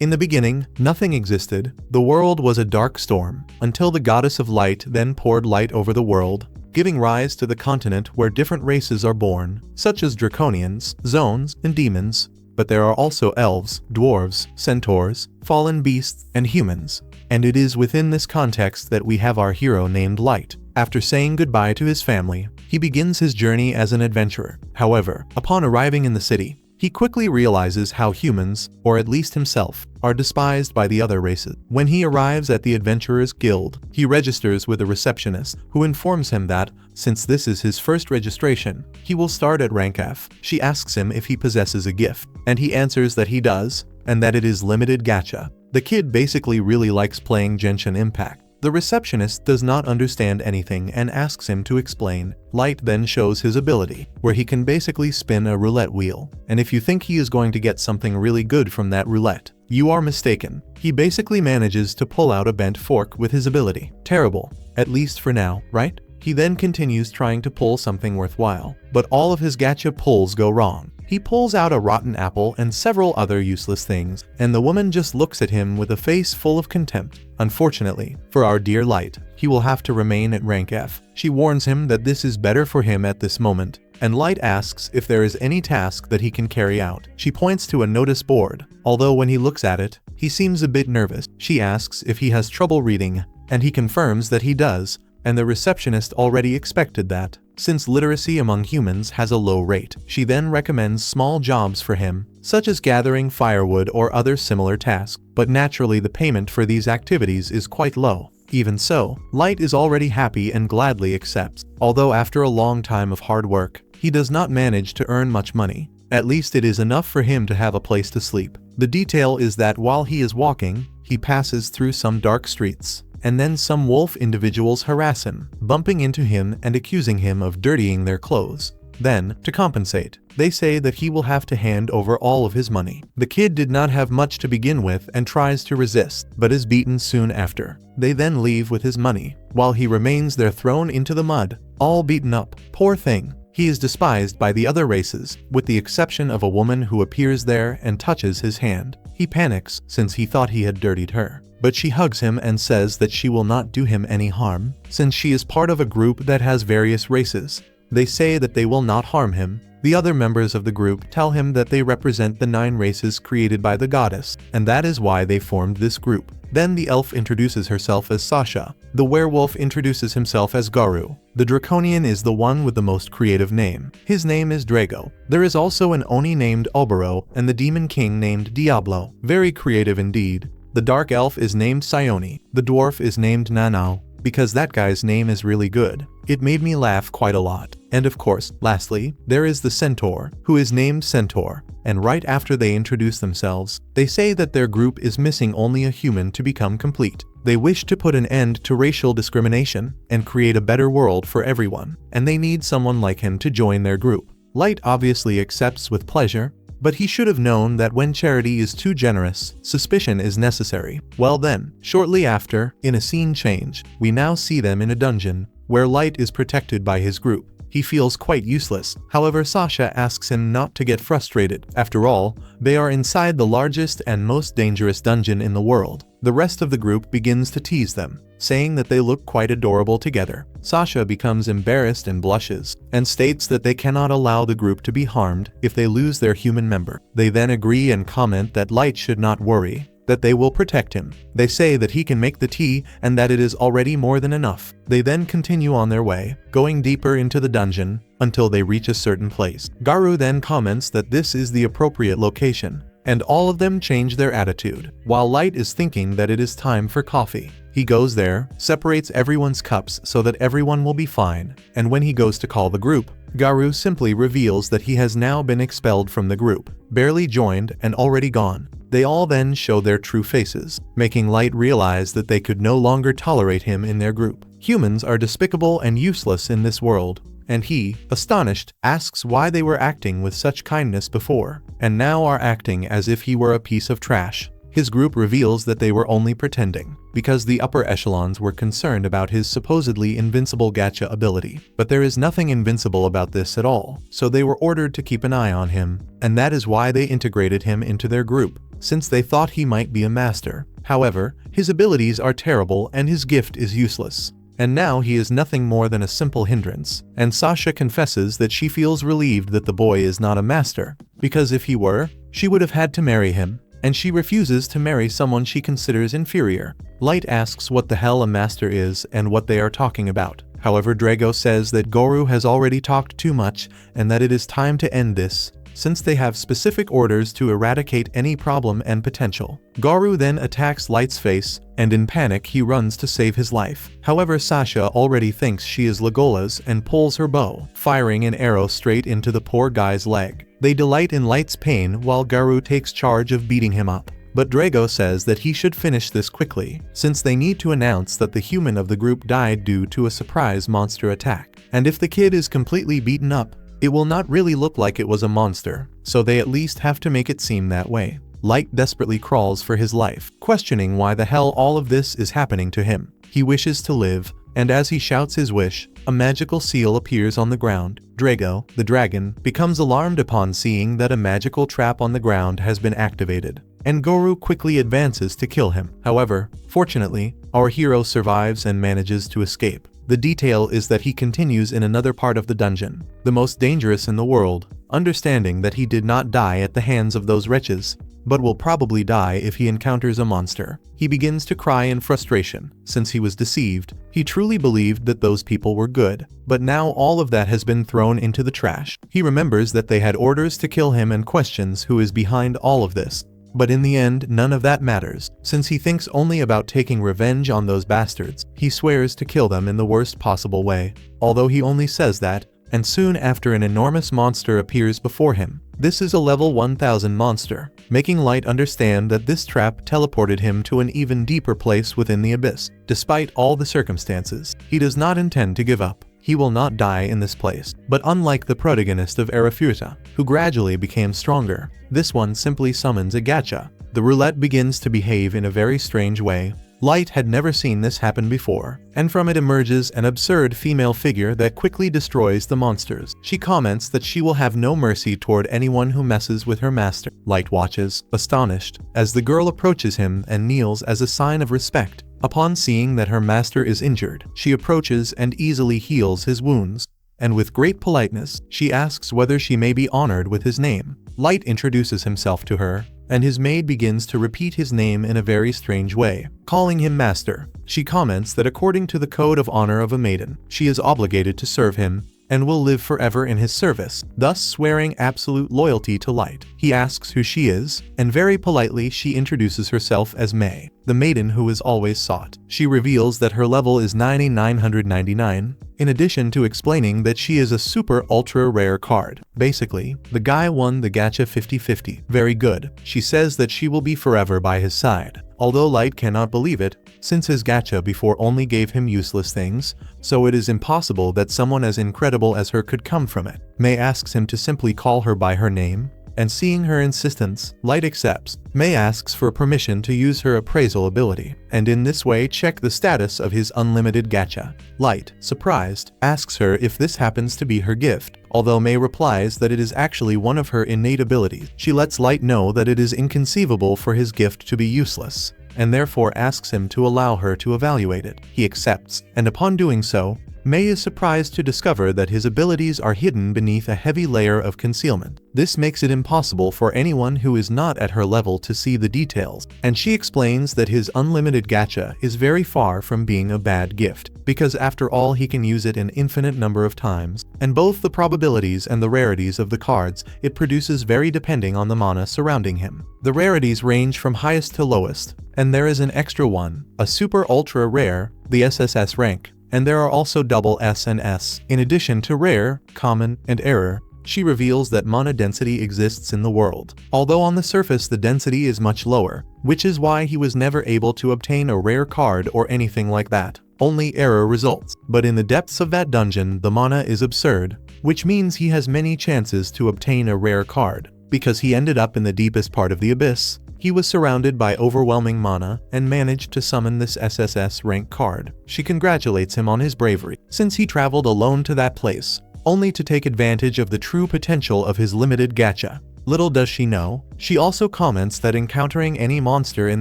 In the beginning, nothing existed. The world was a dark storm, until the goddess of light then poured light over the world, giving rise to the continent where different races are born, such as draconians, zones, and demons. But there are also elves, dwarves, centaurs, fallen beasts, and humans. And it is within this context that we have our hero named Light. After saying goodbye to his family, he begins his journey as an adventurer. However, upon arriving in the city, he quickly realizes how humans, or at least himself, are despised by the other races. When he arrives at the Adventurers Guild, he registers with a receptionist, who informs him that, since this is his first registration, he will start at rank F. She asks him if he possesses a gift, and he answers that he does, and that it is limited gacha. The kid basically really likes playing Genshin Impact. The receptionist does not understand anything and asks him to explain. Light then shows his ability, where he can basically spin a roulette wheel. And if you think he is going to get something really good from that roulette, you are mistaken. He basically manages to pull out a bent fork with his ability. Terrible. At least for now, right? He then continues trying to pull something worthwhile, but all of his gacha pulls go wrong. He pulls out a rotten apple and several other useless things, and the woman just looks at him with a face full of contempt. Unfortunately, for our dear Light, he will have to remain at rank F. She warns him that this is better for him at this moment, and Light asks if there is any task that he can carry out. She points to a notice board, although when he looks at it, he seems a bit nervous. She asks if he has trouble reading, and he confirms that he does, and the receptionist already expected that, since literacy among humans has a low rate. She then recommends small jobs for him, such as gathering firewood or other similar tasks, but naturally the payment for these activities is quite low. Even so, Light is already happy and gladly accepts, although after a long time of hard work, he does not manage to earn much money. At least it is enough for him to have a place to sleep. The detail is that while he is walking, he passes through some dark streets, and then some wolf individuals harass him, bumping into him and accusing him of dirtying their clothes. Then, to compensate, they say that he will have to hand over all of his money. The kid did not have much to begin with and tries to resist, but is beaten soon after. They then leave with his money, while he remains there thrown into the mud, all beaten up. Poor thing. He is despised by the other races, with the exception of a woman who appears there and touches his hand. He panics since he thought he had dirtied her. But she hugs him and says that she will not do him any harm, since she is part of a group that has various races. They say that they will not harm him. The other members of the group tell him that they represent the 9 races created by the goddess, and that is why they formed this group. Then the elf introduces herself as Sasha. The werewolf introduces himself as Garu. The draconian is the one with the most creative name. His name is Drago. There is also an Oni named Oboro and the demon king named Diablo. Very creative indeed. The dark elf is named Sione. The dwarf is named Nanao, because that guy's name is really good. It made me laugh quite a lot. And of course, lastly, there is the centaur, who is named Centaur. And right after they introduce themselves, they say that their group is missing only a human to become complete. They wish to put an end to racial discrimination and create a better world for everyone, and they need someone like him to join their group. Light obviously accepts with pleasure, but he should have known that when charity is too generous, suspicion is necessary. Well then, shortly after, in a scene change, we now see them in a dungeon, where Light is protected by his group. He feels quite useless. However, Sasha asks him not to get frustrated. After all, they are inside the largest and most dangerous dungeon in the world. The rest of the group begins to tease them, saying that they look quite adorable together. Sasha becomes embarrassed and blushes, and states that they cannot allow the group to be harmed if they lose their human member. They then agree and comment that Light should not worry, that they will protect him. They say that he can make the tea and that it is already more than enough. They then continue on their way, going deeper into the dungeon until they reach a certain place. Garu then comments that this is the appropriate location, and all of them change their attitude, while Light is thinking that it is time for coffee. He goes there, separates everyone's cups so that everyone will be fine, and when he goes to call the group, Garu simply reveals that he has now been expelled from the group, barely joined and already gone. They all then show their true faces, making Light realize that they could no longer tolerate him in their group. Humans are despicable and useless in this world, and he, astonished, asks why they were acting with such kindness before, and now are acting as if he were a piece of trash. His group reveals that they were only pretending, because the upper echelons were concerned about his supposedly invincible gacha ability. But there is nothing invincible about this at all, so they were ordered to keep an eye on him, and that is why they integrated him into their group. since they thought he might be a master. However, his abilities are terrible and his gift is useless. And now he is nothing more than a simple hindrance. And Sasha confesses that she feels relieved that the boy is not a master, because if he were, she would have had to marry him, and she refuses to marry someone she considers inferior. Light asks what the hell a master is and what they are talking about. However, Drago says that Goru has already talked too much and that it is time to end this, since they have specific orders to eradicate any problem and potential. Goru then attacks Light's face, and in panic he runs to save his life. However, Sasha already thinks she is Legola's and pulls her bow, firing an arrow straight into the poor guy's leg. They delight in Light's pain while Goru takes charge of beating him up. But Drago says that he should finish this quickly, since they need to announce that the human of the group died due to a surprise monster attack. And if the kid is completely beaten up, it will not really look like it was a monster, so they at least have to make it seem that way. Light desperately crawls for his life, questioning why the hell all of this is happening to him. He wishes to live, and as he shouts his wish, a magical seal appears on the ground. Drago, the dragon, becomes alarmed upon seeing that a magical trap on the ground has been activated, and Goru quickly advances to kill him. However, fortunately, our hero survives and manages to escape. The detail is that he continues in another part of the dungeon, the most dangerous in the world, understanding that he did not die at the hands of those wretches, but will probably die if he encounters a monster. He begins to cry in frustration, since he was deceived. He truly believed that those people were good, but now all of that has been thrown into the trash. He remembers that they had orders to kill him and questions who is behind all of this. But in the end, none of that matters, since he thinks only about taking revenge on those bastards. He swears to kill them in the worst possible way, although he only says that, and soon after an enormous monster appears before him. This is a level 1000 monster, making Light understand that this trap teleported him to an even deeper place within the abyss. Despite all the circumstances, he does not intend to give up. He will not die in this place. But unlike the protagonist of Arifureta, who gradually became stronger, this one simply summons a gacha. The roulette begins to behave in a very strange way. Light had never seen this happen before, and from it emerges an absurd female figure that quickly destroys the monsters. She comments that she will have no mercy toward anyone who messes with her master. Light watches, astonished, as the girl approaches him and kneels as a sign of respect. Upon seeing that her master is injured, she approaches and easily heals his wounds, and with great politeness, she asks whether she may be honored with his name. Light introduces himself to her, and his maid begins to repeat his name in a very strange way, calling him master. She comments that according to the code of honor of a maiden, she is obligated to serve him, and will live forever in his service, thus swearing absolute loyalty to Light. He asks who she is, and very politely she introduces herself as May, the maiden who is always sought. She reveals that her level is 9999, in addition to explaining that she is a super ultra rare card. Basically, the guy won the gacha 50-50. Very good. She says that she will be forever by his side. Although Light cannot believe it, since his gacha before only gave him useless things, so it is impossible that someone as incredible as her could come from it. May asks him to simply call her by her name, and seeing her insistence, Light accepts. May asks for permission to use her appraisal ability, and in this way check the status of his unlimited gacha. Light, surprised, asks her if this happens to be her gift, although May replies that it is actually one of her innate abilities. She lets Light know that it is inconceivable for his gift to be useless, and therefore asks him to allow her to evaluate it. He accepts, and upon doing so, May is surprised to discover that his abilities are hidden beneath a heavy layer of concealment. This makes it impossible for anyone who is not at her level to see the details, and she explains that his unlimited gacha is very far from being a bad gift, because after all he can use it an infinite number of times, and both the probabilities and the rarities of the cards it produces vary depending on the mana surrounding him. The rarities range from highest to lowest, and there is an extra one, a super ultra rare, the SSS rank. And there are also double S and S. In addition to rare, common, and error, she reveals that mana density exists in the world. Although on the surface the density is much lower, which is why he was never able to obtain a rare card or anything like that. Only error results. But in the depths of that dungeon the mana is absurd, which means he has many chances to obtain a rare card. Because he ended up in the deepest part of the abyss, he was surrounded by overwhelming mana and managed to summon this SSS rank card. She congratulates him on his bravery, since he traveled alone to that place, only to take advantage of the true potential of his limited gacha. Little does she know, she also comments that encountering any monster in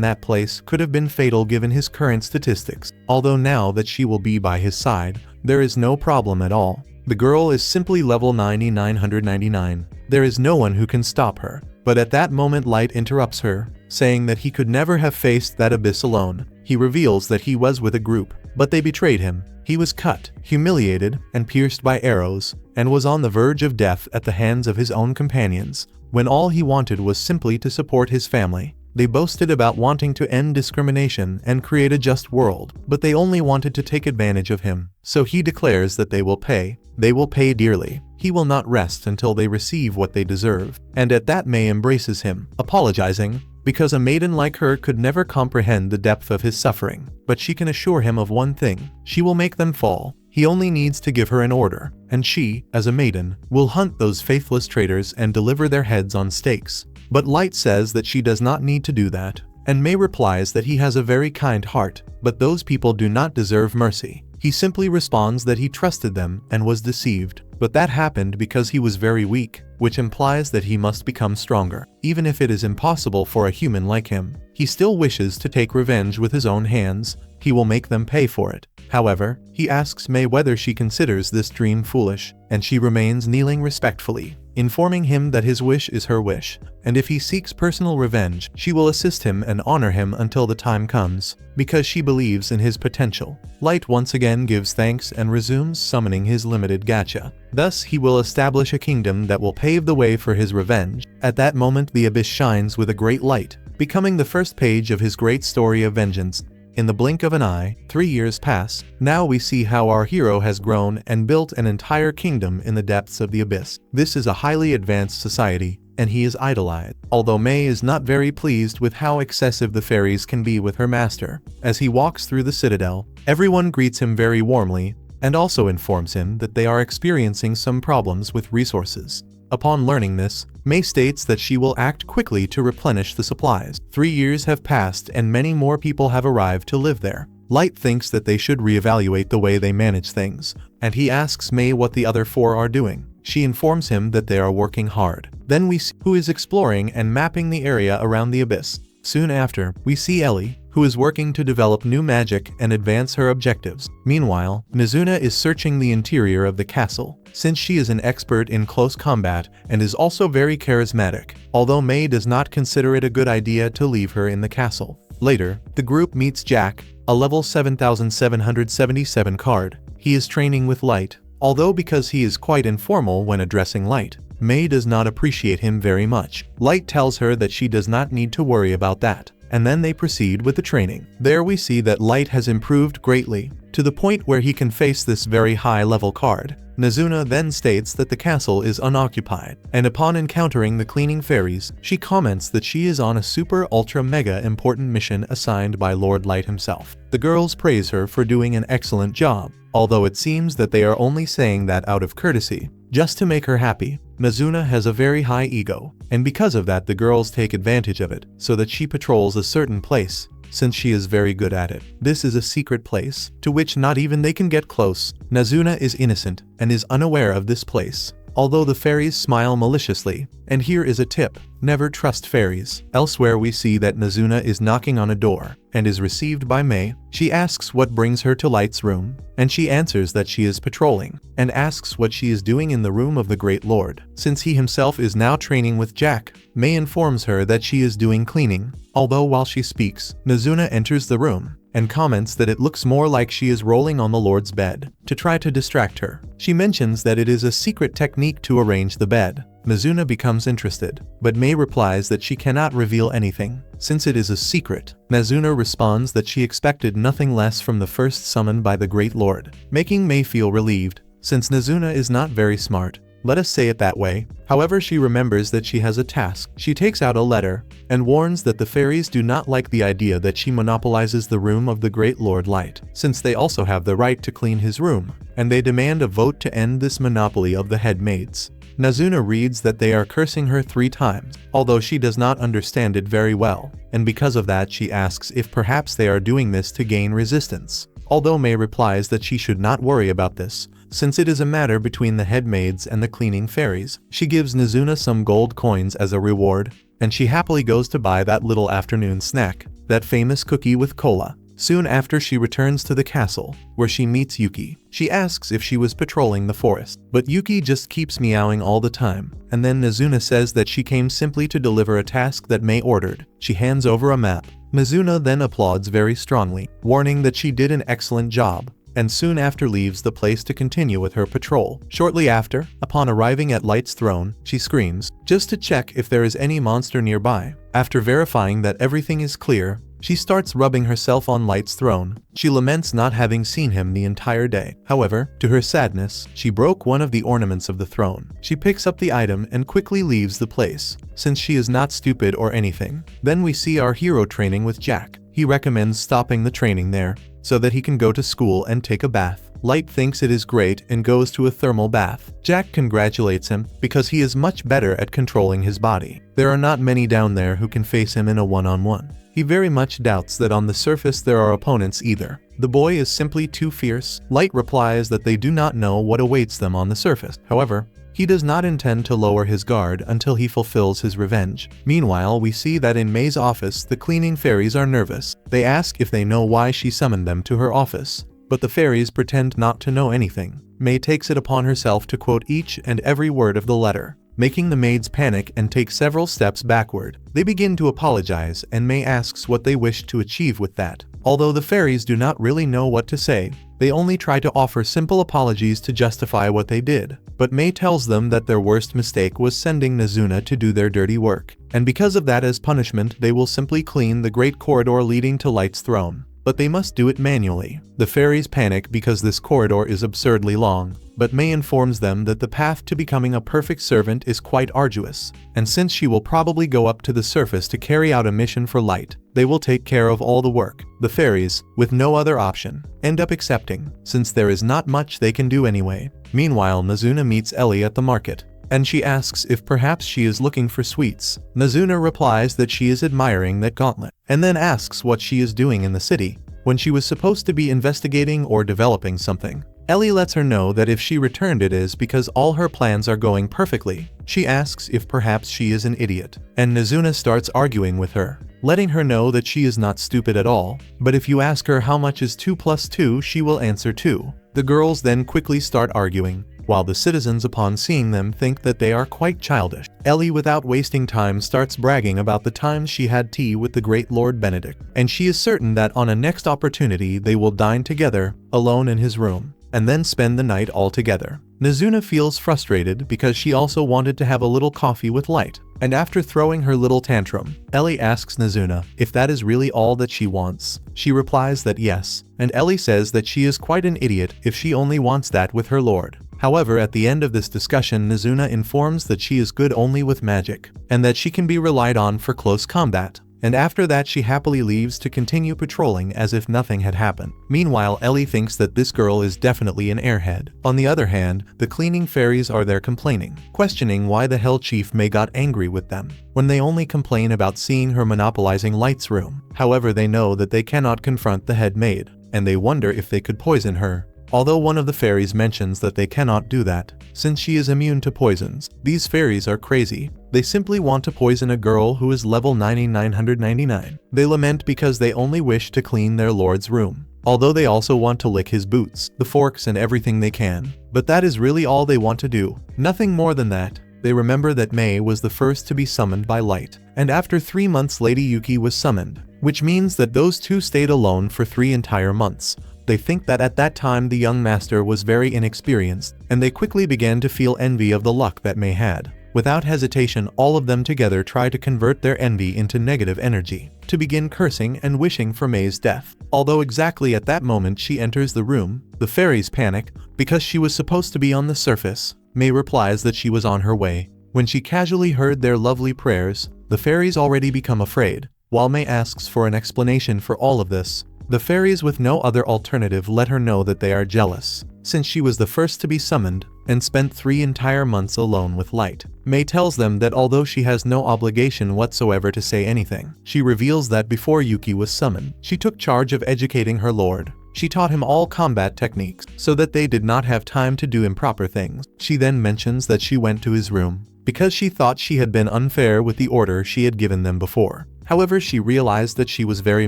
that place could have been fatal given his current statistics, although now that she will be by his side, there is no problem at all. The girl is simply level 9999. There is no one who can stop her. But at that moment Light interrupts her, saying that he could never have faced that abyss alone. He reveals that he was with a group, but they betrayed him. He was cut, humiliated, and pierced by arrows, and was on the verge of death at the hands of his own companions, when all he wanted was simply to support his family. They boasted about wanting to end discrimination and create a just world, but they only wanted to take advantage of him. So he declares that they will pay. They will pay dearly. He will not rest until they receive what they deserve. And at that May embraces him, apologizing, because a maiden like her could never comprehend the depth of his suffering. But she can assure him of one thing: she will make them fall. He only needs to give her an order, and she, as a maiden, will hunt those faithless traitors and deliver their heads on stakes. But Light says that she does not need to do that, and May replies that he has a very kind heart, but those people do not deserve mercy. He simply responds that he trusted them and was deceived, but that happened because he was very weak, which implies that he must become stronger. Even if it is impossible for a human like him, he still wishes to take revenge with his own hands. He will make them pay for it. However, he asks May whether she considers this dream foolish, and she remains kneeling respectfully, informing him that his wish is her wish, and if he seeks personal revenge, she will assist him and honor him until the time comes, because she believes in his potential. Light once again gives thanks and resumes summoning his limited gacha. Thus he will establish a kingdom that will pave the way for his revenge. At that moment the abyss shines with a great light, becoming the first page of his great story of vengeance. In the blink of an eye, 3 years pass. Now we see how our hero has grown and built an entire kingdom in the depths of the abyss. This is a highly advanced society, and he is idolized. Although May is not very pleased with how excessive the fairies can be with her master. As he walks through the citadel, everyone greets him very warmly, and also informs him that they are experiencing some problems with resources. Upon learning this, May states that she will act quickly to replenish the supplies. 3 years have passed and many more people have arrived to live there. Light thinks that they should reevaluate the way they manage things, and he asks May what the other 4 are doing. She informs him that they are working hard. Then we see who is exploring and mapping the area around the abyss. Soon after, we see Ellie, who is working to develop new magic and advance her objectives. Meanwhile, Mizuna is searching the interior of the castle, since she is an expert in close combat and is also very charismatic, although May does not consider it a good idea to leave her in the castle. Later, the group meets Jack, a level 7777 card. He is training with Light, although because he is quite informal when addressing Light, May does not appreciate him very much. Light tells her that she does not need to worry about that, and then they proceed with the training. There we see that Light has improved greatly, to the point where he can face this very high-level card. Mizuna then states that the castle is unoccupied, and upon encountering the cleaning fairies, she comments that she is on a super ultra mega important mission assigned by Lord Light himself. The girls praise her for doing an excellent job, although it seems that they are only saying that out of courtesy, just to make her happy. Mizuna has a very high ego, and because of that the girls take advantage of it, so that she patrols a certain place, since she is very good at it. This is a secret place, to which not even they can get close. Mizuna is innocent, and is unaware of this place, although the fairies smile maliciously. And here is a tip: never trust fairies. Elsewhere we see that Mizuna is knocking on a door, and is received by May. She asks what brings her to Light's room, and she answers that she is patrolling, and asks what she is doing in the room of the Great Lord. Since he himself is now training with Jack, May informs her that she is doing cleaning, although while she speaks, Mizuna enters the room, and comments that it looks more like she is rolling on the Lord's bed, to try to distract her. She mentions that it is a secret technique to arrange the bed. Mizuna becomes interested, but May replies that she cannot reveal anything, since it is a secret. Mizuna responds that she expected nothing less from the first summoned by the Great Lord, making May feel relieved, since Mizuna is not very smart. Let us say it that way. However, she remembers that she has a task. She takes out a letter, and warns that the fairies do not like the idea that she monopolizes the room of the Great Lord Light, since they also have the right to clean his room, and they demand a vote to end this monopoly of the head maids. Mizuna reads that they are cursing her 3 times, although she does not understand it very well, and because of that she asks if perhaps they are doing this to gain resistance. although May replies that she should not worry about this, since it is a matter between the head maids and the cleaning fairies. She gives Nezuna some gold coins as a reward, and she happily goes to buy that little afternoon snack, that famous cookie with cola. Soon after, she returns to the castle, where she meets Yuki. She asks if she was patrolling the forest, but Yuki just keeps meowing all the time, and then Nezuna says that she came simply to deliver a task that May ordered. She hands over a map. Nezuna then applauds very strongly, warning that she did an excellent job, and soon after leaves the place to continue with her patrol. Shortly after, upon arriving at Light's throne, she screams, just to check if there is any monster nearby. After verifying that everything is clear, she starts rubbing herself on Light's throne. She laments not having seen him the entire day. However, to her sadness, she broke one of the ornaments of the throne. She picks up the item and quickly leaves the place, since she is not stupid or anything. Then we see our hero training with Jack. He recommends stopping the training there, so that he can go to school and take a bath. Light thinks it is great and goes to a thermal bath. Jack congratulates him because he is much better at controlling his body. There are not many down there who can face him in a one-on-one. He very much doubts that on the surface there are opponents either. The boy is simply too fierce. Light replies that they do not know what awaits them on the surface. However, he does not intend to lower his guard until he fulfills his revenge. Meanwhile, we see that in May's office, the cleaning fairies are nervous. They ask if they know why she summoned them to her office, but the fairies pretend not to know anything. May takes it upon herself to quote each and every word of the letter, making the maids panic and take several steps backward. They begin to apologize, and May asks what they wish to achieve with that. Although the fairies do not really know what to say, they only try to offer simple apologies to justify what they did. But May tells them that their worst mistake was sending Nezuna to do their dirty work, and because of that, as punishment, they will simply clean the great corridor leading to Light's throne. But they must do it manually. The fairies panic because this corridor is absurdly long, but May informs them that the path to becoming a perfect servant is quite arduous, and since she will probably go up to the surface to carry out a mission for Light, they will take care of all the work. The fairies, with no other option, end up accepting, since there is not much they can do anyway. Meanwhile, Nezuna meets Ellie at the market, and she asks if perhaps she is looking for sweets. Nezuna replies that she is admiring that gauntlet, and then asks what she is doing in the city, when she was supposed to be investigating or developing something. Ellie lets her know that if she returned it is because all her plans are going perfectly. She asks if perhaps she is an idiot, and Nezuna starts arguing with her, letting her know that she is not stupid at all, but if you ask her how much is 2 plus 2, she will answer 2. The girls then quickly start arguing, while the citizens upon seeing them think that they are quite childish. Ellie, without wasting time, starts bragging about the times she had tea with the great Lord Benedict, and she is certain that on a next opportunity they will dine together, alone in his room, and then spend the night all together. Nezuna feels frustrated because she also wanted to have a little coffee with Light, and after throwing her little tantrum, Ellie asks Nezuna if that is really all that she wants. She replies that yes, and Ellie says that she is quite an idiot if she only wants that with her lord. However, at the end of this discussion, Nezuna informs that she is good only with magic, and that she can be relied on for close combat. And after that, she happily leaves to continue patrolling as if nothing had happened. Meanwhile, Ellie thinks that this girl is definitely an airhead. On the other hand, the cleaning fairies are there complaining, questioning why the Hell Chief May got angry with them, when they only complain about seeing her monopolizing Light's room. However, they know that they cannot confront the head maid, and they wonder if they could poison her. Although one of the fairies mentions that they cannot do that, since she is immune to poisons. These fairies are crazy. They simply want to poison a girl who is level 9999. They lament because they only wish to clean their lord's room, although they also want to lick his boots, the forks and everything they can. But that is really all they want to do. Nothing more than that. They remember that May was the first to be summoned by Light, and after 3 months Lady Yuki was summoned, which means that those two stayed alone for 3 entire months. They think that at that time the young master was very inexperienced, and they quickly began to feel envy of the luck that May had. Without hesitation, all of them together try to convert their envy into negative energy, to begin cursing and wishing for May's death. Although exactly at that moment she enters the room, the fairies panic, because she was supposed to be on the surface. May replies that she was on her way. When she casually heard their lovely prayers, the fairies already become afraid. While May asks for an explanation for all of this, the fairies with no other alternative let her know that they are jealous, since she was the first to be summoned, and spent 3 entire months alone with Light. May tells them that although she has no obligation whatsoever to say anything, she reveals that before Yuki was summoned, she took charge of educating her lord, She taught him all combat techniques so that they did not have time to do improper things. She then mentions that she went to his room because she thought she had been unfair with the order she had given them before. However, she realized that she was very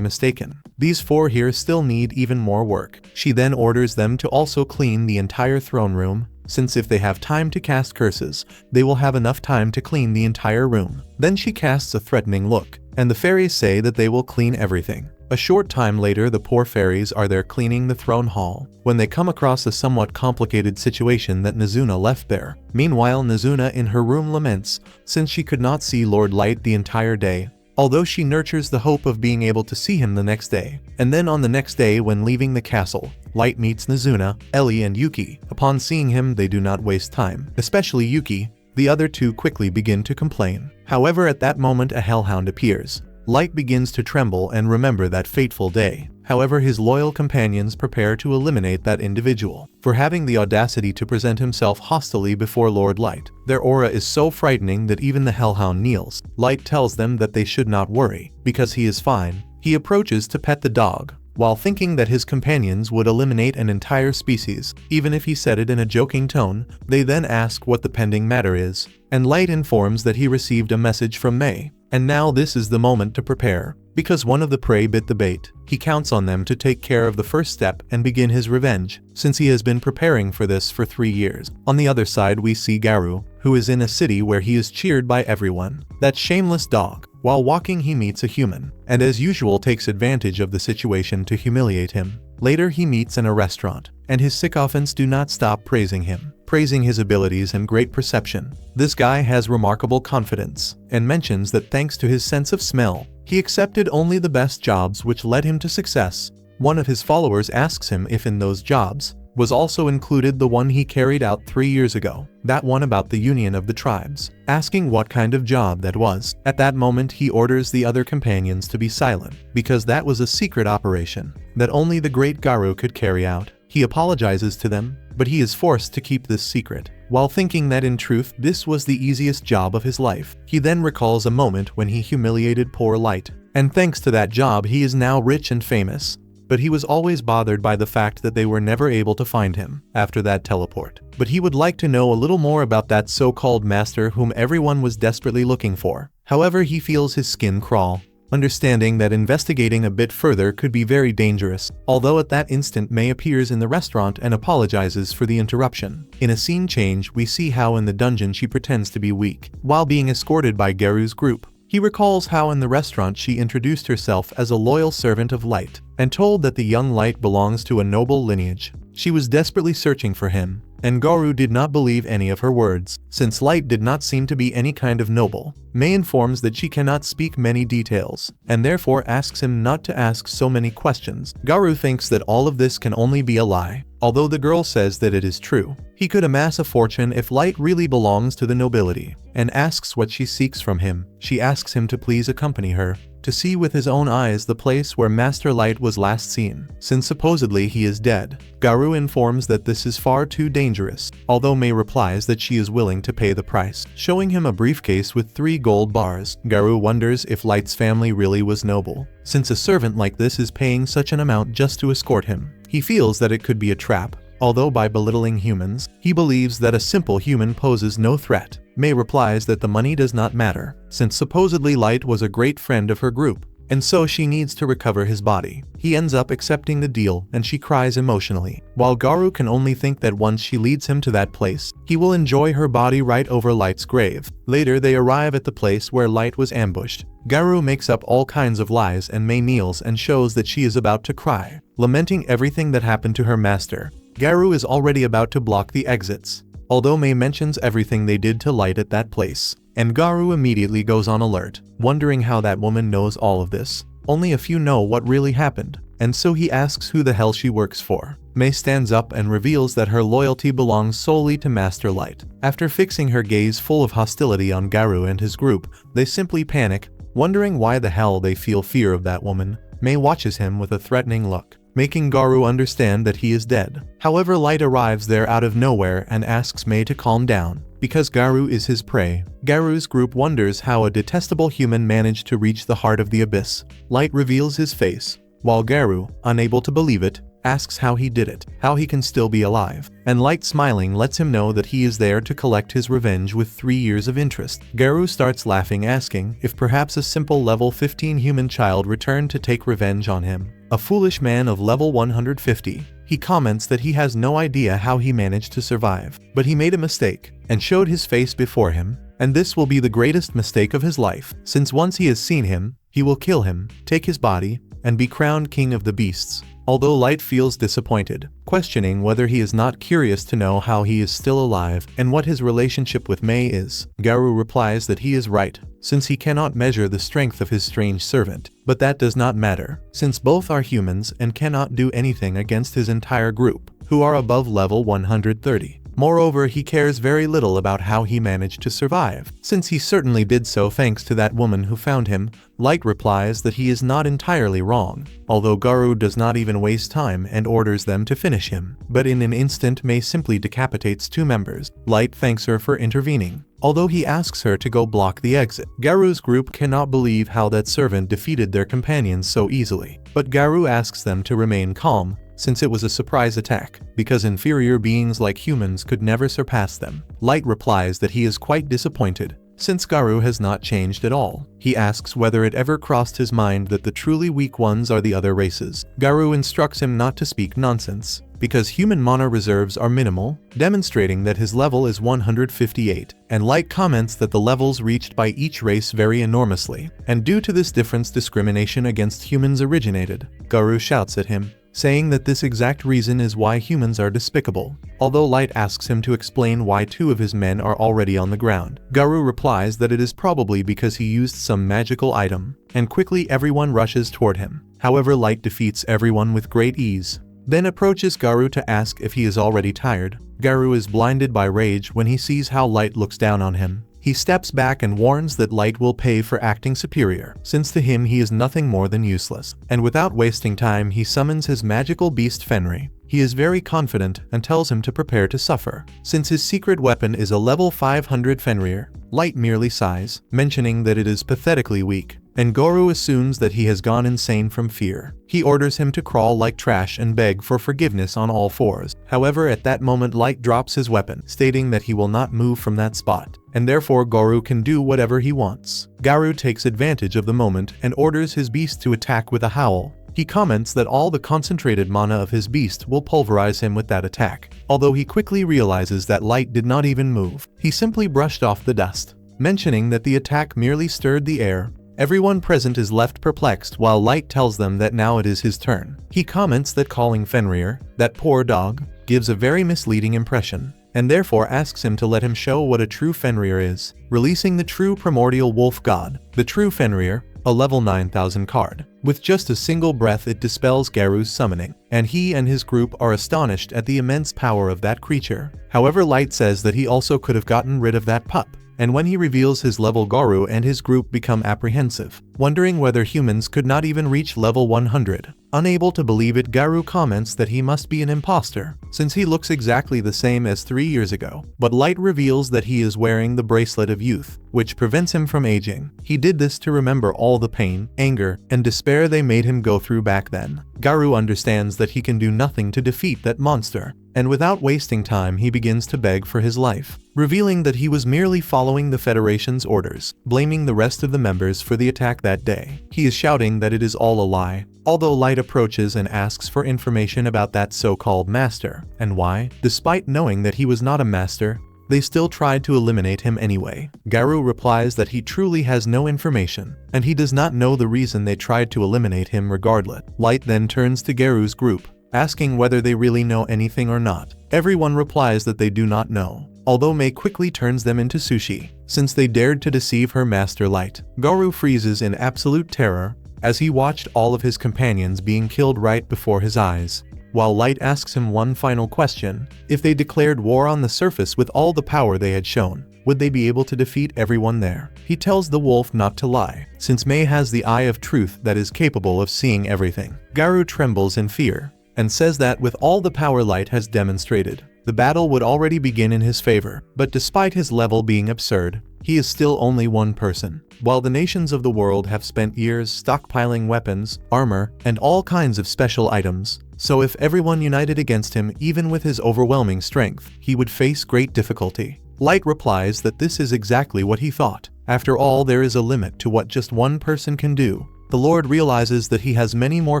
mistaken. These 4 here still need even more work. She then orders them to also clean the entire throne room, since if they have time to cast curses, they will have enough time to clean the entire room. Then she casts a threatening look, and the fairies say that they will clean everything. A short time later, the poor fairies are there cleaning the throne hall when they come across a somewhat complicated situation that Nizuna left there. Meanwhile, Nizuna in her room laments since she could not see Lord Light the entire day, although she nurtures the hope of being able to see him the next day. And then on the next day, when leaving the castle, Light meets Nizuna, Ellie and Yuki. Upon seeing him, they do not waste time, especially Yuki. The other 2 quickly begin to complain. However, at that moment a hellhound appears. Light begins to tremble and remember that fateful day. However, his loyal companions prepare to eliminate that individual for having the audacity to present himself hostilely before Lord Light. Their aura is so frightening that even the hellhound kneels. Light tells them that they should not worry because he is fine. He approaches to pet the dog, while thinking that his companions would eliminate an entire species, even if he said it in a joking tone. They then ask what the pending matter is, and Light informs that he received a message from May, and now this is the moment to prepare, because one of the prey bit the bait. He counts on them to take care of the first step and begin his revenge, since he has been preparing for this for 3 years. On the other side, we see Garu, who is in a city where he is cheered by everyone. That shameless dog. While walking, he meets a human, and as usual takes advantage of the situation to humiliate him. Later, he meets in a restaurant, and his sycophants do not stop praising him, praising his abilities and great perception. This guy has remarkable confidence, and mentions that thanks to his sense of smell, he accepted only the best jobs, which led him to success. One of his followers asks him if in those jobs was also included the one he carried out 3 years ago, that one about the union of the tribes, asking what kind of job that was. At that moment, he orders the other companions to be silent, because that was a secret operation that only the great Garu could carry out. He apologizes to them, but he is forced to keep this secret, while thinking that in truth this was the easiest job of his life. He then recalls a moment when he humiliated poor Light, and thanks to that job he is now rich and famous. But he was always bothered by the fact that they were never able to find him after that teleport. But he would like to know a little more about that so-called master whom everyone was desperately looking for. However, he feels his skin crawl, understanding that investigating a bit further could be very dangerous, although at that instant May appears in the restaurant and apologizes for the interruption. In a scene change, we see how in the dungeon she pretends to be weak, while being escorted by Garu's group. He recalls how in the restaurant she introduced herself as a loyal servant of Light, and told that the young Light belongs to a noble lineage. She was desperately searching for him, and Garu did not believe any of her words, since Light did not seem to be any kind of noble. May informs that she cannot speak many details, and therefore asks him not to ask so many questions. Garu thinks that all of this can only be a lie, although the girl says that it is true. He could amass a fortune if Light really belongs to the nobility, and asks what she seeks from him. She asks him to please accompany her, to see with his own eyes the place where Master Light was last seen, since supposedly he is dead. Garu informs that this is far too dangerous, although May replies that she is willing to pay the price, showing him a briefcase with 3 gold bars. Garu wonders if Light's family really was noble, since a servant like this is paying such an amount just to escort him. He feels that it could be a trap, although by belittling humans, he believes that a simple human poses no threat. May replies that the money does not matter, since supposedly Light was a great friend of her group, and so she needs to recover his body. He ends up accepting the deal, and she cries emotionally, while Garu can only think that once she leads him to that place, he will enjoy her body right over Light's grave. Later, they arrive at the place where Light was ambushed. Garu makes up all kinds of lies, and May kneels and shows that she is about to cry, lamenting everything that happened to her master. Garu is already about to block the exits, although May mentions everything they did to Light at that place, and Garu immediately goes on alert, wondering how that woman knows all of this. Only a few know what really happened, and so he asks who the hell she works for. May stands up and reveals that her loyalty belongs solely to Master Light. After fixing her gaze full of hostility on Garu and his group, they simply panic, wondering why the hell they feel fear of that woman. May watches him with a threatening look, making Garu understand that he is dead. However, Light arrives there out of nowhere and asks May to calm down, because Garu is his prey. Garu's group wonders how a detestable human managed to reach the heart of the abyss. Light reveals his face, while Garu, unable to believe it, asks how he did it, how he can still be alive. And Light, smiling, lets him know that he is there to collect his revenge with 3 years of interest. Garou starts laughing, asking if perhaps a simple level 15 human child returned to take revenge on him. A foolish man of level 150. He comments that he has no idea how he managed to survive, but he made a mistake and showed his face before him, and this will be the greatest mistake of his life, since once he has seen him, he will kill him, take his body, and be crowned king of the beasts. Although Light feels disappointed, questioning whether he is not curious to know how he is still alive and what his relationship with Mei is, Garou replies that he is right, since he cannot measure the strength of his strange servant. But that does not matter, since both are humans and cannot do anything against his entire group, who are above level 130. Moreover, he cares very little about how he managed to survive, since he certainly did so thanks to that woman who found him. Light replies that he is not entirely wrong, although Garou does not even waste time and orders them to finish him. But in an instant, Mei simply decapitates 2 members. Light thanks her for intervening, although he asks her to go block the exit. Garou's group cannot believe how that servant defeated their companions so easily, but Garou asks them to remain calm, since it was a surprise attack, because inferior beings like humans could never surpass them. Light replies that he is quite disappointed, since Garou has not changed at all. He asks whether it ever crossed his mind that the truly weak ones are the other races. Garou instructs him not to speak nonsense, because human mana reserves are minimal, demonstrating that his level is 158, and Light comments that the levels reached by each race vary enormously, and due to this difference, discrimination against humans originated. Garou shouts at him, saying that this exact reason is why humans are despicable. Although Light asks him to explain why 2 of his men are already on the ground, Garou replies that it is probably because he used some magical item, and quickly everyone rushes toward him. However, Light defeats everyone with great ease, then approaches Garou to ask if he is already tired. Garou is blinded by rage when he sees how Light looks down on him. He steps back and warns that Light will pay for acting superior, since to him he is nothing more than useless. And without wasting time, he summons his magical beast Fenrir. He is very confident and tells him to prepare to suffer, since his secret weapon is a level 500 Fenrir. Light merely sighs, mentioning that it is pathetically weak, and Garou assumes that he has gone insane from fear. He orders him to crawl like trash and beg for forgiveness on all 4s. However, at that moment, Light drops his weapon, stating that he will not move from that spot, and therefore Garou can do whatever he wants. Garou takes advantage of the moment and orders his beast to attack with a howl. He comments that all the concentrated mana of his beast will pulverize him with that attack, although he quickly realizes that Light did not even move. He simply brushed off the dust, mentioning that the attack merely stirred the air. Everyone present is left perplexed while Light tells them that now it is his turn. He comments that calling Fenrir, that poor dog, gives a very misleading impression, and therefore asks him to let him show what a true Fenrir is, releasing the true primordial wolf god. The true Fenrir, a level 9000 card. With just a single breath, it dispels Garou's summoning, and he and his group are astonished at the immense power of that creature. However, Light says that he also could have gotten rid of that pup, and when he reveals his level, Garou and his group become apprehensive, wondering whether humans could not even reach level 100. Unable to believe it, Garou comments that he must be an imposter, since he looks exactly the same as 3 years ago. But Light reveals that he is wearing the bracelet of youth, which prevents him from aging. He did this to remember all the pain, anger, and despair they made him go through back then. Garou understands that he can do nothing to defeat that monster, and without wasting time, he begins to beg for his life, revealing that he was merely following the Federation's orders, blaming the rest of the members for the attack that day. He is shouting that it is all a lie. Although Light approaches and asks for information about that so-called master, and why, despite knowing that he was not a master, they still tried to eliminate him anyway. Garou replies that he truly has no information, and he does not know the reason they tried to eliminate him regardless. Light then turns to Garou's group, asking whether they really know anything or not. Everyone replies that they do not know, although Mei quickly turns them into sushi, since they dared to deceive her master Light. Garou freezes in absolute terror, as he watched all of his companions being killed right before his eyes, while Light asks him one final question: if they declared war on the surface with all the power they had shown, would they be able to defeat everyone there? He tells the wolf not to lie, since Mei has the eye of truth that is capable of seeing everything. Garou trembles in fear, and says that with all the power Light has demonstrated, the battle would already begin in his favor. But despite his level being absurd, he is still only one person. While the nations of the world have spent years stockpiling weapons, armor, and all kinds of special items, so if everyone united against him even with his overwhelming strength, he would face great difficulty. Light replies that this is exactly what he thought. After all, there is a limit to what just one person can do. The Lord realizes that he has many more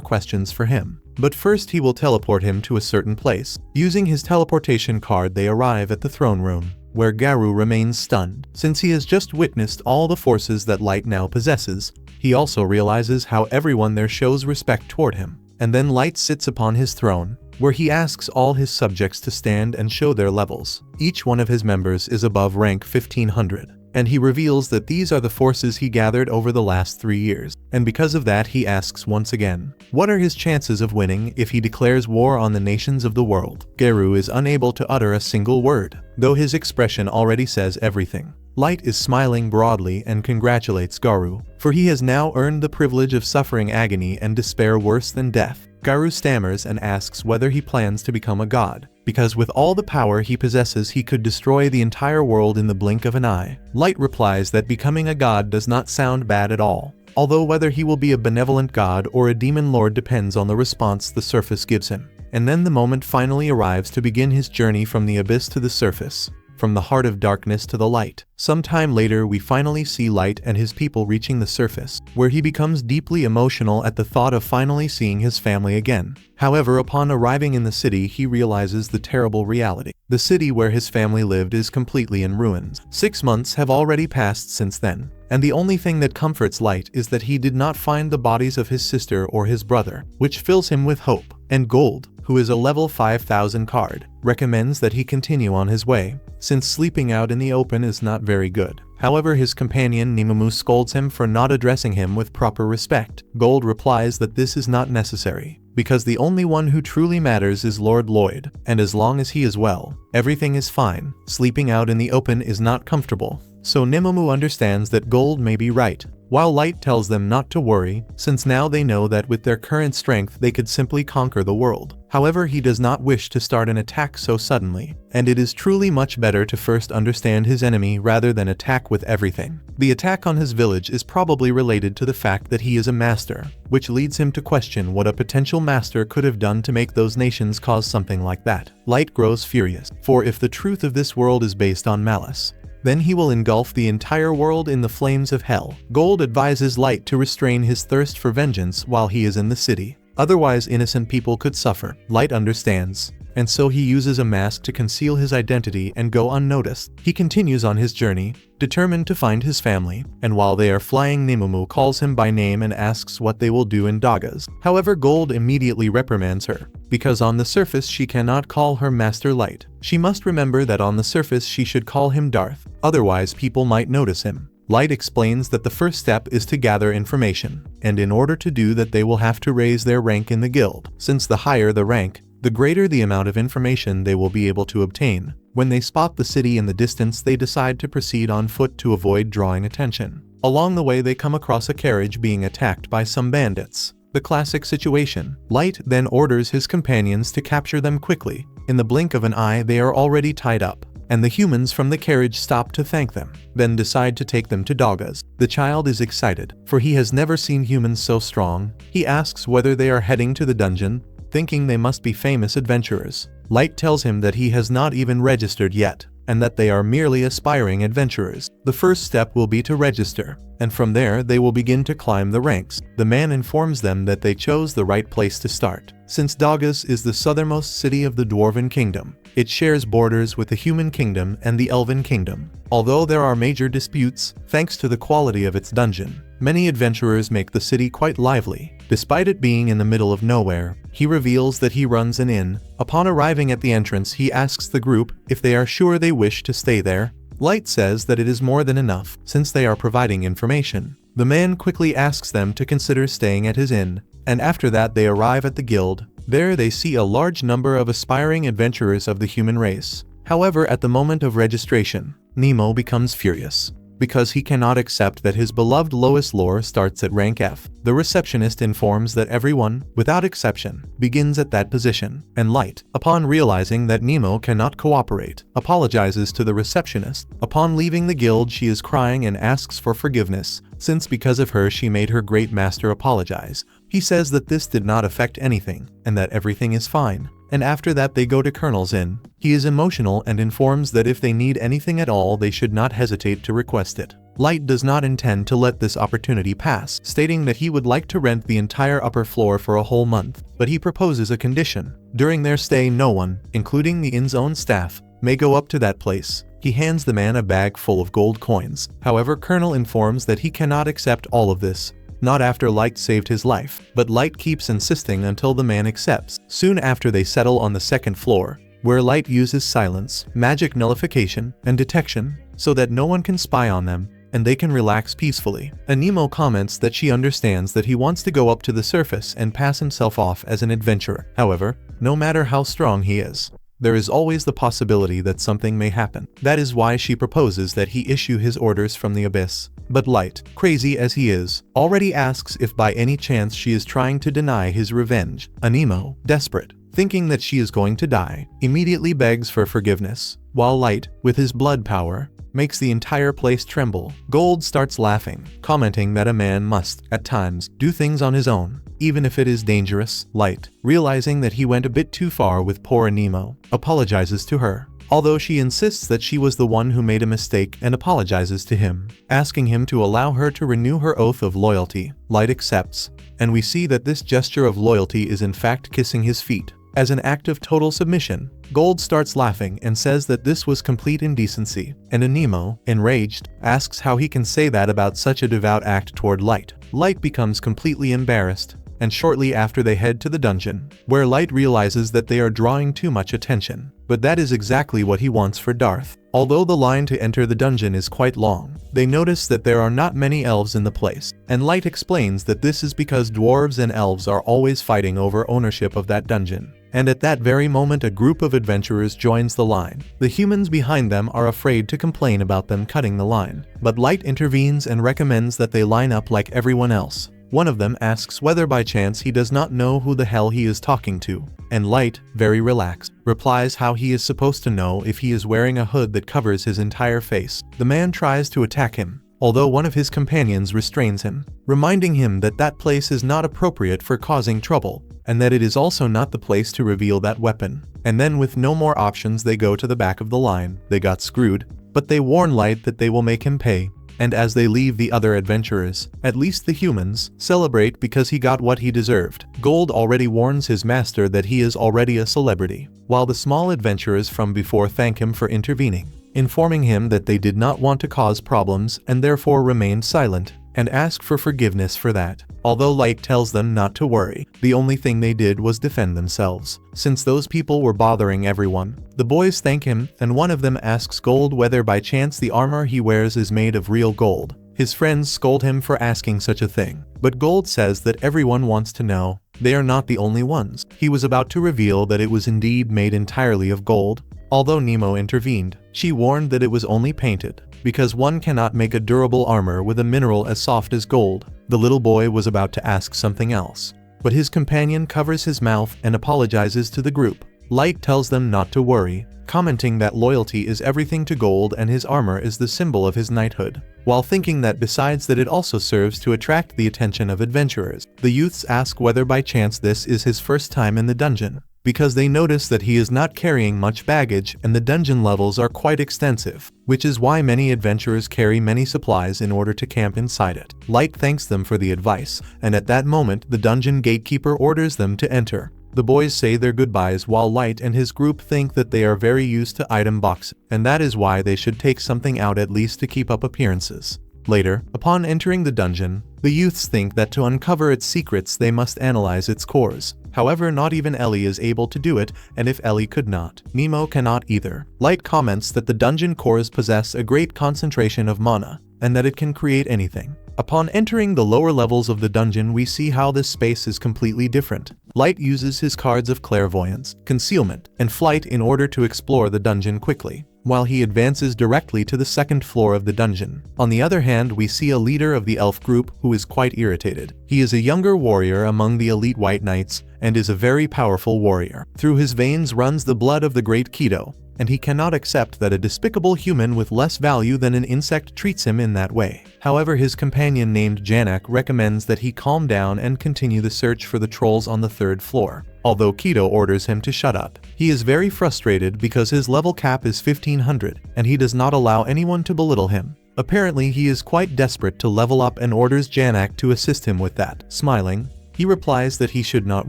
questions for him. But first he will teleport him to a certain place. Using his teleportation card, they arrive at the throne room, where Garou remains stunned. Since he has just witnessed all the forces that Light now possesses, he also realizes how everyone there shows respect toward him. And then Light sits upon his throne, where he asks all his subjects to stand and show their levels. Each one of his members is above rank 1500. And he reveals that these are the forces he gathered over the last 3 years. And because of that, he asks once again, what are his chances of winning if he declares war on the nations of the world? Garou is unable to utter a single word, though his expression already says everything. Light is smiling broadly and congratulates Garou, for he has now earned the privilege of suffering agony and despair worse than death. Garou stammers and asks whether he plans to become a god, because with all the power he possesses he could destroy the entire world in the blink of an eye. Light replies that becoming a god does not sound bad at all, although whether he will be a benevolent god or a demon lord depends on the response the surface gives him. And then the moment finally arrives to begin his journey from the abyss to the surface, from the heart of darkness to the light. Sometime later we finally see Light and his people reaching the surface, where he becomes deeply emotional at the thought of finally seeing his family again. However, upon arriving in the city he realizes the terrible reality. The city where his family lived is completely in ruins. 6 months have already passed since then, and the only thing that comforts Light is that he did not find the bodies of his sister or his brother, which fills him with hope. And Gold, who is a level 5000 card, recommends that he continue on his way, since sleeping out in the open is not very good. However, his companion Nimumu scolds him for not addressing him with proper respect. Gold replies that this is not necessary, because the only one who truly matters is Lord Lloyd, and as long as he is well, everything is fine. Sleeping out in the open is not comfortable, so Nimumu understands that Gold may be right, while Light tells them not to worry, since now they know that with their current strength they could simply conquer the world. However, he does not wish to start an attack so suddenly, and it is truly much better to first understand his enemy rather than attack with everything. The attack on his village is probably related to the fact that he is a master, which leads him to question what a potential master could have done to make those nations cause something like that. Light grows furious, for if the truth of this world is based on malice, then he will engulf the entire world in the flames of hell. Gold advises Light to restrain his thirst for vengeance while he is in the city. Otherwise, innocent people could suffer. Light understands, and so he uses a mask to conceal his identity and go unnoticed. He continues on his journey, determined to find his family, and while they are flying, Nimumu calls him by name and asks what they will do in Dagas. However, Gold immediately reprimands her, because on the surface she cannot call her master Light. She must remember that on the surface she should call him Darth, otherwise people might notice him. Light explains that the first step is to gather information, and in order to do that they will have to raise their rank in the guild. Since the higher the rank, the greater the amount of information they will be able to obtain. When they spot the city in the distance, they decide to proceed on foot to avoid drawing attention. Along the way they come across a carriage being attacked by some bandits. The classic situation. Light then orders his companions to capture them quickly. In the blink of an eye they are already tied up, and the humans from the carriage stop to thank them, then decide to take them to Dagas. The child is excited, for he has never seen humans so strong. He asks whether they are heading to the dungeon, thinking they must be famous adventurers. Light tells him that he has not even registered yet, and that they are merely aspiring adventurers. The first step will be to register, and from there they will begin to climb the ranks. The man informs them that they chose the right place to start. Since Dagas is the southernmost city of the Dwarven Kingdom, it shares borders with the Human Kingdom and the Elven Kingdom. Although there are major disputes, thanks to the quality of its dungeon, many adventurers make the city quite lively. Despite it being in the middle of nowhere, he reveals that he runs an inn. Upon arriving at the entrance, he asks the group if they are sure they wish to stay there. Light says that it is more than enough, since they are providing information. The man quickly asks them to consider staying at his inn, and after that they arrive at the guild. There they see a large number of aspiring adventurers of the human race. However, at the moment of registration, Nemo becomes furious, because he cannot accept that his beloved Lois Lore starts at rank F. The receptionist informs that everyone, without exception, begins at that position, and Light, upon realizing that Nemo cannot cooperate, apologizes to the receptionist. Upon leaving the guild she is crying and asks for forgiveness, since because of her she made her great master apologize. He says that this did not affect anything, and that everything is fine. And after that they go to Colonel's Inn. He is emotional and informs that if they need anything at all they should not hesitate to request it. Light does not intend to let this opportunity pass, stating that he would like to rent the entire upper floor for a whole month, but he proposes a condition. During their stay no one, including the inn's own staff, may go up to that place. He hands the man a bag full of gold coins. However, Colonel informs that he cannot accept all of this. Not after Light saved his life, but Light keeps insisting until the man accepts. Soon after they settle on the second floor, where Light uses silence, magic nullification, and detection, so that no one can spy on them, and they can relax peacefully. Anemo comments that she understands that he wants to go up to the surface and pass himself off as an adventurer. However, no matter how strong he is, there is always the possibility that something may happen. That is why she proposes that he issue his orders from the abyss. But Light, crazy as he is, already asks if by any chance she is trying to deny his revenge. Anemo, desperate, thinking that she is going to die, immediately begs for forgiveness, while Light, with his blood power, makes the entire place tremble. Gold starts laughing, commenting that a man must, at times, do things on his own, even if it is dangerous. Light, realizing that he went a bit too far with poor Anemo, apologizes to her, although she insists that she was the one who made a mistake and apologizes to him, asking him to allow her to renew her oath of loyalty. Light accepts, and we see that this gesture of loyalty is in fact kissing his feet. As an act of total submission, Gold starts laughing and says that this was complete indecency, and Anemo, enraged, asks how he can say that about such a devout act toward Light. Light becomes completely embarrassed, and shortly after they head to the dungeon, where Light realizes that they are drawing too much attention. But that is exactly what he wants for Darth. Although the line to enter the dungeon is quite long, they notice that there are not many elves in the place, and Light explains that this is because dwarves and elves are always fighting over ownership of that dungeon. And at that very moment a group of adventurers joins the line. The humans behind them are afraid to complain about them cutting the line, but Light intervenes and recommends that they line up like everyone else. One of them asks whether by chance he does not know who the hell he is talking to, and Light, very relaxed, replies how he is supposed to know if he is wearing a hood that covers his entire face. The man tries to attack him, although one of his companions restrains him, reminding him that that place is not appropriate for causing trouble, and that it is also not the place to reveal that weapon. And then with no more options they go to the back of the line. They got screwed, but they warn Light that they will make him pay. And as they leave, the other adventurers, at least the humans, celebrate because he got what he deserved. Gold already warns his master that he is already a celebrity, while the small adventurers from before thank him for intervening, informing him that they did not want to cause problems and therefore remained silent, and ask for forgiveness for that. Although Light tells them not to worry, the only thing they did was defend themselves, since those people were bothering everyone. The boys thank him, and one of them asks Gold whether by chance the armor he wears is made of real gold. His friends scold him for asking such a thing, but Gold says that everyone wants to know. They are not the only ones. He was about to reveal that it was indeed made entirely of gold. Although Nemo intervened, she warned that it was only painted, because one cannot make a durable armor with a mineral as soft as gold. The little boy was about to ask something else, but his companion covers his mouth and apologizes to the group. Light tells them not to worry, commenting that loyalty is everything to Gold and his armor is the symbol of his knighthood, while thinking that besides that it also serves to attract the attention of adventurers. The youths ask whether by chance this is his first time in the dungeon, because they notice that he is not carrying much baggage and the dungeon levels are quite extensive, which is why many adventurers carry many supplies in order to camp inside it. Light thanks them for the advice, and at that moment the dungeon gatekeeper orders them to enter. The boys say their goodbyes while Light and his group think that they are very used to item boxes, and that is why they should take something out at least to keep up appearances. Later, upon entering the dungeon, the youths think that to uncover its secrets they must analyze its cores. However, not even Ellie is able to do it, and if Ellie could not, Nemo cannot either. Light comments that the dungeon cores possess a great concentration of mana, and that it can create anything. Upon entering the lower levels of the dungeon, we see how this space is completely different. Light uses his cards of clairvoyance, concealment, and flight in order to explore the dungeon quickly, while he advances directly to the second floor of the dungeon. On the other hand, we see a leader of the elf group who is quite irritated. He is a younger warrior among the elite white knights, and is a very powerful warrior. Through his veins runs the blood of the great Keto, and he cannot accept that a despicable human with less value than an insect treats him in that way. However, his companion named Janak recommends that he calm down and continue the search for the trolls on the 3rd floor. Although Kido orders him to shut up, he is very frustrated because his level cap is 1500, and he does not allow anyone to belittle him. Apparently, he is quite desperate to level up and orders Janak to assist him with that. Smiling, he replies that he should not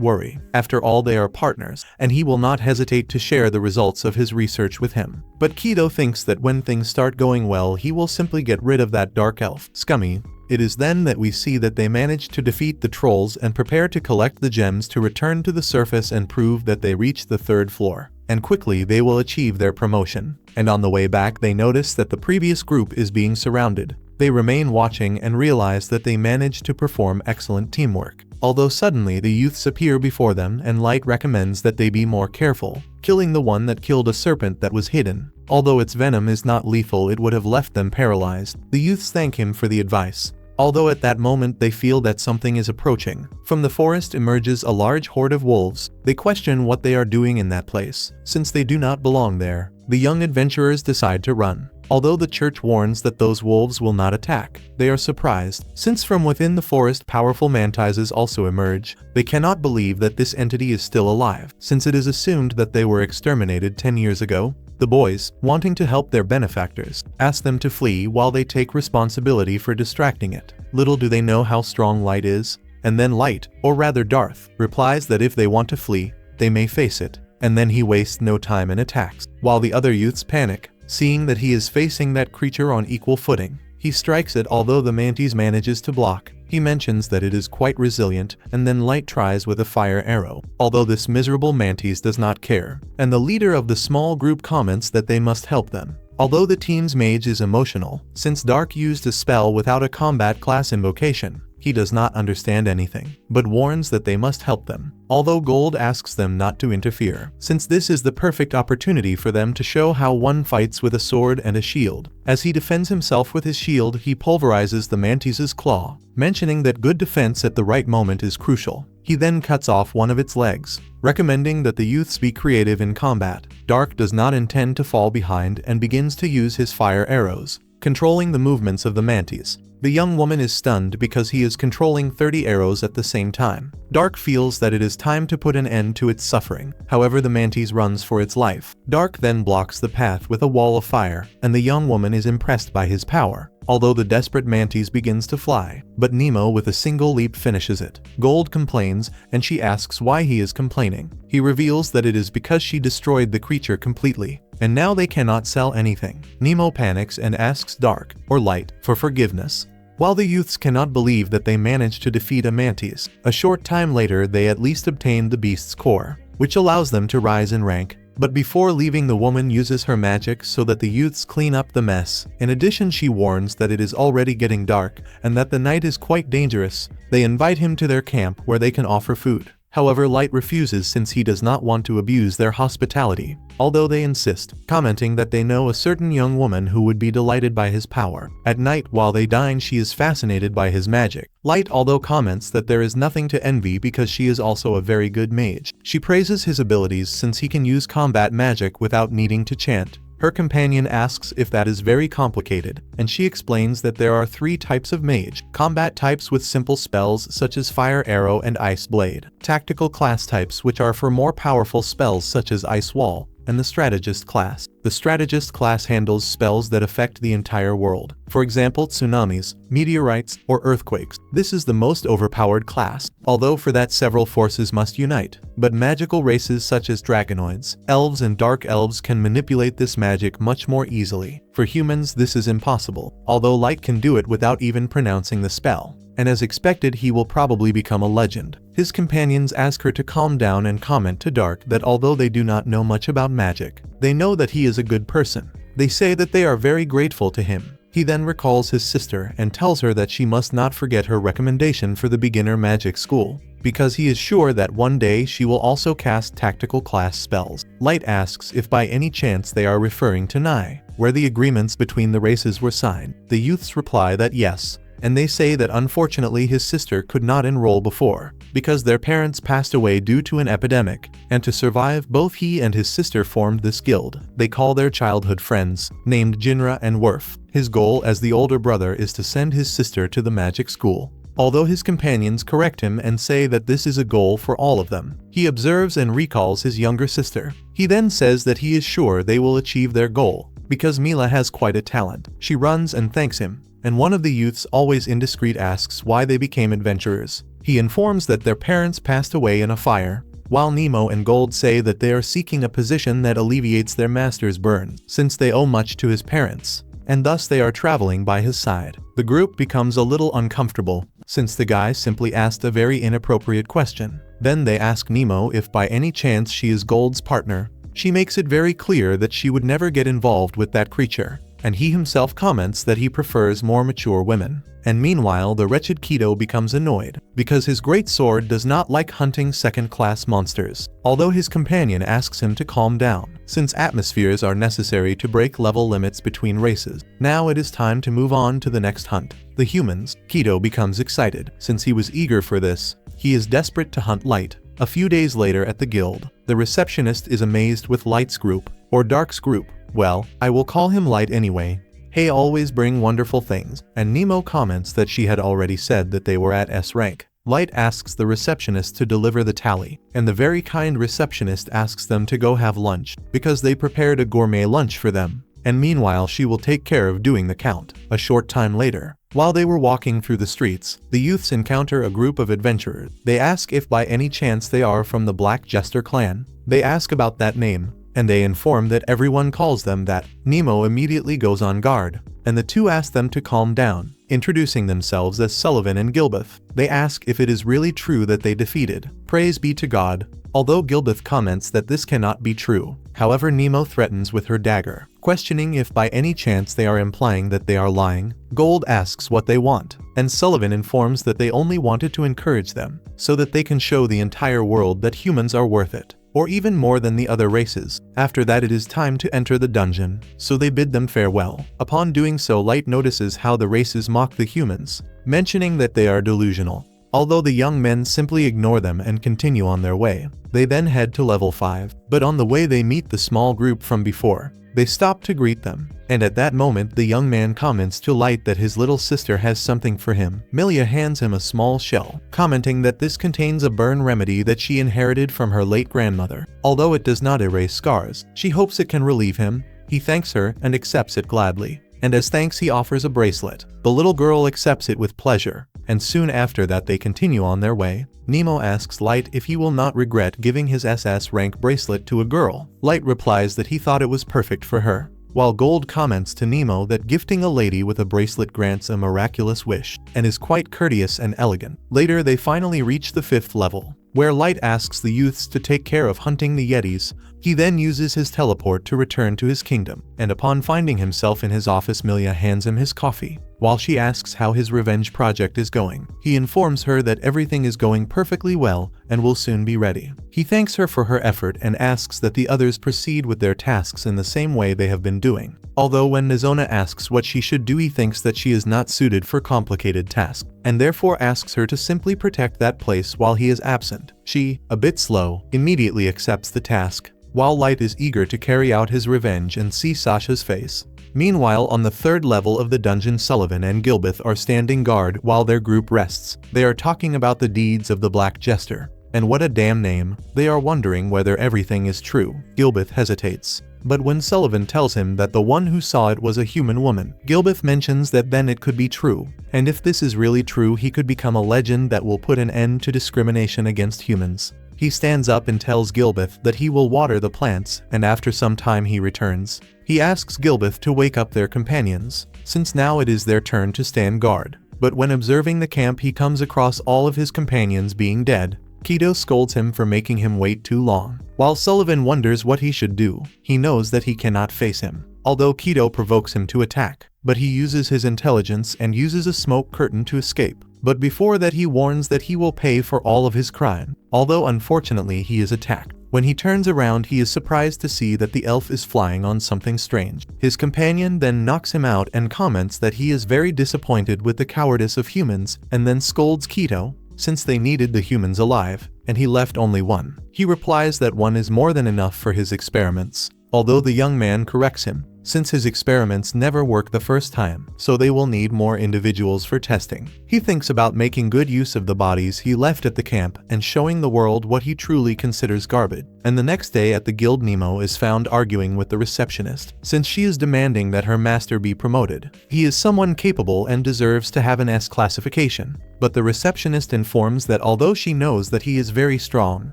worry. After all, they are partners, and he will not hesitate to share the results of his research with him. But Kido thinks that when things start going well, he will simply get rid of that dark elf. Scummy. It is then that we see that they manage to defeat the trolls and prepare to collect the gems to return to the surface and prove that they reach the 3rd floor. And quickly they will achieve their promotion. And on the way back they notice that the previous group is being surrounded. They remain watching and realize that they managed to perform excellent teamwork. Although suddenly the youths appear before them and Light recommends that they be more careful, killing the one that killed a serpent that was hidden. Although its venom is not lethal, it would have left them paralyzed. The youths thank him for the advice. Although at that moment they feel that something is approaching. From the forest emerges a large horde of wolves. They question what they are doing in that place. Since they do not belong there, the young adventurers decide to run. Although the church warns that those wolves will not attack, they are surprised. Since from within the forest powerful mantises also emerge, they cannot believe that this entity is still alive, since it is assumed that they were exterminated 10 years ago. The boys, wanting to help their benefactors, ask them to flee while they take responsibility for distracting it. Little do they know how strong Light is, and then Light, or rather Darth, replies that if they want to flee, they may face it, and then he wastes no time and attacks. While the other youths panic, seeing that he is facing that creature on equal footing, he strikes it. Although the mantis manages to block, he mentions that it is quite resilient, and then Light tries with a fire arrow. Although this miserable mantis does not care, and the leader of the small group comments that they must help them. Although the team's mage is emotional, since Dark used a spell without a combat class invocation, he does not understand anything, but warns that they must help them. Although Gold asks them not to interfere, since this is the perfect opportunity for them to show how one fights with a sword and a shield. As he defends himself with his shield, he pulverizes the mantis's claw, mentioning that good defense at the right moment is crucial. He then cuts off one of its legs, recommending that the youths be creative in combat. Dark does not intend to fall behind and begins to use his fire arrows, controlling the movements of the mantis. The young woman is stunned because he is controlling 30 arrows at the same time. Dark feels that it is time to put an end to its suffering. However, the mantis runs for its life. Dark then blocks the path with a wall of fire, and the young woman is impressed by his power. Although the desperate mantis begins to fly, but Nemo with a single leap finishes it. Gold complains, and she asks why he is complaining. He reveals that it is because she destroyed the creature completely, and now they cannot sell anything. Nemo panics and asks Dark, or Light, for forgiveness. While the youths cannot believe that they managed to defeat a mantis, a short time later they at least obtain the beast's core, which allows them to rise in rank. But before leaving, the woman uses her magic so that the youths clean up the mess. In addition, she warns that it is already getting dark and that the night is quite dangerous. They invite him to their camp where they can offer food. However, Light refuses since he does not want to abuse their hospitality, although they insist, commenting that they know a certain young woman who would be delighted by his power. At night, while they dine, she is fascinated by his magic. Light although comments that there is nothing to envy because she is also a very good mage. She praises his abilities since he can use combat magic without needing to chant. Her companion asks if that is very complicated, and she explains that there are 3 types of mage: combat types with simple spells such as fire arrow and ice blade, tactical class types which are for more powerful spells such as ice wall, and the strategist class. The strategist class handles spells that affect the entire world, for example tsunamis, meteorites, or earthquakes. This is the most overpowered class, although for that several forces must unite. But magical races such as dragonoids, elves and dark elves can manipulate this magic much more easily. For humans this is impossible, although Light can do it without even pronouncing the spell. And as expected, he will probably become a legend. His companions ask her to calm down and comment to Dark that although they do not know much about magic, they know that he is a good person. They say that they are very grateful to him. He then recalls his sister and tells her that she must not forget her recommendation for the beginner magic school, because he is sure that one day she will also cast tactical class spells. Light asks if by any chance they are referring to Nai, where the agreements between the races were signed. The youths reply that yes, and they say that unfortunately his sister could not enroll before, because their parents passed away due to an epidemic. and to survive, both he and his sister formed this guild. They call their childhood friends, named Jinra and Werf. His goal as the older brother is to send his sister to the magic school. Although his companions correct him and say that this is a goal for all of them, he observes and recalls his younger sister. He then says that he is sure they will achieve their goal, because Mila has quite a talent. She runs and thanks him, and one of the youths, always indiscreet, asks why they became adventurers. He informs that their parents passed away in a fire, while Nemo and Gold say that they are seeking a position that alleviates their master's burn, since they owe much to his parents, and thus they are traveling by his side. The group becomes a little uncomfortable, since the guy simply asked a very inappropriate question. Then they ask Nemo if by any chance she is Gold's partner. She makes it very clear that she would never get involved with that creature, and he himself comments that he prefers more mature women. And meanwhile, the wretched Kido becomes annoyed, because his great sword does not like hunting second-class monsters, although his companion asks him to calm down, since atmospheres are necessary to break level limits between races. Now it is time to move on to the next hunt. The humans. Kido becomes excited, since he was eager for this. He is desperate to hunt Light. A few days later at the guild, the receptionist is amazed with Light's group, or Dark's group. Well, I will call him Light anyway. Hey, always bring wonderful things. And Nemo comments that she had already said that they were at S rank. Light asks the receptionist to deliver the tally, and the very kind receptionist asks them to go have lunch, because they prepared a gourmet lunch for them. And meanwhile, she will take care of doing the count. A short time later, while they were walking through the streets, the youths encounter a group of adventurers. They ask if by any chance they are from the Black Jester clan. They ask about that name, and they inform that everyone calls them that. Nemo immediately goes on guard, and the two ask them to calm down, introducing themselves as Sullivan and Gilbeth. They ask if it is really true that they defeated. Praise be to God. Although Gilbeth comments that this cannot be true. However, Nemo threatens with her dagger, questioning if by any chance they are implying that they are lying. Gold asks what they want, and Sullivan informs that they only wanted to encourage them, so that they can show the entire world that humans are worth it, or even more than the other races. After that, it is time to enter the dungeon, so they bid them farewell. Upon doing so, Light notices how the races mock the humans, mentioning that they are delusional. Although the young men simply ignore them and continue on their way. They then head to level 5, but on the way they meet the small group from before. They stop to greet them, and at that moment the young man comments to Light that his little sister has something for him. Milia hands him a small shell, commenting that this contains a burn remedy that she inherited from her late grandmother. Although it does not erase scars, she hopes it can relieve him. He thanks her and accepts it gladly, and as thanks he offers a bracelet. The little girl accepts it with pleasure, and soon after that they continue on their way. Nemo asks Light if he will not regret giving his SS rank bracelet to a girl. Light replies that he thought it was perfect for her, while Gold comments to Nemo that gifting a lady with a bracelet grants a miraculous wish, and is quite courteous and elegant. Later they finally reach the 5th level, where Light asks the youths to take care of hunting the Yetis. He then uses his teleport to return to his kingdom, and upon finding himself in his office, Milia hands him his coffee. While she asks how his revenge project is going, he informs her that everything is going perfectly well and will soon be ready. He thanks her for her effort and asks that the others proceed with their tasks in the same way they have been doing. Although when Nizona asks what she should do, he thinks that she is not suited for complicated tasks, and therefore asks her to simply protect that place while he is absent. She, a bit slow, immediately accepts the task, while Light is eager to carry out his revenge and see Sasha's face. Meanwhile, on the 3rd level of the dungeon, Sullivan and Gilbeth are standing guard while their group rests. They are talking about the deeds of the Black Jester. And what a damn name. They are wondering whether everything is true. Gilbeth hesitates, but when Sullivan tells him that the one who saw it was a human woman, Gilbeth mentions that then it could be true. And if this is really true, he could become a legend that will put an end to discrimination against humans. He stands up and tells Gilbeth that he will water the plants, and after some time he returns. He asks Gilbeth to wake up their companions, since now it is their turn to stand guard. But when observing the camp, he comes across all of his companions being dead. Kido scolds him for making him wait too long. While Sullivan wonders what he should do, he knows that he cannot face him, although Kido provokes him to attack. But he uses his intelligence and uses a smoke curtain to escape. But before that, he warns that he will pay for all of his crime, although unfortunately he is attacked. When he turns around, he is surprised to see that the elf is flying on something strange. His companion then knocks him out and comments that he is very disappointed with the cowardice of humans, and then scolds Kido. since they needed the humans alive, and he left only one. He replies that one is more than enough for his experiments, although the young man corrects him, since his experiments never work the first time, so they will need more individuals for testing. He thinks about making good use of the bodies he left at the camp and showing the world what he truly considers garbage. And the next day at the guild, Nemo is found arguing with the receptionist, since she is demanding that her master be promoted. He is someone capable and deserves to have an S classification, but the receptionist informs that although she knows that he is very strong,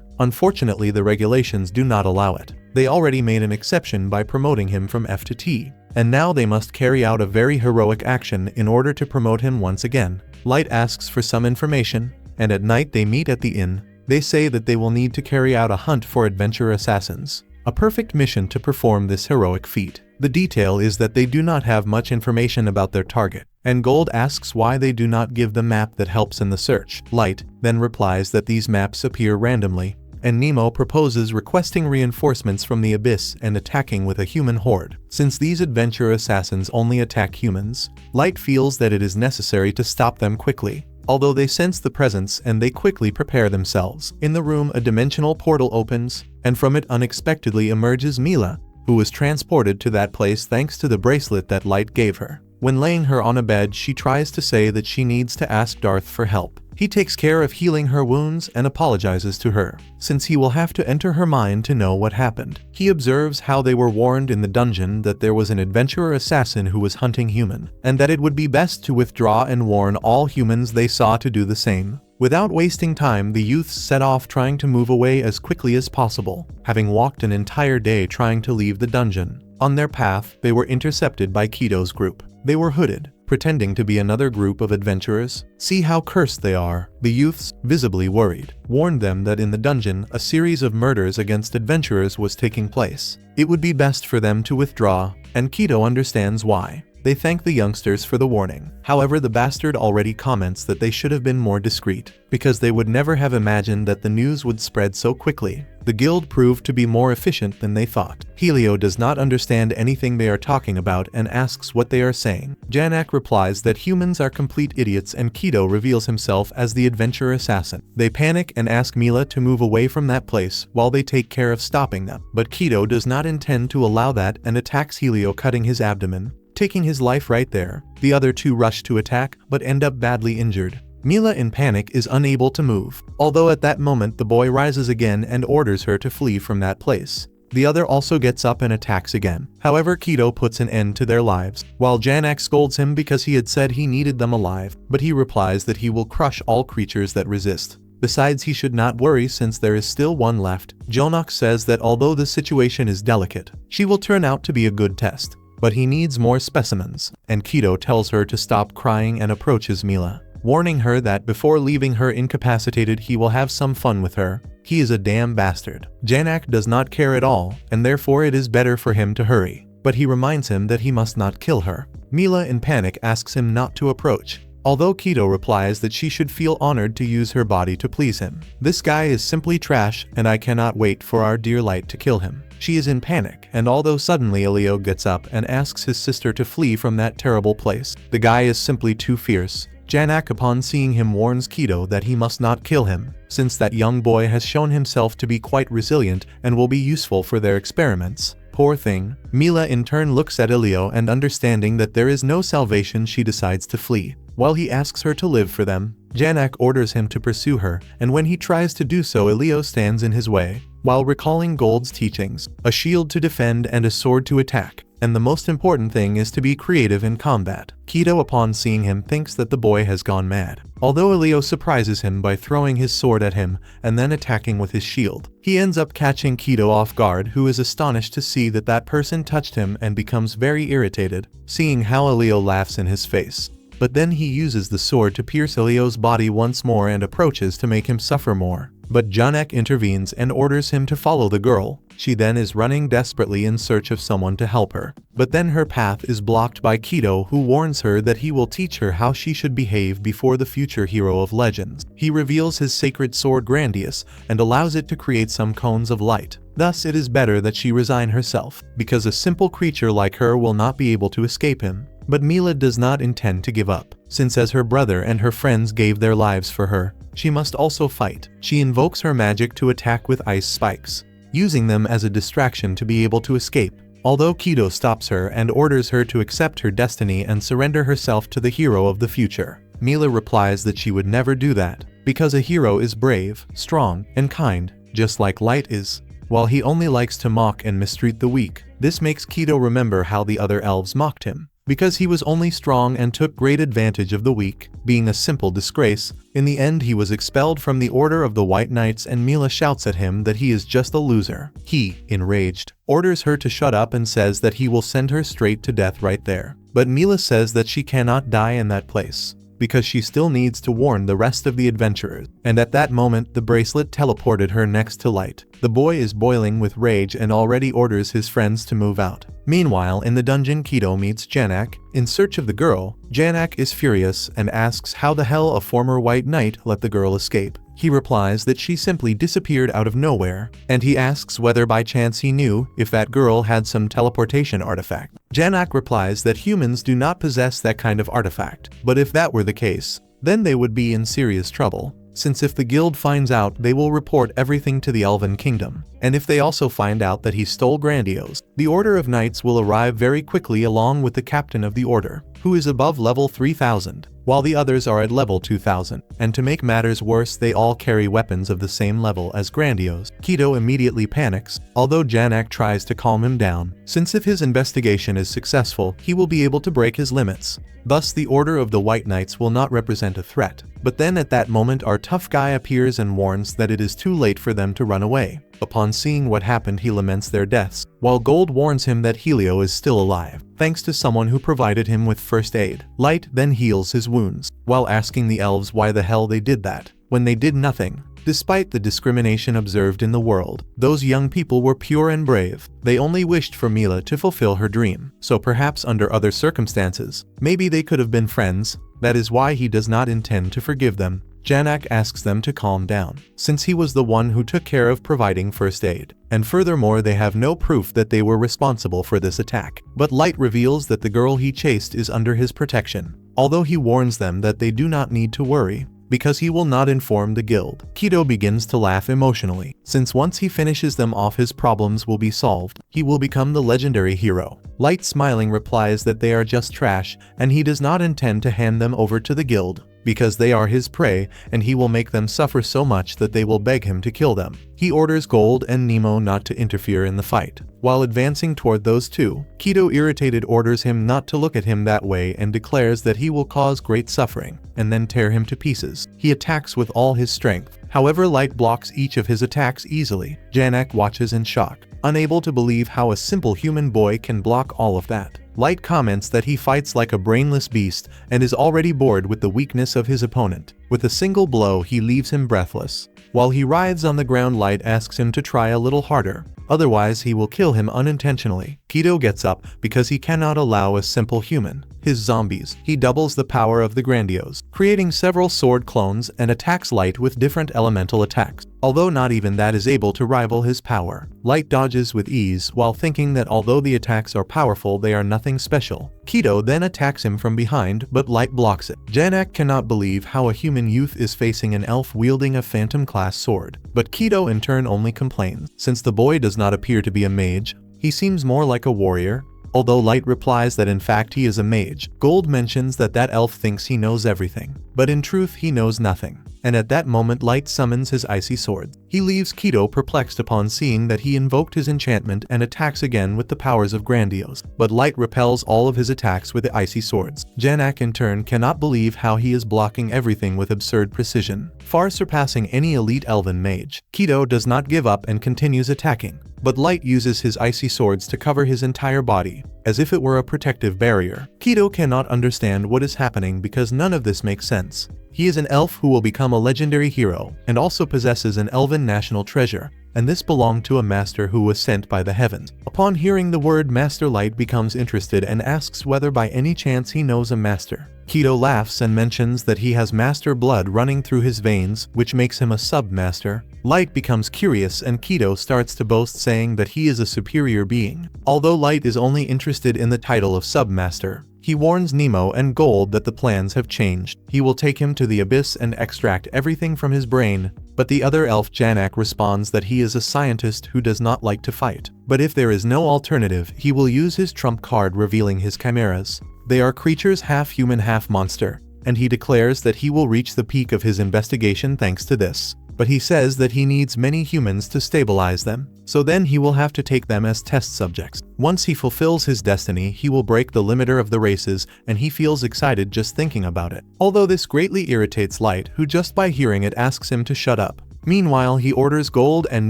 unfortunately the regulations do not allow it. They already made an exception by promoting him from F to T, and now they must carry out a very heroic action in order to promote him once again. Light asks for some information, and at night they meet at the inn. They say that they will need to carry out a hunt for adventure assassins, a perfect mission to perform this heroic feat. The detail is that they do not have much information about their target, and Gold asks why they do not give the map that helps in the search. Light then replies that these maps appear randomly, and Nemo proposes requesting reinforcements from the abyss and attacking with a human horde. Since these adventure assassins only attack humans, Light feels that it is necessary to stop them quickly, although they sense the presence and they quickly prepare themselves. In the room, a dimensional portal opens, and from it unexpectedly emerges Mila, who was transported to that place thanks to the bracelet that Light gave her. When laying her on a bed, she tries to say that she needs to ask Darth for help. He takes care of healing her wounds and apologizes to her, since he will have to enter her mind to know what happened. He observes how they were warned in the dungeon that there was an adventurer assassin who was hunting human, and that it would be best to withdraw and warn all humans they saw to do the same. Without wasting time, the youths set off trying to move away as quickly as possible, having walked an entire day trying to leave the dungeon. On their path, they were intercepted by Keto's group. They were hooded, pretending to be another group of adventurers. See how cursed they are. The youths, visibly worried, warned them that in the dungeon a series of murders against adventurers was taking place. It would be best for them to withdraw, and Keto understands why. They thank the youngsters for the warning. However, the bastard already comments that they should have been more discreet, because they would never have imagined that the news would spread so quickly. The guild proved to be more efficient than they thought. Helio does not understand anything they are talking about and asks what they are saying. Janak replies that humans are complete idiots, and Keto reveals himself as the adventure assassin. They panic and ask Mila to move away from that place while they take care of stopping them. But Keto does not intend to allow that and attacks Helio, cutting his abdomen, taking his life right there. The other two rush to attack, but end up badly injured. Mila, in panic, is unable to move, although at that moment the boy rises again and orders her to flee from that place. The other also gets up and attacks again. However, Keto puts an end to their lives, while Janak scolds him because he had said he needed them alive, but he replies that he will crush all creatures that resist. Besides, he should not worry since there is still one left. Jonok says that although the situation is delicate, she will turn out to be a good test, but he needs more specimens, and Keto tells her to stop crying and approaches Mila, warning her that before leaving her incapacitated he will have some fun with her. He is a damn bastard. Janak does not care at all, and therefore it is better for him to hurry, but he reminds him that he must not kill her. Mila, in panic, asks him not to approach, although Keto replies that she should feel honored to use her body to please him. This guy is simply trash, and I cannot wait for our dear Light to kill him. She is in panic, and although suddenly Elio gets up and asks his sister to flee from that terrible place, the guy is simply too fierce. Janak, upon seeing him, warns Keto that he must not kill him, since that young boy has shown himself to be quite resilient and will be useful for their experiments. Poor thing. Mila in turn looks at Elio, and understanding that there is no salvation, she decides to flee. While he asks her to live for them, Janak orders him to pursue her, and when he tries to do so, Elio stands in his way, while recalling Gold's teachings: a shield to defend and a sword to attack, and the most important thing is to be creative in combat. Keto, upon seeing him, thinks that the boy has gone mad, although Elio surprises him by throwing his sword at him and then attacking with his shield. He ends up catching Keto off guard, who is astonished to see that that person touched him and becomes very irritated, seeing how Elio laughs in his face. But then he uses the sword to pierce Elio's body once more and approaches to make him suffer more. But Janak intervenes and orders him to follow the girl. She then is running desperately in search of someone to help her. But then her path is blocked by Keto, who warns her that he will teach her how she should behave before the future hero of legends. He reveals his sacred sword Grandius and allows it to create some cones of light. Thus it is better that she resign herself, because a simple creature like her will not be able to escape him. But Mila does not intend to give up, since as her brother and her friends gave their lives for her, she must also fight. She invokes her magic to attack with ice spikes, using them as a distraction to be able to escape. Although Kido stops her and orders her to accept her destiny and surrender herself to the hero of the future, Mila replies that she would never do that, because a hero is brave, strong, and kind, just like Light is, while he only likes to mock and mistreat the weak. This makes Kido remember how the other elves mocked him, because he was only strong and took great advantage of the weak, being a simple disgrace. In the end he was expelled from the Order of the White Knights and Mila shouts at him that he is just a loser. He, enraged, orders her to shut up and says that he will send her straight to death right there. But Mila says that she cannot die in that place, because she still needs to warn the rest of the adventurers. And at that moment the bracelet teleported her next to Light. The boy is boiling with rage and already orders his friends to move out. Meanwhile, in the dungeon, Kido meets Janak. In search of the girl, Janak is furious and asks how the hell a former White Knight let the girl escape. He replies that she simply disappeared out of nowhere, and he asks whether by chance he knew if that girl had some teleportation artifact. Janak replies that humans do not possess that kind of artifact, but if that were the case, then they would be in serious trouble, since if the guild finds out, they will report everything to the Elven Kingdom. And if they also find out that he stole Grandiose, the Order of Knights will arrive very quickly along with the captain of the order, who is above level 3000, while the others are at level 2000. And to make matters worse, they all carry weapons of the same level as Grandiose. Kido immediately panics, although Janak tries to calm him down, since if his investigation is successful, he will be able to break his limits. Thus the Order of the White Knights will not represent a threat. But then at that moment our tough guy appears and warns that it is too late for them to run away. Upon seeing what happened, he laments their deaths, while Gold warns him that Helio is still alive, thanks to someone who provided him with first aid. Light then heals his wounds, while asking the elves why the hell they did that, when they did nothing. Despite the discrimination observed in the world, those young people were pure and brave. They only wished for Mila to fulfill her dream, so perhaps under other circumstances, maybe they could have been friends. That is why he does not intend to forgive them. Janak asks them to calm down, since he was the one who took care of providing first aid, and furthermore they have no proof that they were responsible for this attack. But Light reveals that the girl he chased is under his protection, although he warns them that they do not need to worry, because he will not inform the guild. Kido begins to laugh emotionally, since once he finishes them off his problems will be solved. He will become the legendary hero. Light smiling replies that they are just trash and he does not intend to hand them over to the guild, because they are his prey and he will make them suffer so much that they will beg him to kill them. He orders Gold and Nemo not to interfere in the fight. While advancing toward those two, Kido irritated orders him not to look at him that way and declares that he will cause great suffering, and then tear him to pieces. He attacks with all his strength. However, Light blocks each of his attacks easily. Janak watches in shock, unable to believe how a simple human boy can block all of that. Light comments that he fights like a brainless beast and is already bored with the weakness of his opponent. With a single blow he leaves him breathless. While he writhes on the ground, Light asks him to try a little harder, otherwise he will kill him unintentionally. Kido gets up because he cannot allow a simple human, his zombies. He doubles the power of the Grandiose, creating several sword clones and attacks Light with different elemental attacks. Although not even that is able to rival his power. Light dodges with ease while thinking that although the attacks are powerful, they are nothing special. Kido then attacks him from behind, but Light blocks it. Janak cannot believe how a human youth is facing an elf wielding a phantom-class sword, but Kido in turn only complains. Since the boy does not appear to be a mage, he seems more like a warrior. Although Light replies that in fact he is a mage, Gold mentions that elf thinks he knows everything, but in truth he knows nothing. And at that moment Light summons his icy sword. He leaves Kido perplexed upon seeing that he invoked his enchantment and attacks again with the powers of Grandiose, but Light repels all of his attacks with the icy swords. Janak in turn cannot believe how he is blocking everything with absurd precision, far surpassing any elite elven mage. Kido does not give up and continues attacking, but Light uses his icy swords to cover his entire body, as if it were a protective barrier. Kido cannot understand what is happening because none of this makes sense. He is an elf who will become a legendary hero, and also possesses an elven national treasure, and this belonged to a master who was sent by the heavens. Upon hearing the word master, Light becomes interested and asks whether by any chance he knows a master. Kido laughs and mentions that he has master blood running through his veins, which makes him a sub-master. Light becomes curious and Kido starts to boast, saying that he is a superior being. Although Light is only interested in the title of Submaster, he warns Nemo and Gold that the plans have changed. He will take him to the abyss and extract everything from his brain, but the other elf Janak responds that he is a scientist who does not like to fight. But if there is no alternative, he will use his trump card, revealing his chimeras. They are creatures half human, half monster, and he declares that he will reach the peak of his investigation thanks to this. But he says that he needs many humans to stabilize them, so then he will have to take them as test subjects. Once he fulfills his destiny, he will break the limiter of the races, and he feels excited just thinking about it. Although this greatly irritates Light, who just by hearing it asks him to shut up. Meanwhile, he orders Gold and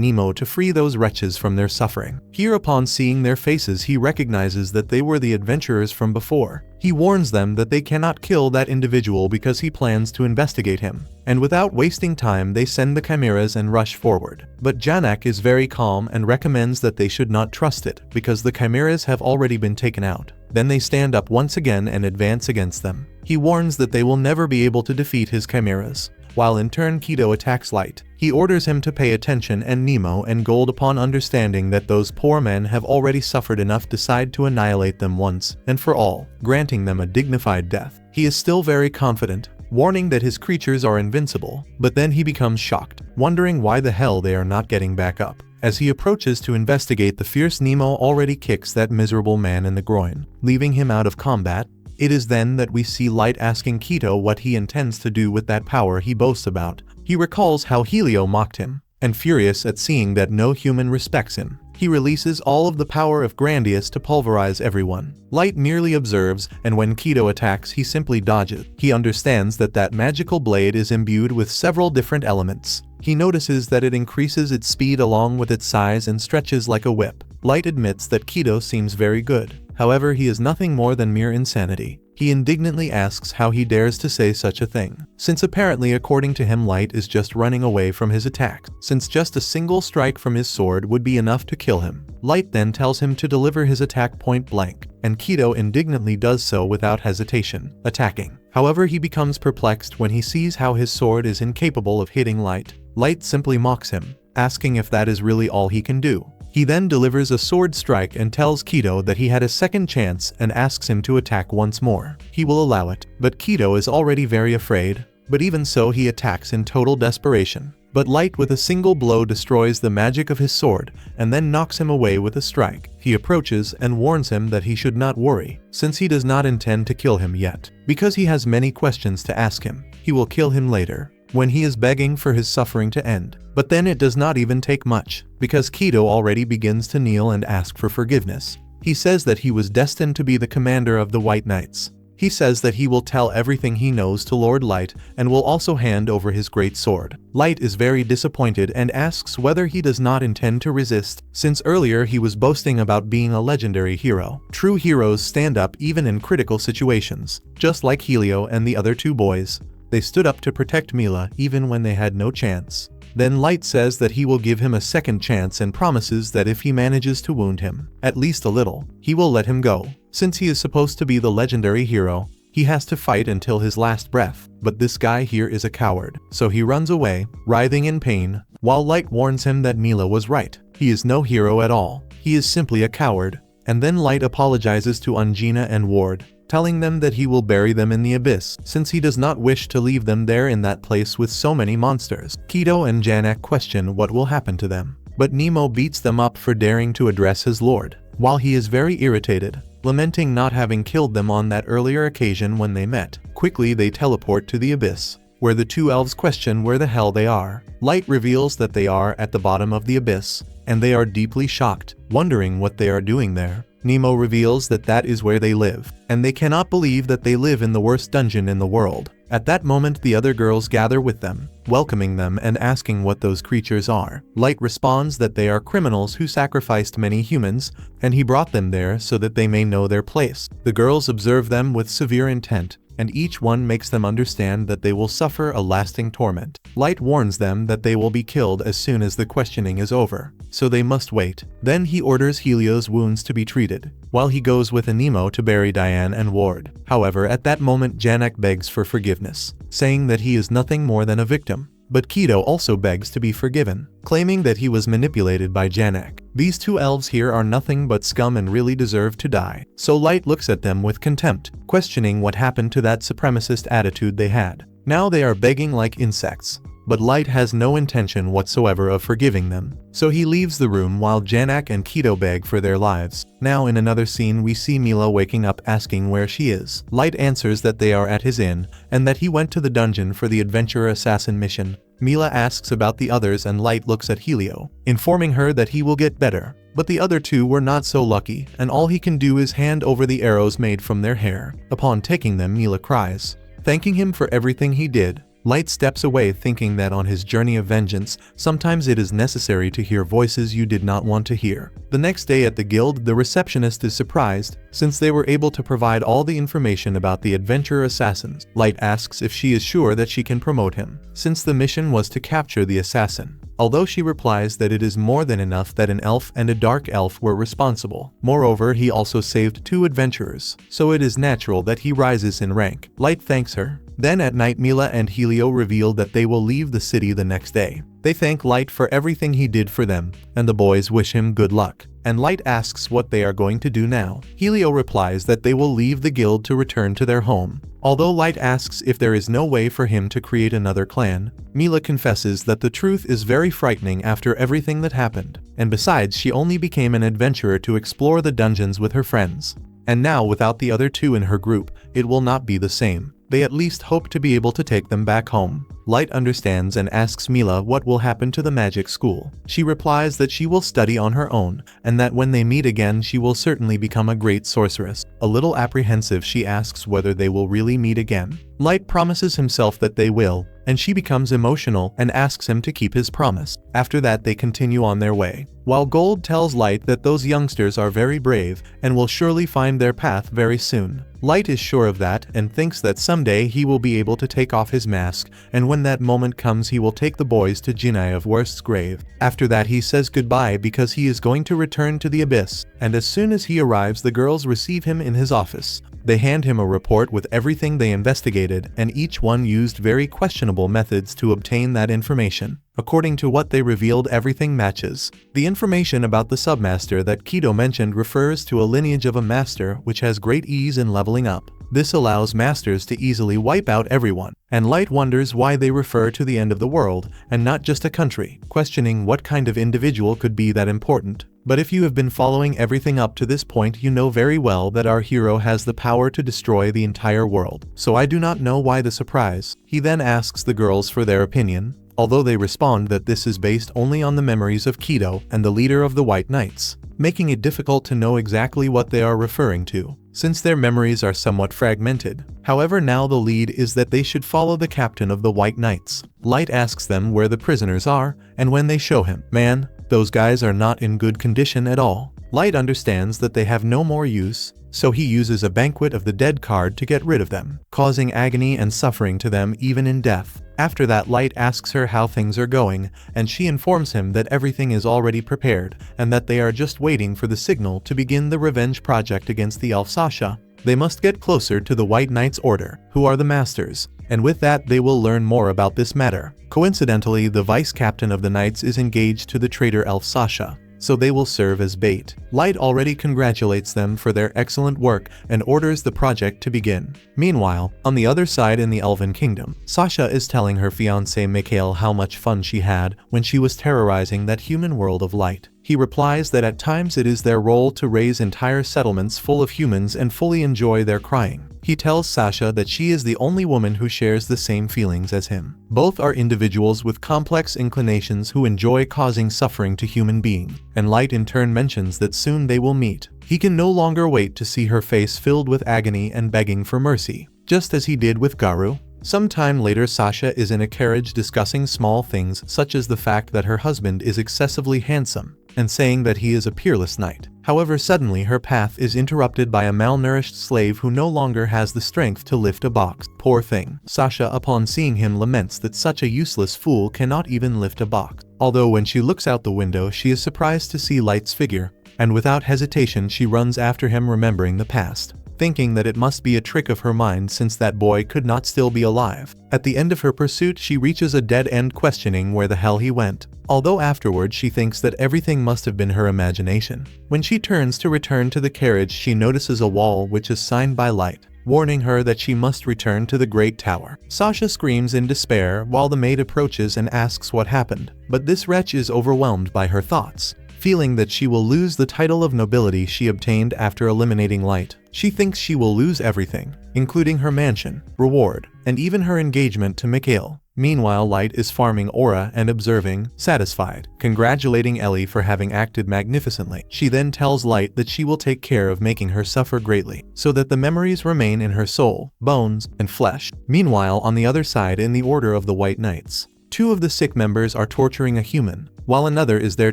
Nemo to free those wretches from their suffering. Here, upon seeing their faces, he recognizes that they were the adventurers from before. He warns them that they cannot kill that individual because he plans to investigate him. And without wasting time, they send the chimeras and rush forward. But Janak is very calm and recommends that they should not trust it, because the chimeras have already been taken out. Then they stand up once again and advance against them. He warns that they will never be able to defeat his chimeras. While in turn Kido attacks Light, he orders him to pay attention, and Nemo and Gold, upon understanding that those poor men have already suffered enough, decide to annihilate them once and for all, granting them a dignified death. He is still very confident, warning that his creatures are invincible, but then he becomes shocked, wondering why the hell they are not getting back up. As he approaches to investigate, the fierce Nemo already kicks that miserable man in the groin, leaving him out of combat. It is then that we see Light asking Kido what he intends to do with that power he boasts about. He recalls how Helio mocked him, and furious at seeing that no human respects him, he releases all of the power of Grandius to pulverize everyone. Light merely observes, and when Kido attacks, he simply dodges. He understands that that magical blade is imbued with several different elements. He notices that it increases its speed along with its size and stretches like a whip. Light admits that Kido seems very good. However, he is nothing more than mere insanity. He indignantly asks how he dares to say such a thing, since apparently according to him Light is just running away from his attacks, since just a single strike from his sword would be enough to kill him. Light then tells him to deliver his attack point blank, and Kido indignantly does so without hesitation, attacking. However, he becomes perplexed when he sees how his sword is incapable of hitting Light. Light simply mocks him, asking if that is really all he can do. He then delivers a sword strike and tells Kido that he had a second chance and asks him to attack once more. He will allow it, but Kido is already very afraid, but even so he attacks in total desperation. But Light with a single blow destroys the magic of his sword and then knocks him away with a strike. He approaches and warns him that he should not worry, since he does not intend to kill him yet, because he has many questions to ask him. He will kill him later, when he is begging for his suffering to end. But then it does not even take much, because Kido already begins to kneel and ask for forgiveness. He says that he was destined to be the commander of the White Knights. He says that he will tell everything he knows to Lord Light and will also hand over his great sword. Light is very disappointed and asks whether he does not intend to resist, since earlier he was boasting about being a legendary hero. True heroes stand up even in critical situations, just like Helio and the other two boys. They stood up to protect Mila even when they had no chance. Then Light says that he will give him a second chance and promises that if he manages to wound him, at least a little, he will let him go. Since he is supposed to be the legendary hero, he has to fight until his last breath. But this guy here is a coward, so he runs away, writhing in pain, while Light warns him that Mila was right. He is no hero at all. He is simply a coward. And then Light apologizes to Angina and Ward, telling them that he will bury them in the abyss, since he does not wish to leave them there in that place with so many monsters. Kido and Janak question what will happen to them, but Nemo beats them up for daring to address his lord. While he is very irritated, lamenting not having killed them on that earlier occasion when they met, quickly they teleport to the abyss, where the two elves question where the hell they are. Light reveals that they are at the bottom of the abyss, and they are deeply shocked, wondering what they are doing there. Nemo reveals that that is where they live, and they cannot believe that they live in the worst dungeon in the world. At that moment the other girls gather with them, welcoming them and asking what those creatures are. Light responds that they are criminals who sacrificed many humans, and he brought them there so that they may know their place. The girls observe them with severe intent, and each one makes them understand that they will suffer a lasting torment. Light warns them that they will be killed as soon as the questioning is over, so they must wait. Then he orders Helio's wounds to be treated, while he goes with Nemo to bury Diane and Ward. However, at that moment Janak begs for forgiveness, saying that he is nothing more than a victim. but Kido also begs to be forgiven, claiming that he was manipulated by Janak. These two elves here are nothing but scum and really deserve to die. So Light looks at them with contempt, questioning what happened to that supremacist attitude they had. Now they are begging like insects. But Light has no intention whatsoever of forgiving them, so he leaves the room while Janak and Kido beg for their lives. Now in another scene we see Mila waking up asking where she is. Light answers that they are at his inn, and that he went to the dungeon for the adventurer assassin mission. Mila asks about the others and Light looks at Helio, informing her that he will get better. But the other two were not so lucky, and all he can do is hand over the arrows made from their hair. Upon taking them, Mila cries, thanking him for everything he did. Light steps away thinking that on his journey of vengeance, sometimes it is necessary to hear voices you did not want to hear. The next day at the guild, the receptionist is surprised, since they were able to provide all the information about the adventurer assassins. Light asks if she is sure that she can promote him, since the mission was to capture the assassin. Although she replies that it is more than enough that an elf and a dark elf were responsible. Moreover, he also saved 2 adventurers, so it is natural that he rises in rank. Light thanks her. Then at night, Mila and Helio reveal that they will leave the city the next day. They thank Light for everything he did for them, and the boys wish him good luck. And Light asks what they are going to do now. Helio replies that they will leave the guild to return to their home. Although Light asks if there is no way for him to create another clan, Mila confesses that the truth is very frightening after everything that happened. And besides, she only became an adventurer to explore the dungeons with her friends. And now without the other 2 in her group, it will not be the same. They at least hope to be able to take them back home. Light understands and asks Mila what will happen to the magic school. She replies that she will study on her own, and that when they meet again she will certainly become a great sorceress. A little apprehensive, she asks whether they will really meet again. Light promises himself that they will, and she becomes emotional and asks him to keep his promise. After that they continue on their way, while Gold tells Light that those youngsters are very brave and will surely find their path very soon. Light is sure of that and thinks that someday he will be able to take off his mask, and when that moment comes he will take the boys to Jinai of Worst's grave. After that he says goodbye because he is going to return to the abyss, and as soon as he arrives the girls receive him in his office. They hand him a report with everything they investigated, and each one used very questionable methods to obtain that information. According to what they revealed, everything matches. The information about the submaster that Kido mentioned refers to a lineage of a master which has great ease in leveling up. This allows masters to easily wipe out everyone, and Light wonders why they refer to the end of the world and not just a country, questioning what kind of individual could be that important. But if you have been following everything up to this point, you know very well that our hero has the power to destroy the entire world. So I do not know why the surprise. He then asks the girls for their opinion, although they respond that this is based only on the memories of Kido and the leader of the White Knights, making it difficult to know exactly what they are referring to, since their memories are somewhat fragmented. However, now the lead is that they should follow the captain of the White Knights. Light asks them where the prisoners are, and when they show him, man, those guys are not in good condition at all. Light understands that they have no more use, so he uses a Banquet of the Dead card to get rid of them, causing agony and suffering to them even in death. After that, Light asks her how things are going, and she informs him that everything is already prepared, and that they are just waiting for the signal to begin the revenge project against the elf Sasha. They must get closer to the White Knights Order, who are the masters, and with that they will learn more about this matter. Coincidentally, the vice captain of the Knights is engaged to the traitor elf Sasha, so they will serve as bait. Light already congratulates them for their excellent work and orders the project to begin. Meanwhile, on the other side in the Elven Kingdom, Sasha is telling her fiancé Mikhail how much fun she had when she was terrorizing that human world of Light. He replies that at times it is their role to raise entire settlements full of humans and fully enjoy their crying. He tells Sasha that she is the only woman who shares the same feelings as him. Both are individuals with complex inclinations who enjoy causing suffering to human beings, and Light in turn mentions that soon they will meet. He can no longer wait to see her face filled with agony and begging for mercy, just as he did with Garu. Sometime later, Sasha is in a carriage discussing small things such as the fact that her husband is excessively handsome, and saying that he is a peerless knight. However, suddenly her path is interrupted by a malnourished slave who no longer has the strength to lift a box. Poor thing. Sasha, upon seeing him, laments that such a useless fool cannot even lift a box. Although when she looks out the window, she is surprised to see Light's figure, and without hesitation she runs after him, remembering the past. thinking that it must be a trick of her mind since that boy could not still be alive. At the end of her pursuit, she reaches a dead end questioning where the hell he went, although afterwards she thinks that everything must have been her imagination. When she turns to return to the carriage, she notices a wall which is signed by Light, warning her that she must return to the Great Tower. Sasha screams in despair while the maid approaches and asks what happened, but this wretch is overwhelmed by her thoughts, feeling that she will lose the title of nobility she obtained after eliminating Light. She thinks she will lose everything, including her mansion, reward, and even her engagement to Mikhail. Meanwhile, Light is farming aura and observing, satisfied, congratulating Ellie for having acted magnificently. She then tells Light that she will take care of making her suffer greatly, so that the memories remain in her soul, bones, and flesh. Meanwhile, on the other side in the Order of the White Knights, 2 of the sick members are torturing a human, while another is there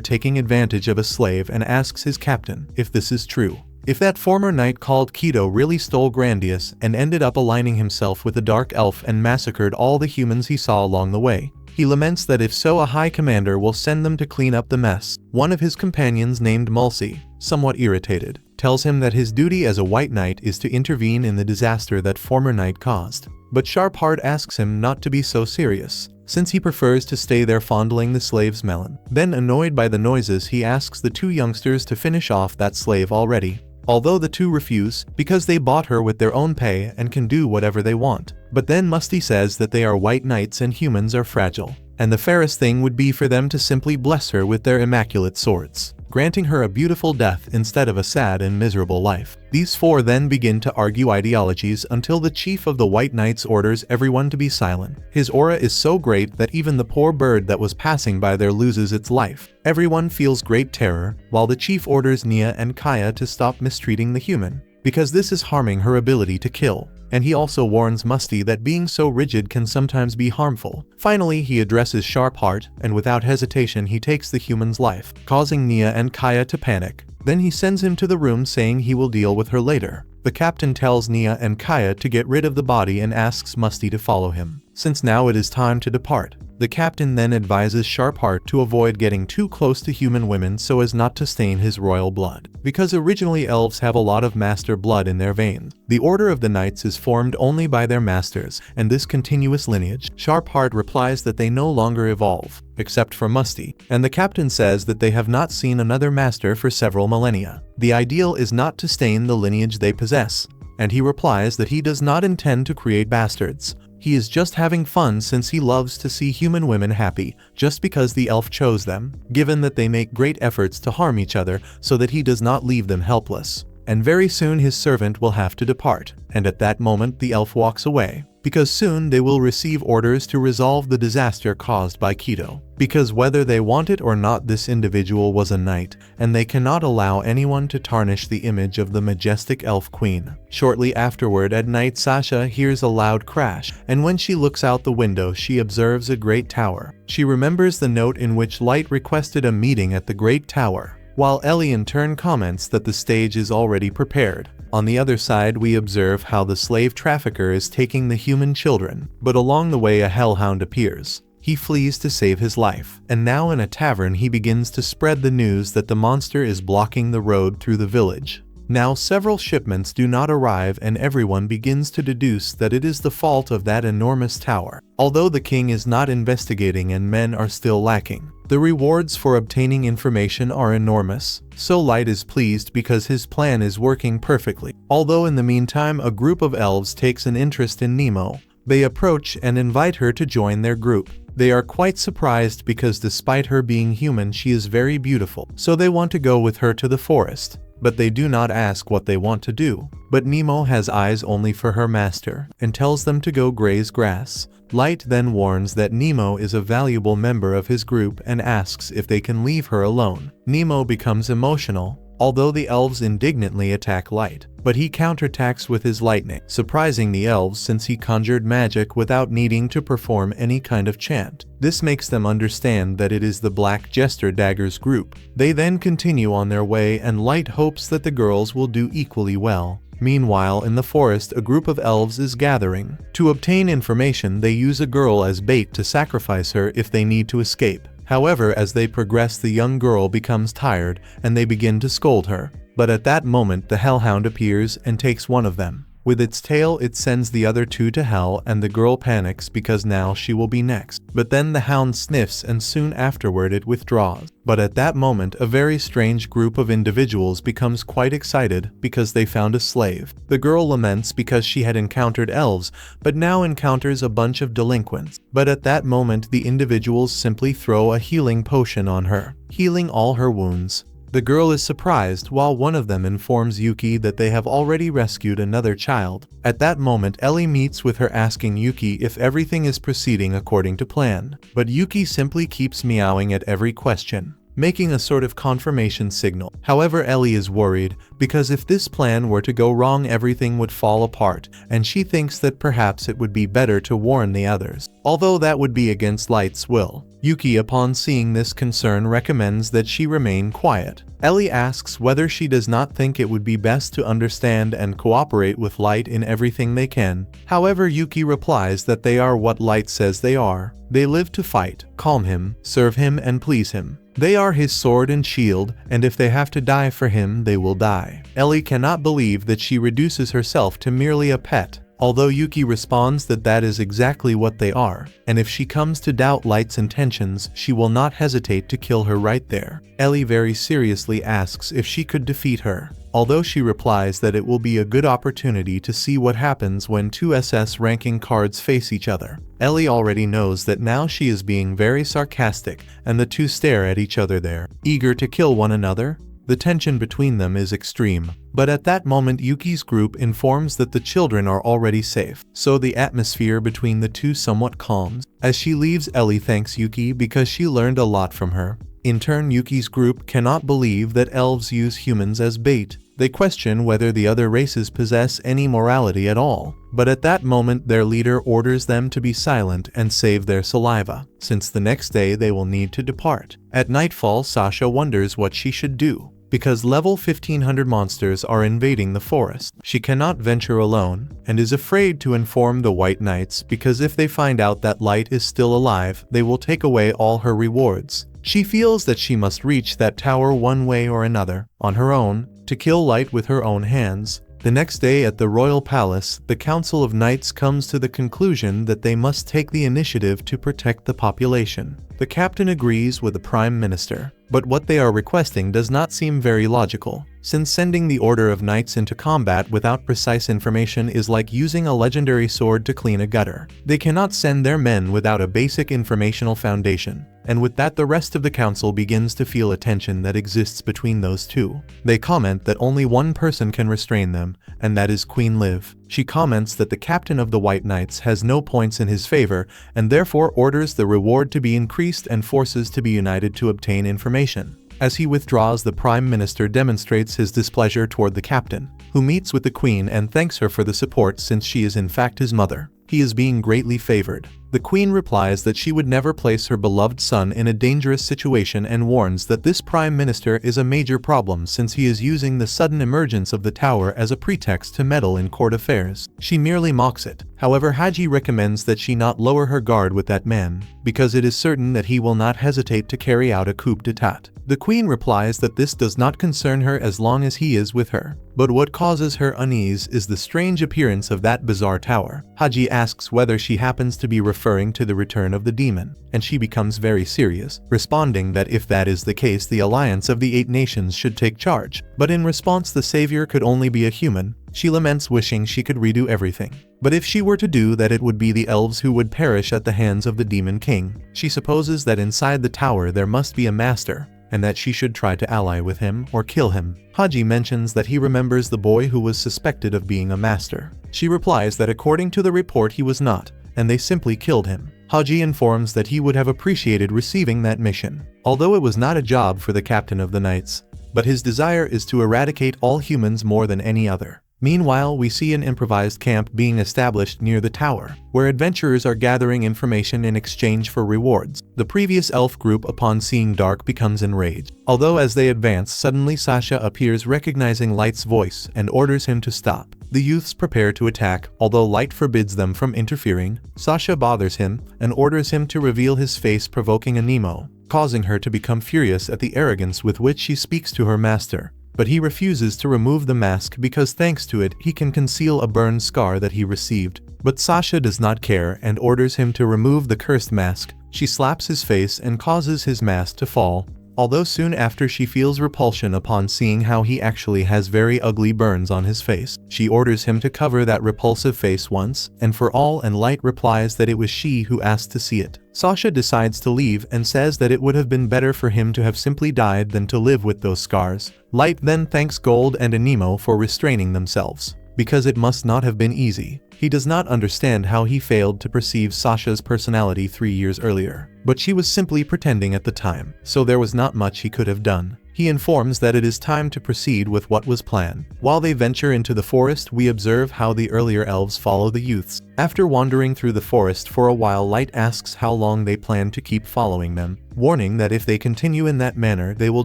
taking advantage of a slave and asks his captain if this is true. If that former knight called Keto really stole Grandius and ended up aligning himself with the Dark Elf and massacred all the humans he saw along the way. He laments that if so, a high commander will send them to clean up the mess. One of his companions named Mulsey, somewhat irritated, tells him that his duty as a white knight is to intervene in the disaster that former knight caused. But Sharpheart asks him not to be so serious, since he prefers to stay there fondling the slave's melon. Then, annoyed by the noises, he asks the 2 youngsters to finish off that slave already. Although the 2 refuse, because they bought her with their own pay and can do whatever they want. But then Musty says that they are white knights and humans are fragile, and the fairest thing would be for them to simply bless her with their immaculate swords, granting her a beautiful death instead of a sad and miserable life. These 4 then begin to argue ideologies until the chief of the White Knights orders everyone to be silent. His aura is so great that even the poor bird that was passing by there loses its life. Everyone feels great terror, while the chief orders Nia and Kaya to stop mistreating the human, because this is harming her ability to kill. And he also warns Musty that being so rigid can sometimes be harmful. Finally, he addresses Sharpheart, and without hesitation he takes the human's life, causing Nia and Kaya to panic. Then he sends him to the room saying he will deal with her later. The captain tells Nia and Kaya to get rid of the body and asks Musty to follow him, since now it is time to depart. The captain then advises Sharpheart to avoid getting too close to human women so as not to stain his royal blood, because originally elves have a lot of master blood in their veins. The Order of the Knights is formed only by their masters, and this continuous lineage. Sharpheart replies that they no longer evolve, except for Musty, and the captain says that they have not seen another master for several millennia. The ideal is not to stain the lineage they possess, and he replies that he does not intend to create bastards. He is just having fun since he loves to see human women happy, just because the elf chose them, given that they make great efforts to harm each other so that he does not leave them helpless. And very soon his servant will have to depart, and at that moment the elf walks away, because soon they will receive orders to resolve the disaster caused by Keto. Because whether they want it or not, this individual was a knight, and they cannot allow anyone to tarnish the image of the majestic elf queen. Shortly afterward at night, Sasha hears a loud crash, and when she looks out the window she observes a great tower. She remembers the note in which Light requested a meeting at the great tower, while Ellie in turn comments that the stage is already prepared. On the other side we observe how the slave trafficker is taking the human children, but along the way a hellhound appears. He flees to save his life, and now in a tavern he begins to spread the news that the monster is blocking the road through the village. Now several shipments do not arrive and everyone begins to deduce that it is the fault of that enormous tower. Although the king is not investigating and men are still lacking, the rewards for obtaining information are enormous, so Light is pleased because his plan is working perfectly. Although in the meantime a group of elves takes an interest in Nemo, they approach and invite her to join their group. They are quite surprised because despite her being human she is very beautiful, so they want to go with her to the forest. But they do not ask what they want to do. But Nemo has eyes only for her master, and tells them to go graze grass. Light then warns that Nemo is a valuable member of his group and asks if they can leave her alone. Nemo becomes emotional, although the elves indignantly attack Light, but he counterattacks with his lightning, surprising the elves since he conjured magic without needing to perform any kind of chant. This makes them understand that it is the Black Jester Daggers group. They then continue on their way and Light hopes that the girls will do equally well. Meanwhile, in the forest a group of elves is gathering. To obtain information they use a girl as bait to sacrifice her if they need to escape. However, as they progress the young girl becomes tired and they begin to scold her. But at that moment the hellhound appears and takes one of them. With its tail it sends the other two to hell, and the girl panics because now she will be next. But then the hound sniffs and soon afterward it withdraws. But at that moment a very strange group of individuals becomes quite excited because they found a slave. The girl laments because she had encountered elves, but now encounters a bunch of delinquents. But at that moment the individuals simply throw a healing potion on her, healing all her wounds. The girl is surprised while one of them informs Yuki that they have already rescued another child. At that moment Ellie meets with her asking Yuki if everything is proceeding according to plan. But Yuki simply keeps meowing at every question, making a sort of confirmation signal. However, Ellie is worried because if this plan were to go wrong everything would fall apart, and she thinks that perhaps it would be better to warn the others, although that would be against Light's will. Yuki, upon seeing this concern, recommends that she remain quiet. Ellie asks whether she does not think it would be best to understand and cooperate with Light in everything they can. However, Yuki replies that they are what Light says they are. They live to fight, calm him, serve him and please him. They are his sword and shield, and if they have to die for him, they will die. Ellie cannot believe that she reduces herself to merely a pet, although Yuki responds that that is exactly what they are, and if she comes to doubt Light's intentions, she will not hesitate to kill her right there. Ellie very seriously asks if she could defeat her, although she replies that it will be a good opportunity to see what happens when two SS ranking cards face each other. Ellie already knows that now she is being very sarcastic, and the two stare at each other there, eager to kill one another. The tension between them is extreme. But at that moment Yuki's group informs that the children are already safe, so the atmosphere between the two somewhat calms. As she leaves, Ellie thanks Yuki because she learned a lot from her. In turn, Yuki's group cannot believe that elves use humans as bait. They question whether the other races possess any morality at all. But at that moment their leader orders them to be silent and save their saliva, since the next day they will need to depart. At nightfall, Sasha wonders what she should do, because level 1500 monsters are invading the forest. She cannot venture alone, and is afraid to inform the White Knights because if they find out that Light is still alive, they will take away all her rewards. She feels that she must reach that tower one way or another, on her own, to kill Light with her own hands. The next day at the royal palace, the Council of Knights comes to the conclusion that they must take the initiative to protect the population. The captain agrees with the Prime Minister, but what they are requesting does not seem very logical, since sending the Order of Knights into combat without precise information is like using a legendary sword to clean a gutter. They cannot send their men without a basic informational foundation, and with that the rest of the council begins to feel a tension that exists between those two. They comment that only one person can restrain them, and that is Queen Liv. She comments that the captain of the White Knights has no points in his favor, and therefore orders the reward to be increased and forces to be united to obtain information. As he withdraws, the Prime Minister demonstrates his displeasure toward the captain, who meets with the Queen and thanks her for the support since she is in fact his mother. He is being greatly favored. The Queen replies that she would never place her beloved son in a dangerous situation and warns that this Prime Minister is a major problem since he is using the sudden emergence of the tower as a pretext to meddle in court affairs. She merely mocks it. However, Haji recommends that she not lower her guard with that man, because it is certain that he will not hesitate to carry out a coup d'etat. The Queen replies that this does not concern her as long as he is with her. But what causes her unease is the strange appearance of that bizarre tower. Haji asks whether she happens to be referring to the return of the demon, and she becomes very serious, responding that if that is the case the alliance of the 8 nations should take charge. But in response the savior could only be a human. She laments, wishing she could redo everything. But if she were to do that it would be the elves who would perish at the hands of the demon king. She supposes that inside the tower there must be a master, and that she should try to ally with him or kill him. Haji mentions that he remembers the boy who was suspected of being a master. She replies that according to the report he was not, and they simply killed him. Haji informs that he would have appreciated receiving that mission, although it was not a job for the captain of the knights, but his desire is to eradicate all humans more than any other. Meanwhile, we see an improvised camp being established near the tower, where adventurers are gathering information in exchange for rewards. The previous elf group, upon seeing Dark, becomes enraged. Although as they advance, suddenly Sasha appears, recognizing Light's voice, and orders him to stop. The youths prepare to attack, although Light forbids them from interfering. Sasha bothers him, and orders him to reveal his face, provoking a Nemo, causing her to become furious at the arrogance with which she speaks to her master. but he refuses to remove the mask because thanks to it he can conceal a burn scar that he received. But Sasha does not care and orders him to remove the cursed mask. She slaps his face and causes his mask to fall, although soon after she feels repulsion upon seeing how he actually has very ugly burns on his face. She orders him to cover that repulsive face once and for all, and Light replies that it was she who asked to see it. Sasha decides to leave and says that it would have been better for him to have simply died than to live with those scars. Light then thanks Gold and Anemo for restraining themselves, because it must not have been easy. He does not understand how he failed to perceive Sasha's personality 3 years earlier, but she was simply pretending at the time, so there was not much he could have done. He informs that it is time to proceed with what was planned. While they venture into the forest, we observe how the earlier elves follow the youths. After wandering through the forest for a while, Light asks how long they plan to keep following them, warning that if they continue in that manner they will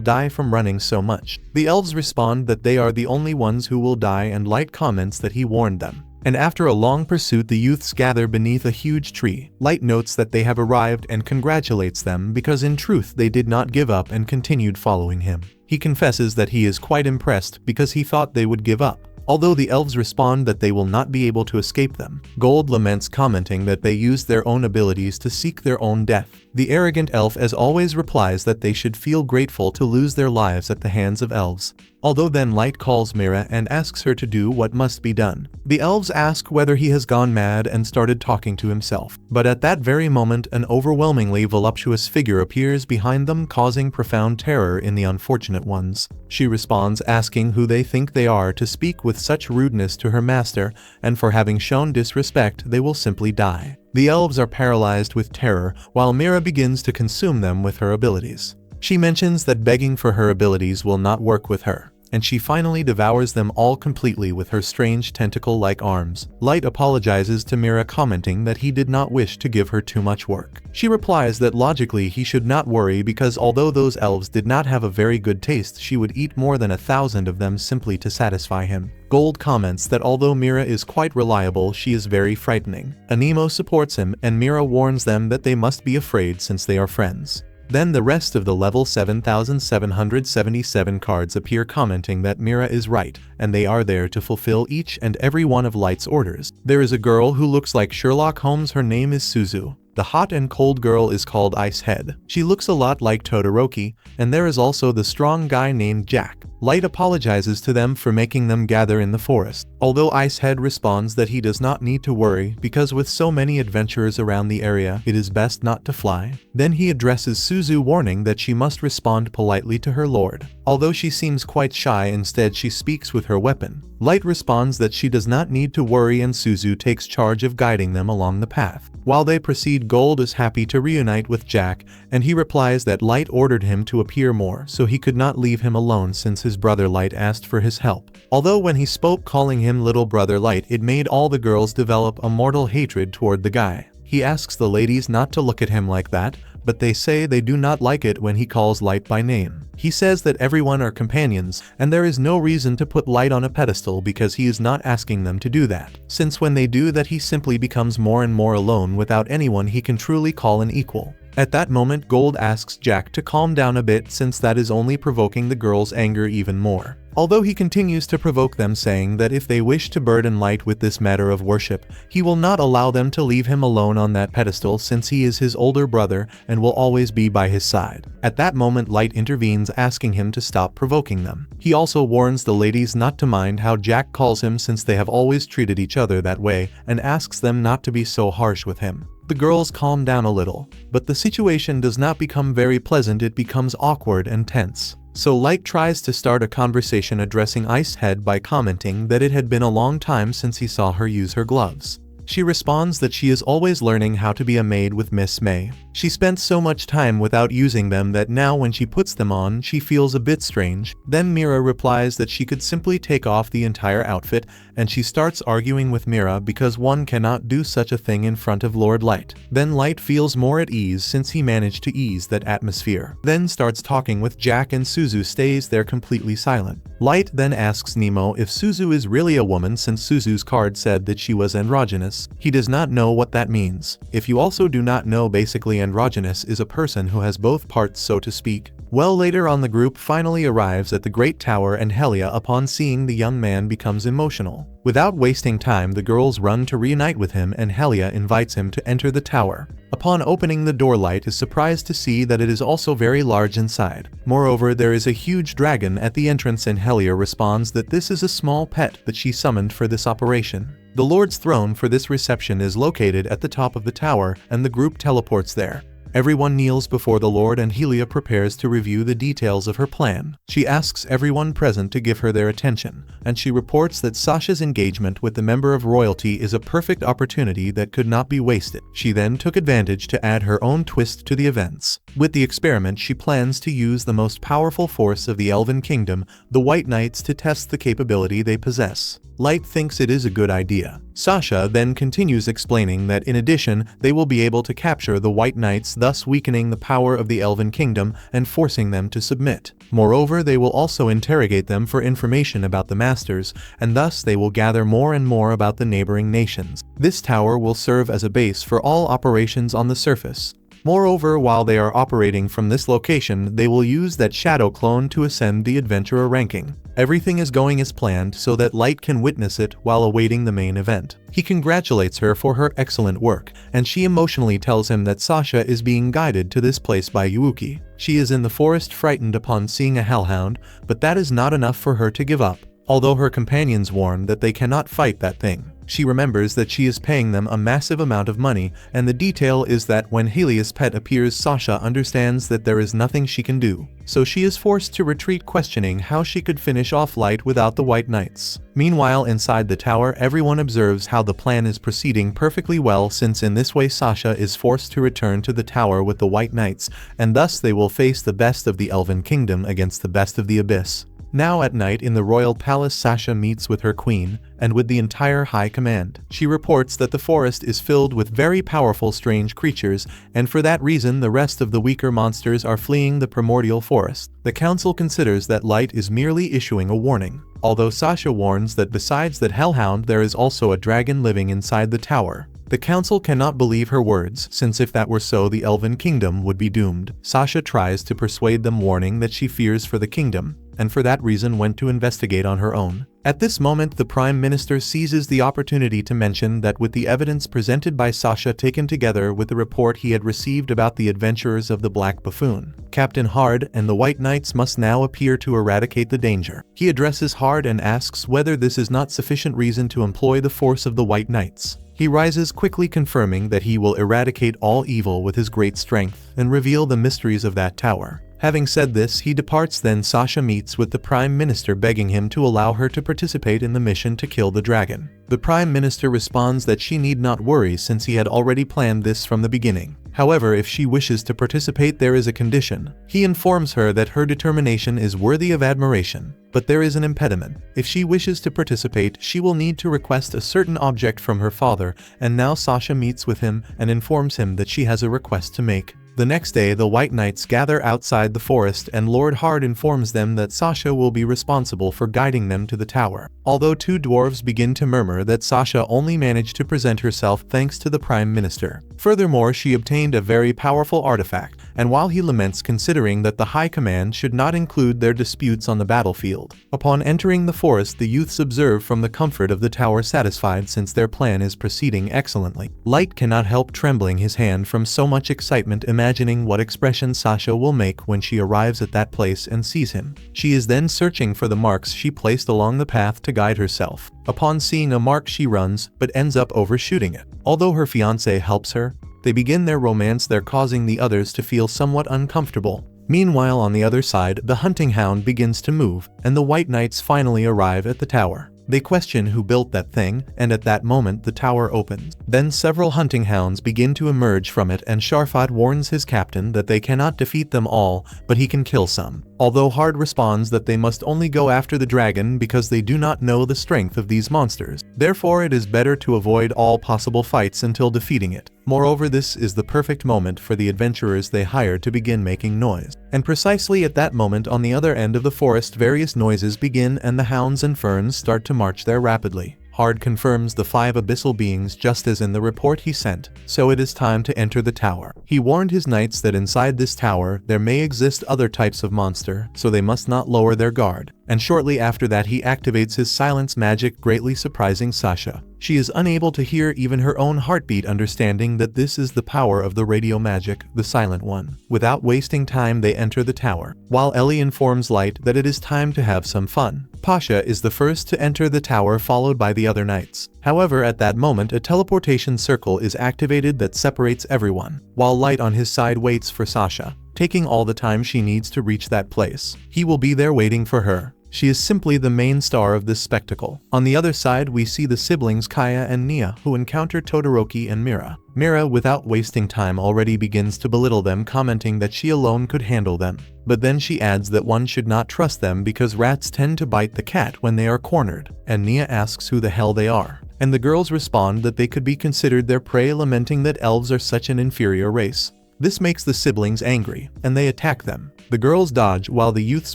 die from running so much. The elves respond that they are the only ones who will die, and Light comments that he warned them. And after a long pursuit, the youths gather beneath a huge tree. Light notes that they have arrived and congratulates them because in truth they did not give up and continued following him. He confesses that he is quite impressed because he thought they would give up, although the elves respond that they will not be able to escape them. Gold laments, commenting that they used their own abilities to seek their own death. The arrogant elf as always replies that they should feel grateful to lose their lives at the hands of elves. Although then Light calls Mira and asks her to do what must be done. The elves ask whether he has gone mad and started talking to himself. But at that very moment an overwhelmingly voluptuous figure appears behind them, causing profound terror in the unfortunate ones. She responds asking who they think they are to speak with such rudeness to her master, and for having shown disrespect they will simply die. The elves are paralyzed with terror while Mira begins to consume them with her abilities. She mentions that begging for her abilities will not work with her, and she finally devours them all completely with her strange tentacle-like arms. Light apologizes to Mira, commenting that he did not wish to give her too much work. She replies that logically he should not worry because although those elves did not have a very good taste, she would eat more than 1,000 of them simply to satisfy him. Gold comments that although Mira is quite reliable, she is very frightening. Anemo supports him and Mira warns them that they must be afraid since they are friends. Then the rest of the level 7777 cards appear, commenting that Mira is right, and they are there to fulfill each and every one of Light's orders. There is a girl who looks like Sherlock Holmes. Her name is Suzu. The hot and cold girl is called Icehead. She looks a lot like Todoroki, and there is also the strong guy named Jack. Light apologizes to them for making them gather in the forest, although Icehead responds that he does not need to worry because with so many adventurers around the area, it is best not to fly. Then he addresses Suzu, warning that she must respond politely to her lord. Although she seems quite shy, instead she speaks with her weapon. Light responds that she does not need to worry, and Suzu takes charge of guiding them along the path. While they proceed, Gold is happy to reunite with Jack, and he replies that Light ordered him to appear more so he could not leave him alone since his brother Light asked for his help. Although when he spoke calling him little brother Light, it made all the girls develop a mortal hatred toward the guy. He asks the ladies not to look at him like that, but they say they do not like it when he calls Light by name. He says that everyone are companions, and there is no reason to put Light on a pedestal because he is not asking them to do that, since when they do that he simply becomes more and more alone without anyone he can truly call an equal. At that moment Gold asks Jack to calm down a bit since that is only provoking the girls' anger even more. Although he continues to provoke them, saying that if they wish to burden Light with this matter of worship, he will not allow them to leave him alone on that pedestal since he is his older brother and will always be by his side. At that moment Light intervenes, asking him to stop provoking them. He also warns the ladies not to mind how Jack calls him since they have always treated each other that way, and asks them not to be so harsh with him. The girls calm down a little, but the situation does not become very pleasant. It becomes awkward and tense. So Light tries to start a conversation addressing Icehead by commenting that it had been a long time since he saw her use her gloves. She responds that she is always learning how to be a maid with Miss May. She spent so much time without using them that now when she puts them on she feels a bit strange. Then Mira replies that she could simply take off the entire outfit, and she starts arguing with Mira because one cannot do such a thing in front of Lord Light. Then Light feels more at ease since he managed to ease that atmosphere. Then starts talking with Jack, and Suzu stays there completely silent. Light then asks Nemo if Suzu is really a woman since Suzu's card said that she was androgynous. He does not know what that means. If you also do not know, basically androgynous is a person who has both parts, so to speak. Well, later on the group finally arrives at the Great Tower and Helia upon seeing the young man becomes emotional. Without wasting time, the girls run to reunite with him and Helia invites him to enter the tower. Upon opening the door, Light is surprised to see that it is also very large inside. Moreover, there is a huge dragon at the entrance and Helia responds that this is a small pet that she summoned for this operation. The Lord's throne for this reception is located at the top of the tower and the group teleports there. Everyone kneels before the Lord and Helia prepares to review the details of her plan. She asks everyone present to give her their attention, and she reports that Sasha's engagement with the member of royalty is a perfect opportunity that could not be wasted. She then took advantage to add her own twist to the events. With the experiment, she plans to use the most powerful force of the Elven Kingdom, the White Knights, to test the capability they possess. Light thinks it is a good idea. Sasha then continues explaining that in addition, they will be able to capture the White Knights, thus weakening the power of the Elven Kingdom and forcing them to submit. Moreover, they will also interrogate them for information about the Masters, and thus they will gather more and more about the neighboring nations. This tower will serve as a base for all operations on the surface. Moreover, while they are operating from this location, they will use that shadow clone to ascend the adventurer ranking. Everything is going as planned so that Light can witness it while awaiting the main event. He congratulates her for her excellent work, and she emotionally tells him that Sasha is being guided to this place by Yuuki. She is in the forest frightened upon seeing a hellhound, but that is not enough for her to give up. Although her companions warn that they cannot fight that thing, she remembers that she is paying them a massive amount of money, and the detail is that when Helia's pet appears, Sasha understands that there is nothing she can do. So she is forced to retreat, questioning how she could finish off Light without the White Knights. Meanwhile, inside the tower, everyone observes how the plan is proceeding perfectly well, since in this way Sasha is forced to return to the tower with the White Knights, and thus they will face the best of the Elven Kingdom against the best of the Abyss. Now at night in the royal palace, Sasha meets with her queen, and with the entire high command. She reports that the forest is filled with very powerful strange creatures, and for that reason the rest of the weaker monsters are fleeing the primordial forest. The council considers that Light is merely issuing a warning, although Sasha warns that besides that hellhound there is also a dragon living inside the tower. The council cannot believe her words, since if that were so the Elven Kingdom would be doomed. Sasha tries to persuade them, warning that she fears for the kingdom, and for that reason went to investigate on her own. At this moment the Prime Minister seizes the opportunity to mention that with the evidence presented by Sasha taken together with the report he had received about the adventurers of the Black Buffoon, Captain Hard and the White Knights must now appear to eradicate the danger. He addresses Hard and asks whether this is not sufficient reason to employ the force of the White Knights. He rises quickly, confirming that he will eradicate all evil with his great strength and reveal the mysteries of that tower. Having said this, he departs. Then Sasha meets with the Prime Minister, begging him to allow her to participate in the mission to kill the dragon. The Prime Minister responds that she need not worry, since he had already planned this from the beginning. However, if she wishes to participate, there is a condition. He informs her that her determination is worthy of admiration, but there is an impediment. If she wishes to participate, she will need to request a certain object from her father, and now Sasha meets with him and informs him that she has a request to make. The next day, the White Knights gather outside the forest, and Lord Hard informs them that Sasha will be responsible for guiding them to the tower. Although two dwarves begin to murmur that Sasha only managed to present herself thanks to the Prime Minister. Furthermore, she obtained a very powerful artifact, and while he laments, considering that the High Command should not include their disputes on the battlefield. Upon entering the forest, the youths observe from the comfort of the tower, satisfied since their plan is proceeding excellently. Light cannot help trembling his hand from so much excitement, imagining what expression Sasha will make when she arrives at that place and sees him. She is then searching for the marks she placed along the path to guide herself. Upon seeing a mark, she runs, but ends up overshooting it. Although her fiancé helps her, they begin their romance there, causing the others to feel somewhat uncomfortable. Meanwhile, on the other side, the hunting hound begins to move, and the White Knights finally arrive at the tower. They question who built that thing, and at that moment the tower opens. Then several hunting hounds begin to emerge from it, and Sharfat warns his captain that they cannot defeat them all, but he can kill some. Although Hard responds that they must only go after the dragon because they do not know the strength of these monsters. Therefore, it is better to avoid all possible fights until defeating it. Moreover, this is the perfect moment for the adventurers they hired to begin making noise. And precisely at that moment, on the other end of the forest, various noises begin, and the hounds and ferns start to march there rapidly. Hard confirms the 5 abyssal beings just as in the report he sent, so it is time to enter the tower. He warned his knights that inside this tower there may exist other types of monster, so they must not lower their guard. And shortly after that he activates his silence magic, greatly surprising Sasha. She is unable to hear even her own heartbeat, understanding that this is the power of the radio magic, the silent one. Without wasting time they enter the tower, while Ellie informs Light that it is time to have some fun. Pasha is the first to enter the tower, followed by the other knights. However, at that moment a teleportation circle is activated that separates everyone, while Light on his side waits for Sasha, taking all the time she needs to reach that place. He will be there waiting for her. She is simply the main star of this spectacle. On the other side we see the siblings Kaya and Nia, who encounter Todoroki and Mira. Mira, without wasting time, already begins to belittle them, commenting that she alone could handle them. But then she adds that one should not trust them because rats tend to bite the cat when they are cornered. And Nia asks who the hell they are. And the girls respond that they could be considered their prey, lamenting that elves are such an inferior race. This makes the siblings angry, and they attack them. The girls dodge while the youths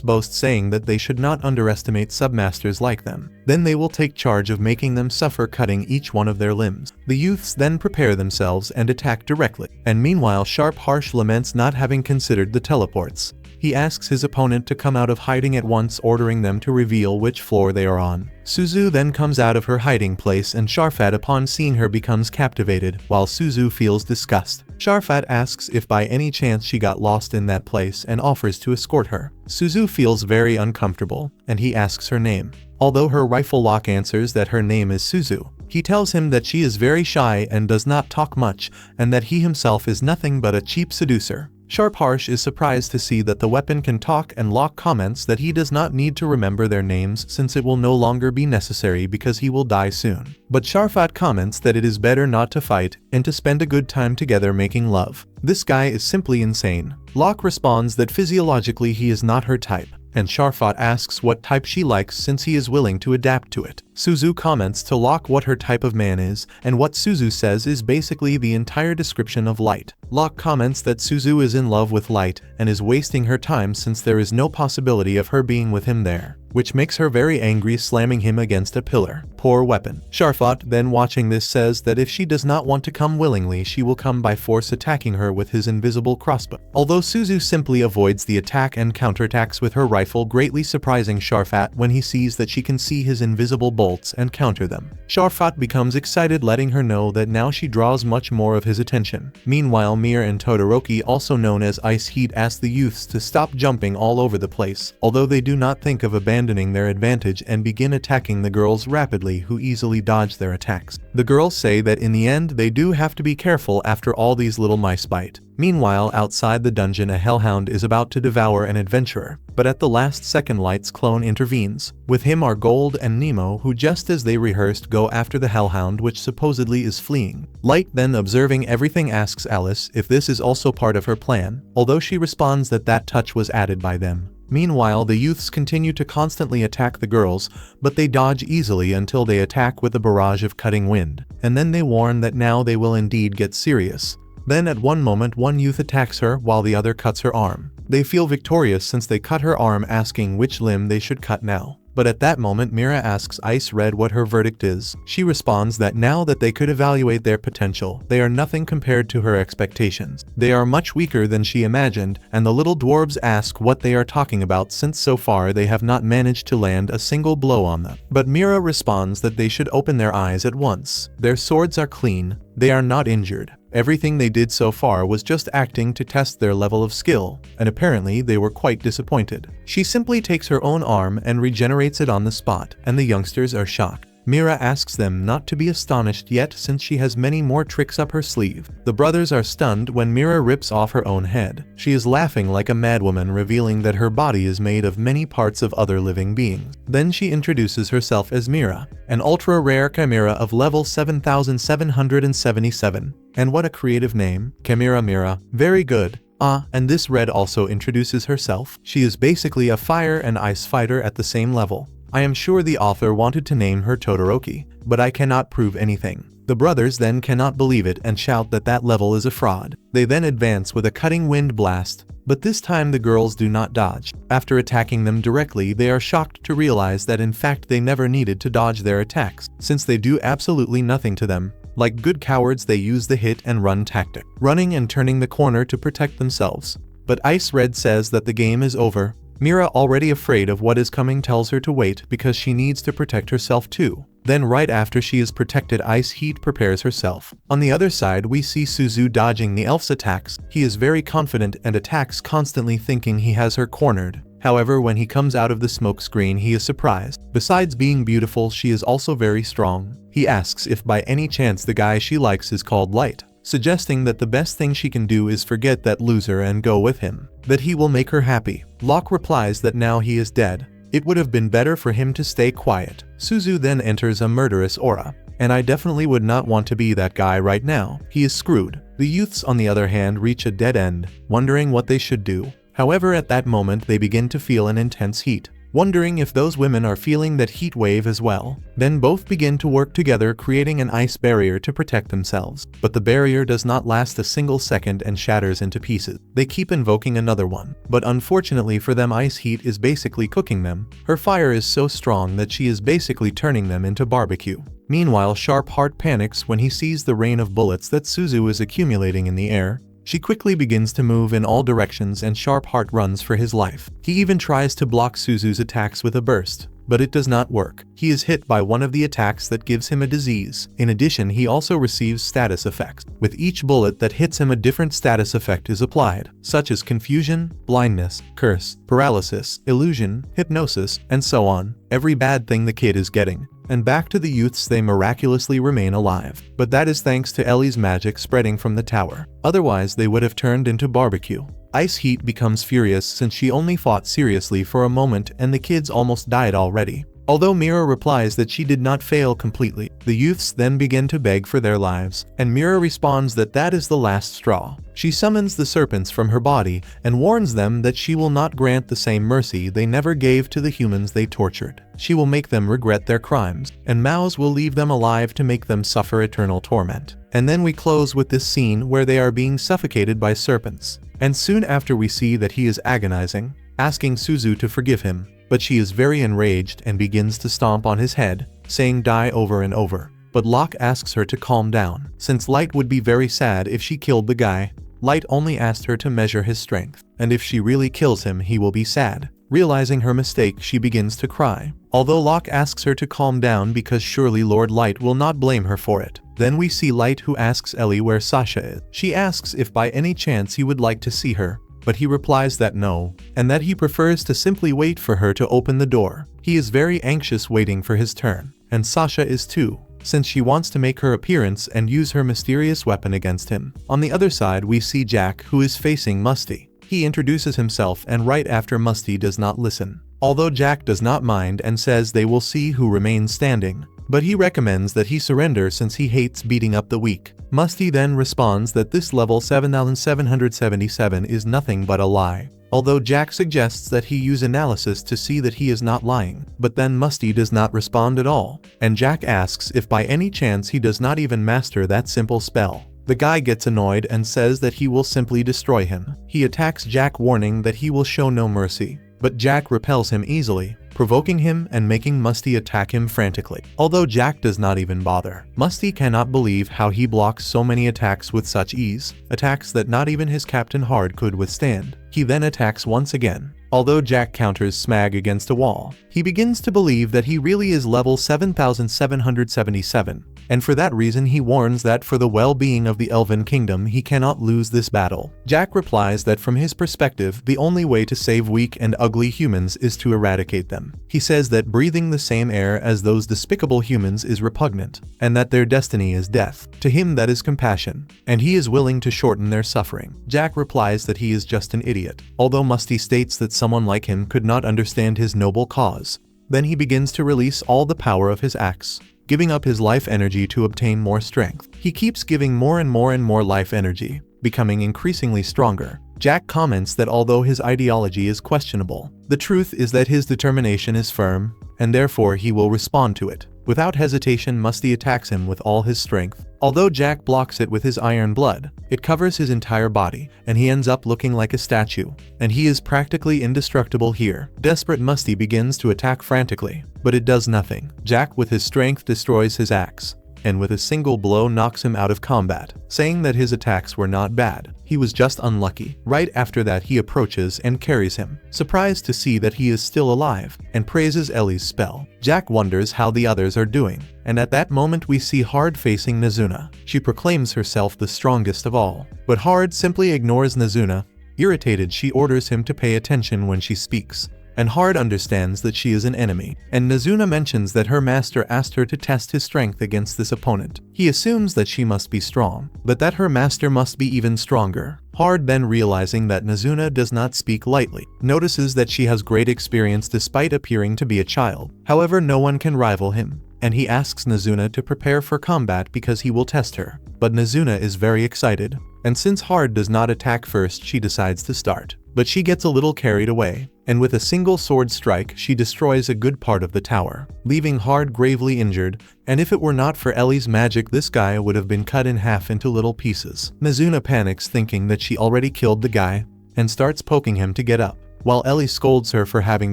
boast, saying that they should not underestimate submasters like them. Then they will take charge of making them suffer, cutting each one of their limbs. The youths then prepare themselves and attack directly. And meanwhile Sharp Harsh laments not having considered the teleports. He asks his opponent to come out of hiding at once, ordering them to reveal which floor they are on. Suzu then comes out of her hiding place and Sharfat, upon seeing her, becomes captivated, while Suzu feels disgust. Sharfat asks if by any chance she got lost in that place and offers to escort her. Suzu feels very uncomfortable, and he asks her name. Although her rifle lock answers that her name is Suzu, he tells him that she is very shy and does not talk much, and that he himself is nothing but a cheap seducer. Sharp Harsh is surprised to see that the weapon can talk, and Locke comments that he does not need to remember their names since it will no longer be necessary because he will die soon. But Sharfat comments that it is better not to fight and to spend a good time together making love. This guy is simply insane. Locke responds that physiologically he is not her type, and Sharfat asks what type she likes since he is willing to adapt to it. Suzu comments to Locke what her type of man is, and what Suzu says is basically the entire description of Light. Locke comments that Suzu is in love with Light and is wasting her time since there is no possibility of her being with him there, which makes her very angry, slamming him against a pillar. Poor weapon. Sharfat, then watching this, says that if she does not want to come willingly she will come by force, attacking her with his invisible crossbow. Although Suzu simply avoids the attack and counterattacks with her rifle, greatly surprising Sharfat when he sees that she can see his invisible bolts and counter them. Sharfat becomes excited, letting her know that now she draws much more of his attention. Meanwhile Mir and Todoroki, also known as Ice Heat, ask the youths to stop jumping all over the place, although they do not think of abandoning their advantage and begin attacking the girls rapidly, who easily dodge their attacks. The girls say that in the end they do have to be careful after all these little mice bite. Meanwhile, outside the dungeon a hellhound is about to devour an adventurer, but at the last second Light's clone intervenes. With him are Gold and Nemo, who just as they rehearsed go after the hellhound, which supposedly is fleeing. Light, then observing everything, asks Alice if this is also part of her plan, although she responds that that touch was added by them. Meanwhile, the youths continue to constantly attack the girls, but they dodge easily until they attack with a barrage of cutting wind, and then they warn that now they will indeed get serious. Then at one moment one youth attacks her while the other cuts her arm. They feel victorious since they cut her arm, asking which limb they should cut now. But at that moment Mira asks Ice Red what her verdict is. She responds that now that they could evaluate their potential, they are nothing compared to her expectations. They are much weaker than she imagined, and the little dwarves ask what they are talking about since so far they have not managed to land a single blow on them. But Mira responds that they should open their eyes at once. Their swords are clean, they are not injured. Everything they did so far was just acting to test their level of skill, and apparently they were quite disappointed. She simply takes her own arm and regenerates it on the spot, and the youngsters are shocked. Mira asks them not to be astonished yet since she has many more tricks up her sleeve. The brothers are stunned when Mira rips off her own head. She is laughing like a madwoman, revealing that her body is made of many parts of other living beings. Then she introduces herself as Mira, an ultra-rare chimera of level 7777. And what a creative name, Chimera Mira. Very good. And this Red also introduces herself. She is basically a fire and ice fighter at the same level. I am sure the author wanted to name her Todoroki, but I cannot prove anything. The brothers then cannot believe it and shout that that level is a fraud. They then advance with a cutting wind blast, but this time the girls do not dodge. After attacking them directly, they are shocked to realize that in fact they never needed to dodge their attacks, since they do absolutely nothing to them. Like good cowards, they use the hit and run tactic, running and turning the corner to protect themselves. But Ice Red says that the game is over. Mira, already afraid of what is coming, tells her to wait because she needs to protect herself too. Then right after she is protected, Ice Heat prepares herself. On the other side, we see Suzu dodging the elf's attacks. He is very confident and attacks constantly, thinking he has her cornered. However, when he comes out of the smoke screen, he is surprised. Besides being beautiful, she is also very strong. He asks if by any chance the guy she likes is called Light, suggesting that the best thing she can do is forget that loser and go with him, that he will make her happy. Locke replies that now he is dead, it would have been better for him to stay quiet. Suzu then enters a murderous aura, and I definitely would not want to be that guy right now. He is screwed. The youths on the other hand reach a dead end, wondering what they should do. However, at that moment they begin to feel an intense heat, wondering if those women are feeling that heat wave as well. Then both begin to work together, creating an ice barrier to protect themselves. But the barrier does not last a single second and shatters into pieces. They keep invoking another one, but unfortunately for them, Ice Heat is basically cooking them. Her fire is so strong that she is basically turning them into barbecue. Meanwhile, Sharp Heart panics when he sees the rain of bullets that Suzu is accumulating in the air. She quickly begins to move in all directions and Sharp Heart runs for his life. He even tries to block Suzu's attacks with a burst, but it does not work. He is hit by one of the attacks that gives him a disease. In addition, he also receives status effects. With each bullet that hits him, a different status effect is applied, such as confusion, blindness, curse, paralysis, illusion, hypnosis, and so on. Every bad thing the kid is getting. And back to the youths, they miraculously remain alive. But that is thanks to Ellie's magic spreading from the tower. Otherwise, they would have turned into barbecue. Ice Heat becomes furious since she only fought seriously for a moment and the kids almost died already. Although Mira replies that she did not fail completely, the youths then begin to beg for their lives, and Mira responds that that is the last straw. She summons the serpents from her body and warns them that she will not grant the same mercy they never gave to the humans they tortured. She will make them regret their crimes, and Maus will leave them alive to make them suffer eternal torment. And then we close with this scene where they are being suffocated by serpents. And soon after we see that he is agonizing, asking Suzu to forgive him. But she is very enraged and begins to stomp on his head, saying die over and over. But Locke asks her to calm down, since Light would be very sad if she killed the guy. Light only asked her to measure his strength, and if she really kills him, he will be sad. Realizing her mistake, she begins to cry, although Locke asks her to calm down because surely Lord Light will not blame her for it. Then we see Light, who asks Ellie where Sasha is. She asks if by any chance he would like to see her, but he replies that no, and that he prefers to simply wait for her to open the door. He is very anxious waiting for his turn, and Sasha is too, since she wants to make her appearance and use her mysterious weapon against him. On the other side, we see Jack, who is facing Musty. He introduces himself, and right after Musty does not listen. Although Jack does not mind and says they will see who remains standing, but he recommends that he surrender since he hates beating up the weak. Musty then responds that this level 7777 is nothing but a lie, although Jack suggests that he use analysis to see that he is not lying. But then Musty does not respond at all, and Jack asks if by any chance he does not even master that simple spell. The guy gets annoyed and says that he will simply destroy him. He attacks Jack, warning that he will show no mercy, but Jack repels him easily, provoking him and making Musty attack him frantically. Although Jack does not even bother, Musty cannot believe how he blocks so many attacks with such ease, attacks that not even his Captain Hard could withstand. He then attacks once again. Although Jack counters Smag against a wall, he begins to believe that he really is level 7777, and for that reason he warns that for the well-being of the Elven Kingdom he cannot lose this battle. Jack replies that from his perspective, the only way to save weak and ugly humans is to eradicate them. He says that breathing the same air as those despicable humans is repugnant, and that their destiny is death. To him that is compassion, and he is willing to shorten their suffering. Jack replies that he is just an idiot, although Musty states that someone like him could not understand his noble cause. Then he begins to release all the power of his axe, giving up his life energy to obtain more strength. He keeps giving more and more life energy, becoming increasingly stronger. Jack comments that although his ideology is questionable, the truth is that his determination is firm, and therefore he will respond to it. Without hesitation, Musty attacks him with all his strength. Although Jack blocks it with his iron blood, it covers his entire body, and he ends up looking like a statue. And he is practically indestructible here. Desperate Musty begins to attack frantically, but it does nothing. Jack with his strength destroys his axe, and with a single blow knocks him out of combat, saying that his attacks were not bad. He was just unlucky. Right after that, he approaches and carries him, surprised to see that he is still alive, and praises Ellie's spell. Jack wonders how the others are doing, and at that moment we see Hard facing Nazuna. She proclaims herself the strongest of all, but Hard simply ignores Nazuna. Irritated, she orders him to pay attention when she speaks, and Hard understands that she is an enemy, and Nazuna mentions that her master asked her to test his strength against this opponent. He assumes that she must be strong, but that her master must be even stronger. Hard, then realizing that Nazuna does not speak lightly, notices that she has great experience despite appearing to be a child. However, no one can rival him, and he asks Nazuna to prepare for combat because he will test her. But Nazuna is very excited, and since Hard does not attack first, she decides to start. But she gets a little carried away, and with a single sword strike she destroys a good part of the tower, leaving Hard gravely injured, and if it were not for Ellie's magic, this guy would have been cut in half into little pieces. Nazuna panics, thinking that she already killed the guy, and starts poking him to get up, while Ellie scolds her for having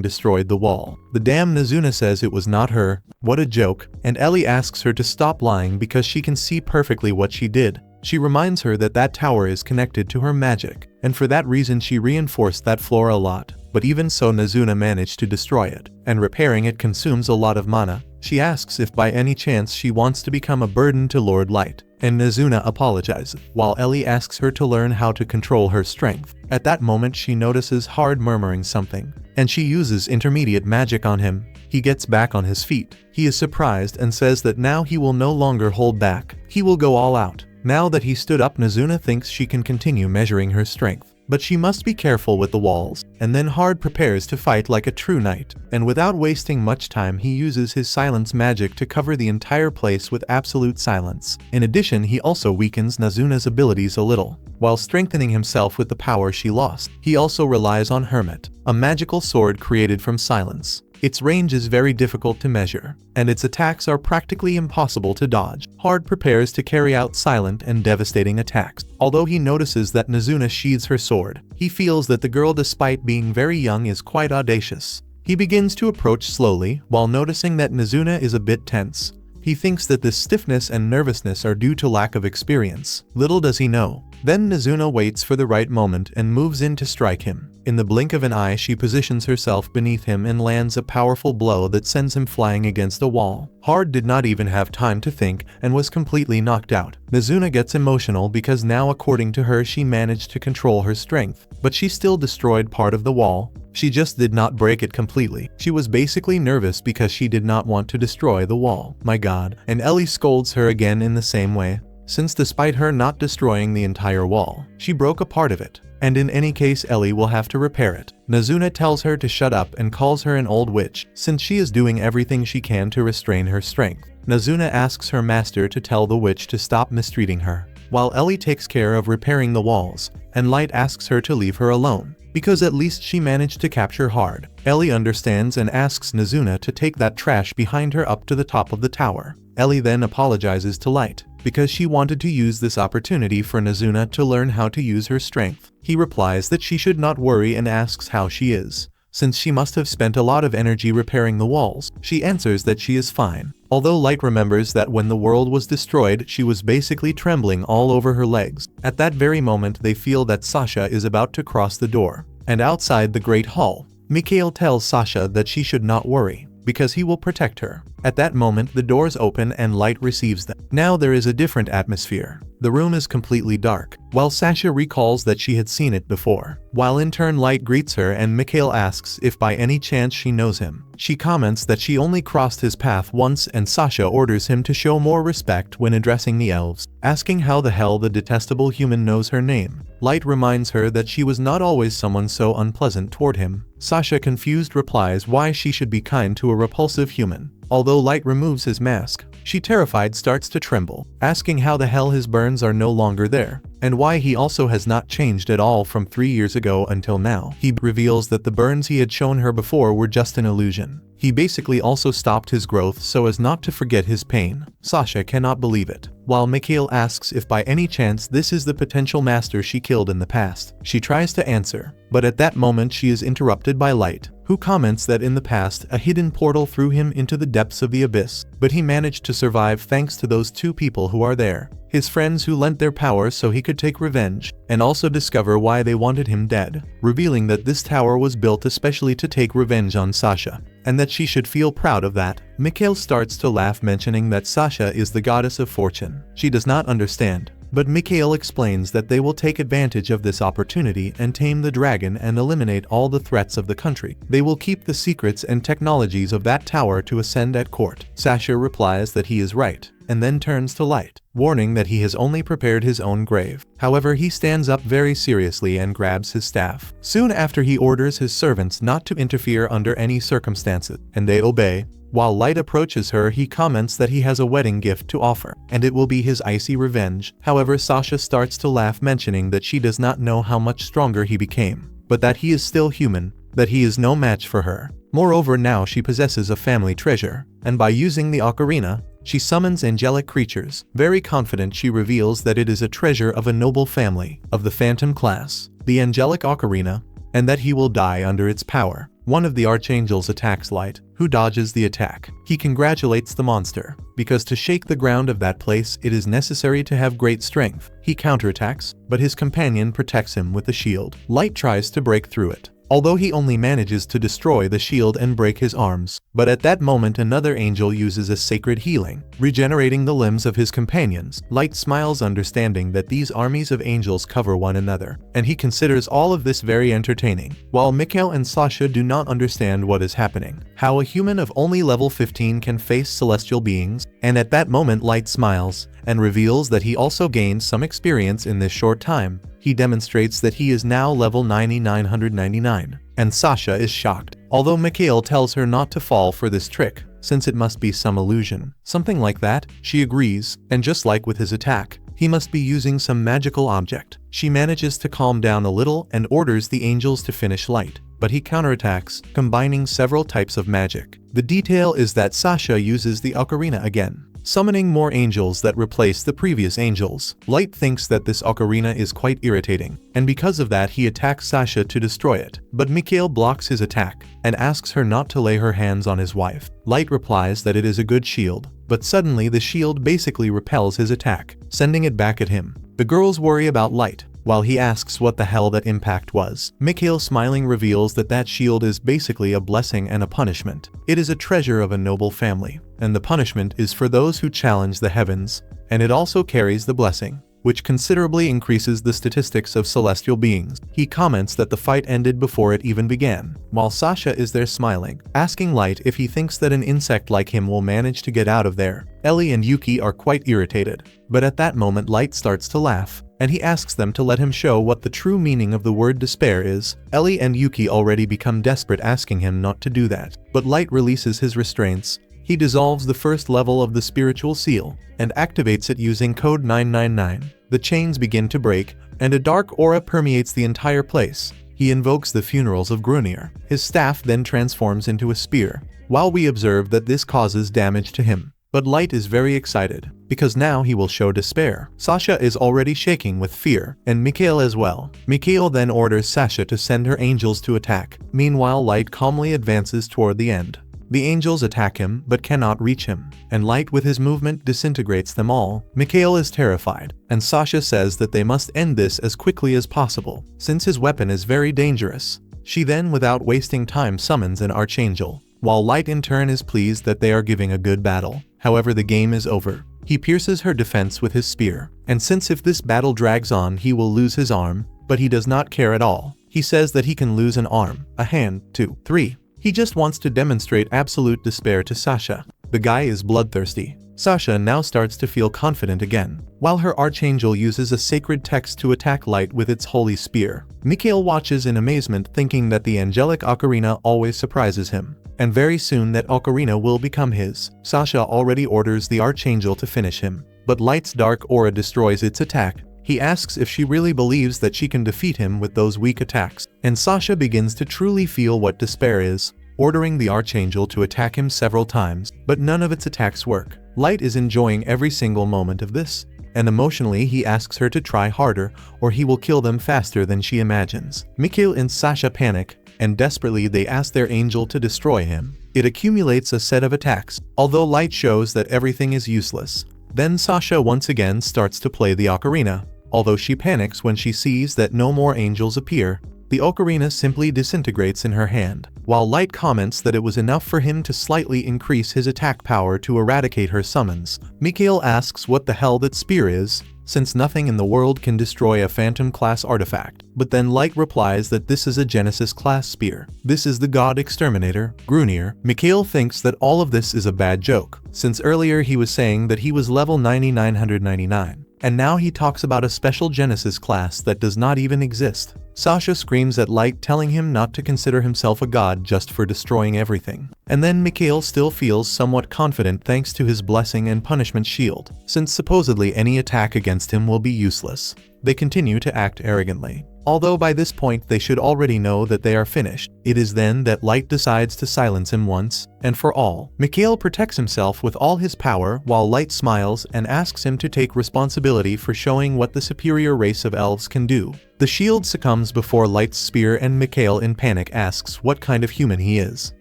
destroyed the wall. The damn Nazuna says it was not her. What a joke. And Ellie asks her to stop lying because she can see perfectly what she did. She reminds her that that tower is connected to her magic, and for that reason she reinforced that floor a lot. But even so, Nazuna managed to destroy it, and repairing it consumes a lot of mana. She asks if by any chance she wants to become a burden to Lord Light, and Nazuna apologizes, while Ellie asks her to learn how to control her strength. At that moment she notices Hard murmuring something, and she uses intermediate magic on him. He gets back on his feet. He is surprised and says that now he will no longer hold back. He will go all out. Now that he stood up, Nazuna thinks she can continue measuring her strength, but she must be careful with the walls. And then Hard prepares to fight like a true knight, and without wasting much time he uses his silence magic to cover the entire place with absolute silence. In addition, he also weakens Nazuna's abilities a little, while strengthening himself with the power she lost. He also relies on Hermit, a magical sword created from silence. Its range is very difficult to measure, and its attacks are practically impossible to dodge. Hard prepares to carry out silent and devastating attacks. Although he notices that Nazuna sheathes her sword, he feels that the girl, despite being very young, is quite audacious. He begins to approach slowly, while noticing that Nazuna is a bit tense. He thinks that this stiffness and nervousness are due to lack of experience. Little does he know. Then Nazuna waits for the right moment and moves in to strike him. In the blink of an eye, she positions herself beneath him and lands a powerful blow that sends him flying against a wall. Hard did not even have time to think and was completely knocked out. Nazuna gets emotional because now, according to her, she managed to control her strength, but she still destroyed part of the wall. She just did not break it completely. She was basically nervous because she did not want to destroy the wall. My god. And Ellie scolds her again in the same way, since despite her not destroying the entire wall, she broke a part of it, and in any case Ellie will have to repair it. Nazuna tells her to shut up and calls her an old witch, since she is doing everything she can to restrain her strength. Nazuna asks her master to tell the witch to stop mistreating her, while Ellie takes care of repairing the walls, and Light asks her to leave her alone, because at least she managed to capture Hard. Ellie understands and asks Nazuna to take that trash behind her up to the top of the tower. Ellie then apologizes to Light, because she wanted to use this opportunity for Nazuna to learn how to use her strength. He replies that she should not worry and asks how she is, since she must have spent a lot of energy repairing the walls. She answers that she is fine, although Light remembers that when the world was destroyed she was basically trembling all over her legs. At that very moment they feel that Sasha is about to cross the door, and outside the Great Hall, Mikhail tells Sasha that she should not worry, because he will protect her. At that moment the doors open and Light receives them. Now there is a different atmosphere. The room is completely dark, while Sasha recalls that she had seen it before. While in turn Light greets her and Mikhail asks if by any chance she knows him. She comments that she only crossed his path once, and Sasha orders him to show more respect when addressing the elves, asking how the hell the detestable human knows her name. Light reminds her that she was not always someone so unpleasant toward him. Sasha, confused, replies why she should be kind to a repulsive human. Although Light removes his mask, she terrified starts to tremble, asking how the hell his burns are no longer there, and why he also has not changed at all from 3 years ago until now. He reveals that the burns he had shown her before were just an illusion. He basically also stopped his growth so as not to forget his pain. Sasha cannot believe it. While Mikhail asks if by any chance this is the potential master she killed in the past, she tries to answer, but at that moment she is interrupted by Light, who comments that in the past a hidden portal threw him into the depths of the abyss, but he managed to survive thanks to those two people who are there, his friends who lent their power so he could take revenge, and also discover why they wanted him dead, revealing that this tower was built especially to take revenge on Sasha, and that she should feel proud of that. Mikhail starts to laugh, mentioning that Sasha is the goddess of fortune. She does not understand, but Mikhail explains that they will take advantage of this opportunity and tame the dragon and eliminate all the threats of the country. They will keep the secrets and technologies of that tower to ascend at court. Sasha replies that he is right, and then turns to Light, warning that he has only prepared his own grave. However, he stands up very seriously and grabs his staff. Soon after, he orders his servants not to interfere under any circumstances, and they obey. While Light approaches her, he comments that he has a wedding gift to offer, and it will be his icy revenge. However, Sasha starts to laugh, mentioning that she does not know how much stronger he became, but that he is still human, that he is no match for her. Moreover, now she possesses a family treasure, and by using the ocarina, she summons angelic creatures. Very confident, she reveals that it is a treasure of a noble family, of the phantom class, the angelic ocarina, and that he will die under its power. One of the archangels attacks Light, who dodges the attack. He congratulates the monster, because to shake the ground of that place it is necessary to have great strength. He counterattacks, but his companion protects him with a shield. Light tries to break through it, although he only manages to destroy the shield and break his arms. But at that moment another angel uses a sacred healing, regenerating the limbs of his companions. Light smiles, understanding that these armies of angels cover one another, and he considers all of this very entertaining. While Mikhail and Sasha do not understand what is happening, how a human of only level 15 can face celestial beings, and at that moment Light smiles, and reveals that he also gained some experience in this short time. He demonstrates that he is now level 999, and Sasha is shocked. Although Mikhail tells her not to fall for this trick, since it must be some illusion, something like that, she agrees, and just like with his attack, he must be using some magical object. She manages to calm down a little and orders the angels to finish Light, but he counterattacks, combining several types of magic. The detail is that Sasha uses the ocarina again, summoning more angels that replace the previous angels. Light thinks that this ocarina is quite irritating, and because of that he attacks Sasha to destroy it. But Mikhail blocks his attack, and asks her not to lay her hands on his wife. Light replies that it is a good shield, but suddenly the shield basically repels his attack, sending it back at him. The girls worry about Light, while he asks what the hell that impact was. Mikhail, smiling, reveals that that shield is basically a blessing and a punishment. It is a treasure of a noble family, and the punishment is for those who challenge the heavens, and it also carries the blessing, which considerably increases the statistics of celestial beings. He comments that the fight ended before it even began, while Sasha is there smiling, asking Light if he thinks that an insect like him will manage to get out of there. Ellie and Yuki are quite irritated, but at that moment Light starts to laugh, and he asks them to let him show what the true meaning of the word despair is. Ellie and Yuki already become desperate, asking him not to do that, but Light releases his restraints. He dissolves the first level of the spiritual seal, and activates it using code 999. The chains begin to break, and a dark aura permeates the entire place. He invokes the funerals of Grunir. His staff then transforms into a spear, while we observe that this causes damage to him. But Light is very excited, because now he will show despair. Sasha is already shaking with fear, and Mikhail as well. Mikhail then orders Sasha to send her angels to attack. Meanwhile, Light calmly advances toward the end. The angels attack him but cannot reach him, and Light with his movement disintegrates them all. Mikhail is terrified, and Sasha says that they must end this as quickly as possible, since his weapon is very dangerous. She then, without wasting time, summons an archangel, while Light in turn is pleased that they are giving a good battle. However, the game is over. He pierces her defense with his spear, and since if this battle drags on he will lose his arm, but he does not care at all. He says that he can lose an arm, a hand, 2, 3. He just wants to demonstrate absolute despair to Sasha. The guy is bloodthirsty. Sasha now starts to feel confident again, while her archangel uses a sacred text to attack Light with its holy spear. Mikhail watches in amazement, thinking that the angelic ocarina always surprises him, and very soon that ocarina will become his. Sasha already orders the Archangel to finish him, but Light's dark aura destroys its attack. He asks if she really believes that she can defeat him with those weak attacks, and Sasha begins to truly feel what despair is, ordering the Archangel to attack him several times, but none of its attacks work. Light is enjoying every single moment of this, and emotionally he asks her to try harder or he will kill them faster than she imagines. Mikhail and Sasha panic, and desperately they ask their angel to destroy him. It accumulates a set of attacks, although Light shows that everything is useless. Then Sasha once again starts to play the ocarina. Although she panics when she sees that no more angels appear, the ocarina simply disintegrates in her hand. While Light comments that it was enough for him to slightly increase his attack power to eradicate her summons, Mikhail asks what the hell that spear is, since nothing in the world can destroy a Phantom-class artifact. But then Light replies that this is a Genesis-class spear. This is the god exterminator, Grunir. Mikhail thinks that all of this is a bad joke, since earlier he was saying that he was level 9999. And now he talks about a special Genesis class that does not even exist. Sasha screams at Light, telling him not to consider himself a god just for destroying everything. And then Mikhail still feels somewhat confident thanks to his blessing and punishment shield, since supposedly any attack against him will be useless. They continue to act arrogantly. Although by this point they should already know that they are finished, it is then that Light decides to silence him once and for all. Mikhail protects himself with all his power while Light smiles and asks him to take responsibility for showing what the superior race of elves can do. The shield succumbs before Light's spear and Mikhail in panic asks what kind of human he is,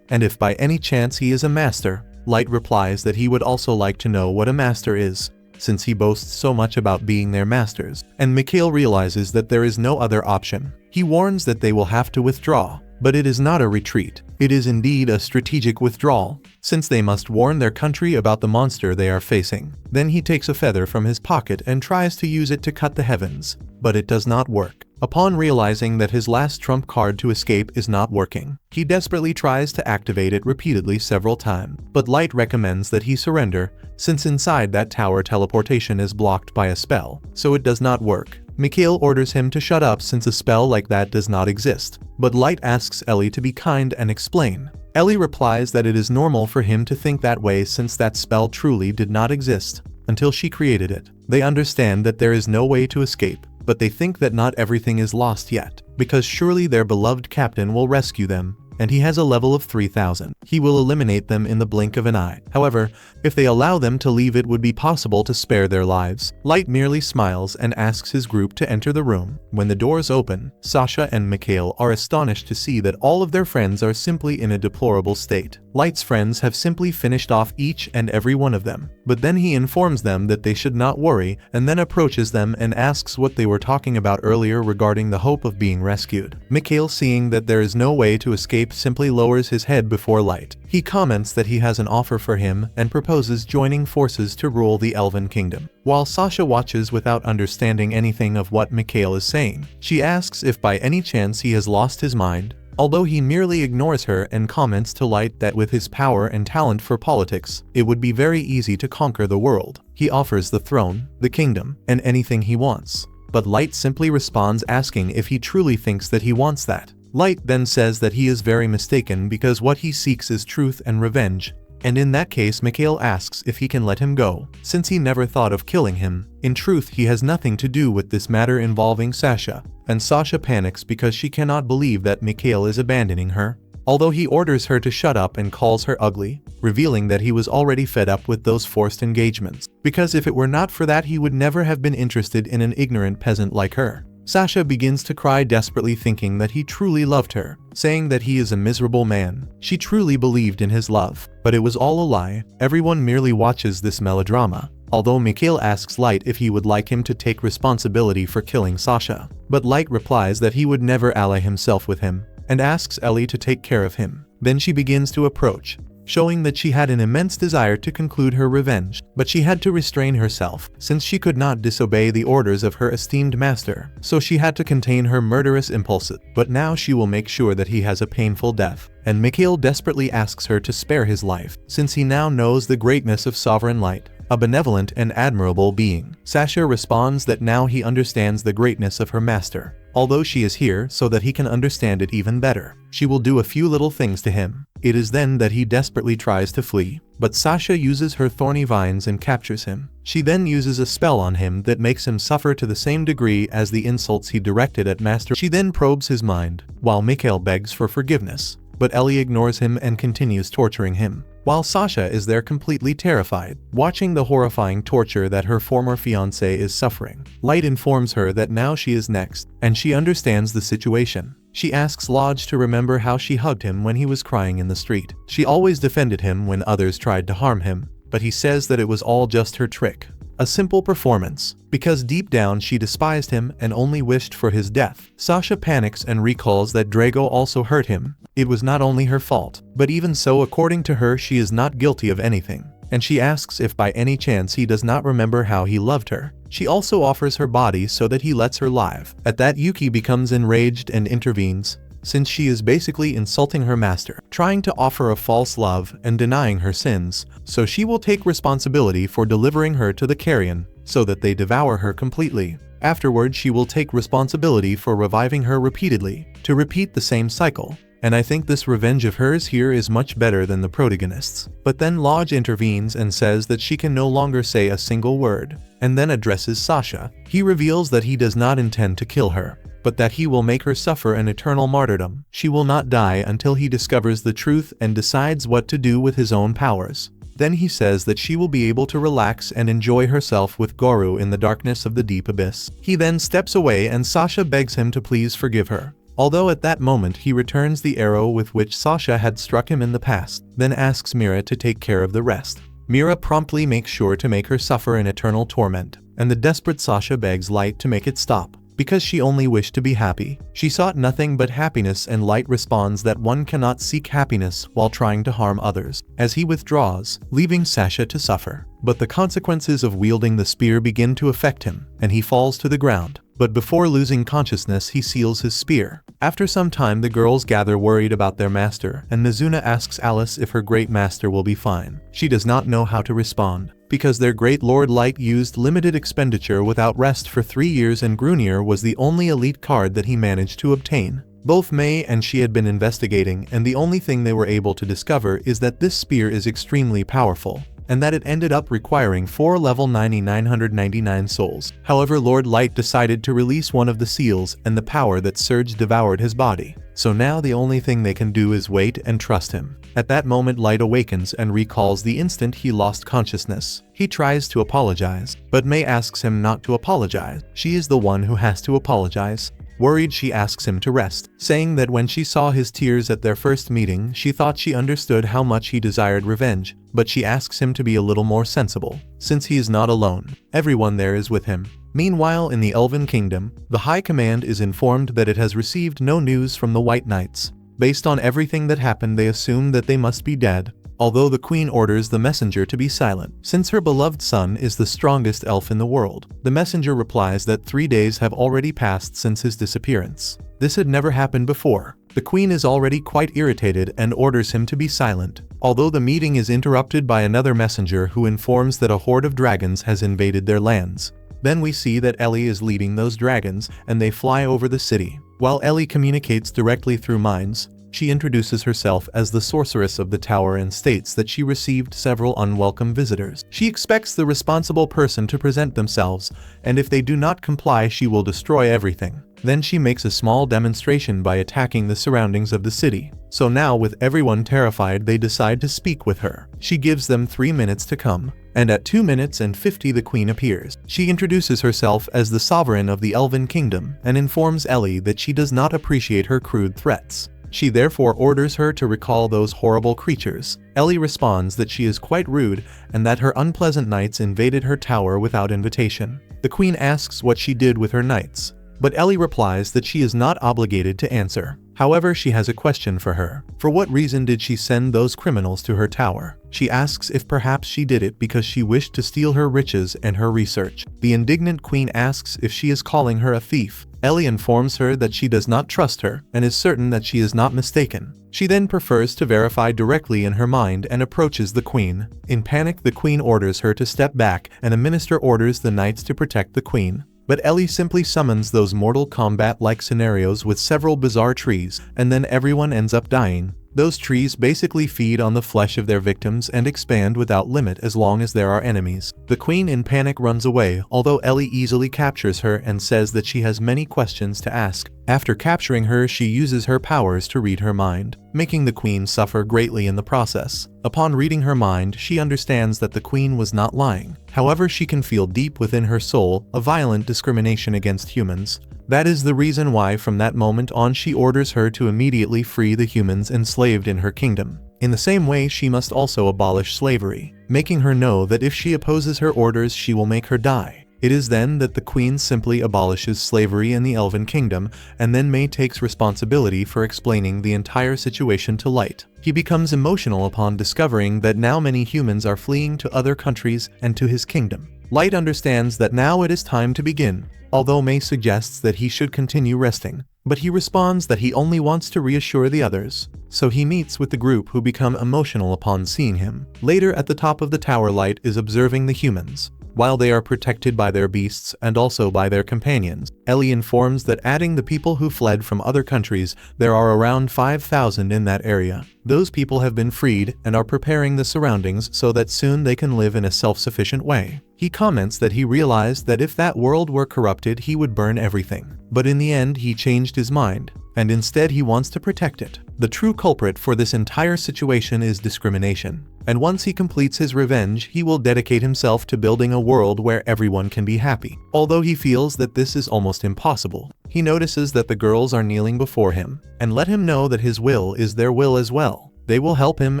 and if by any chance he is a master. Light replies that he would also like to know what a master is, since he boasts so much about being their masters, and Mikhail realizes that there is no other option. He warns that they will have to withdraw, but it is not a retreat. It is indeed a strategic withdrawal, since they must warn their country about the monster they are facing. Then he takes a feather from his pocket and tries to use it to cut the heavens, but it does not work. Upon realizing that his last trump card to escape is not working, he desperately tries to activate it repeatedly several times, but Light recommends that he surrender, since inside that tower teleportation is blocked by a spell, so it does not work. Mikhail orders him to shut up since a spell like that does not exist, but Light asks Ellie to be kind and explain. Ellie replies that it is normal for him to think that way since that spell truly did not exist until she created it. They understand that there is no way to escape, but they think that not everything is lost yet, because surely their beloved captain will rescue them, and he has a level of 3000. He will eliminate them in the blink of an eye. However, if they allow them to leave, it would be possible to spare their lives. Light merely smiles and asks his group to enter the room. When the doors open, Sasha and Mikhail are astonished to see that all of their friends are simply in a deplorable state. Light's friends have simply finished off each and every one of them, but then he informs them that they should not worry, and then approaches them and asks what they were talking about earlier regarding the hope of being rescued. Mikhail, seeing that there is no way to escape, simply lowers his head before Light. He comments that he has an offer for him and proposes joining forces to rule the Elven Kingdom. While Sasha watches without understanding anything of what Mikhail is saying, she asks if by any chance he has lost his mind, although he merely ignores her and comments to Light that with his power and talent for politics, it would be very easy to conquer the world. He offers the throne, the kingdom, and anything he wants. But Light simply responds asking if he truly thinks that he wants that. Light then says that he is very mistaken because what he seeks is truth and revenge, and in that case Mikhail asks if he can let him go, since he never thought of killing him. In truth, he has nothing to do with this matter involving Sasha, and Sasha panics because she cannot believe that Mikhail is abandoning her, although he orders her to shut up and calls her ugly, revealing that he was already fed up with those forced engagements, because if it were not for that he would never have been interested in an ignorant peasant like her. Sasha begins to cry desperately, thinking that he truly loved her, saying that he is a miserable man. She truly believed in his love, but it was all a lie. Everyone merely watches this melodrama, although Mikhail asks Light if he would like him to take responsibility for killing Sasha. But Light replies that he would never ally himself with him, and asks Ellie to take care of him. Then she begins to approach, showing that she had an immense desire to conclude her revenge, but she had to restrain herself, since she could not disobey the orders of her esteemed master, so she had to contain her murderous impulses. But now she will make sure that he has a painful death, and Mikhail desperately asks her to spare his life, since he now knows the greatness of Sovereign Light, a benevolent and admirable being. Sasha responds that now he understands the greatness of her master, although she is here so that he can understand it even better. She will do a few little things to him. It is then that he desperately tries to flee, but Sasha uses her thorny vines and captures him. She then uses a spell on him that makes him suffer to the same degree as the insults he directed at Master. She then probes his mind, while Mikhail begs for forgiveness, but Ellie ignores him and continues torturing him, while Sasha is there completely terrified, watching the horrifying torture that her former fiancé is suffering. Light informs her that now she is next, and she understands the situation. She asks Lodge to remember how she hugged him when he was crying in the street. She always defended him when others tried to harm him, but he says that it was all just her trick. A simple performance, because deep down she despised him and only wished for his death. Sasha panics and recalls that Drago also hurt him. It was not only her fault, but even so, according to her, she is not guilty of anything, and she asks if by any chance he does not remember how he loved her. She also offers her body so that he lets her live. At that, Yuki becomes enraged and intervenes, since she is basically insulting her master, trying to offer a false love and denying her sins, so she will take responsibility for delivering her to the carrion, so that they devour her completely. Afterward, she will take responsibility for reviving her repeatedly, to repeat the same cycle. And I think this revenge of hers here is much better than the protagonists. But then Lodge intervenes and says that she can no longer say a single word, and then addresses Sasha. He reveals that he does not intend to kill her, but that he will make her suffer an eternal martyrdom. She will not die until he discovers the truth and decides what to do with his own powers. Then he says that she will be able to relax and enjoy herself with Goru in the darkness of the deep abyss. He then steps away and Sasha begs him to please forgive her, although at that moment he returns the arrow with which Sasha had struck him in the past, then asks Mira to take care of the rest. Mira promptly makes sure to make her suffer an eternal torment, and the desperate Sasha begs Light to make it stop, because she only wished to be happy. She sought nothing but happiness, and Light responds that one cannot seek happiness while trying to harm others, as he withdraws, leaving Sasha to suffer. But the consequences of wielding the spear begin to affect him, and he falls to the ground. But before losing consciousness, he seals his spear. After some time, the girls gather worried about their master, and Mizuna asks Alice if her great master will be fine. She does not know how to respond, because their great Lord Light used limited expenditure without rest for 3 years, and Grunir was the only elite card that he managed to obtain. Both May and she had been investigating, and the only thing they were able to discover is that this spear is extremely powerful, and that it ended up requiring 4 level 999 souls. However, Lord Light decided to release one of the seals, and the power that surged devoured his body. So now the only thing they can do is wait and trust him. At that moment, Light awakens and recalls the instant he lost consciousness. He tries to apologize, but May asks him not to apologize. She is the one who has to apologize. Worried, she asks him to rest, saying that when she saw his tears at their first meeting, she thought she understood how much he desired revenge, but she asks him to be a little more sensible, since he is not alone. Everyone there is with him. Meanwhile, in the Elven Kingdom, the High Command is informed that it has received no news from the White Knights. Based on everything that happened, they assume that they must be dead, although the Queen orders the messenger to be silent, since her beloved son is the strongest elf in the world. The messenger replies that 3 days have already passed since his disappearance. This had never happened before. The Queen is already quite irritated and orders him to be silent, although the meeting is interrupted by another messenger who informs that a horde of dragons has invaded their lands. Then we see that Ellie is leading those dragons, and they fly over the city. While Ellie communicates directly through minds, she introduces herself as the sorceress of the tower and states that she received several unwelcome visitors. She expects the responsible person to present themselves, and if they do not comply, she will destroy everything. Then she makes a small demonstration by attacking the surroundings of the city. So now, with everyone terrified, they decide to speak with her. She gives them 3 minutes to come, and at 2 minutes and 50 the Queen appears. She introduces herself as the sovereign of the Elven Kingdom and informs Ellie that she does not appreciate her crude threats. She therefore orders her to recall those horrible creatures. Ellie responds that she is quite rude and that her unpleasant knights invaded her tower without invitation. The Queen asks what she did with her knights, but Ellie replies that she is not obligated to answer. However, she has a question for her. For what reason did she send those criminals to her tower? She asks if perhaps she did it because she wished to steal her riches and her research. The indignant Queen asks if she is calling her a thief. Ellie informs her that she does not trust her and is certain that she is not mistaken. She then prefers to verify directly in her mind and approaches the Queen. In panic, the Queen orders her to step back, and a minister orders the knights to protect the Queen. But Ellie simply summons those Mortal Kombat-like scenarios with several bizarre trees, and then everyone ends up dying. Those trees basically feed on the flesh of their victims and expand without limit as long as there are enemies. The queen in panic runs away, although Ellie easily captures her and says that she has many questions to ask. After capturing her, she uses her powers to read her mind, making the queen suffer greatly in the process. Upon reading her mind, she understands that the queen was not lying. However, she can feel deep within her soul a violent discrimination against humans. That is the reason why from that moment on she orders her to immediately free the humans enslaved in her kingdom. In the same way, she must also abolish slavery, making her know that if she opposes her orders she will make her die. It is then that the queen simply abolishes slavery in the Elven kingdom, and then May takes responsibility for explaining the entire situation to Light. He becomes emotional upon discovering that now many humans are fleeing to other countries and to his kingdom. Light understands that now it is time to begin, although May suggests that he should continue resting. But he responds that he only wants to reassure the others. So he meets with the group, who become emotional upon seeing him. Later at the top of the tower, Light is observing the humans. While they are protected by their beasts and also by their companions, Ellie informs that adding the people who fled from other countries, there are around 5,000 in that area. Those people have been freed and are preparing the surroundings so that soon they can live in a self-sufficient way. He comments that he realized that if that world were corrupted he would burn everything. But in the end he changed his mind, and instead he wants to protect it. The true culprit for this entire situation is discrimination. And once he completes his revenge, he will dedicate himself to building a world where everyone can be happy. Although he feels that this is almost impossible, he notices that the girls are kneeling before him, and let him know that his will is their will as well. They will help him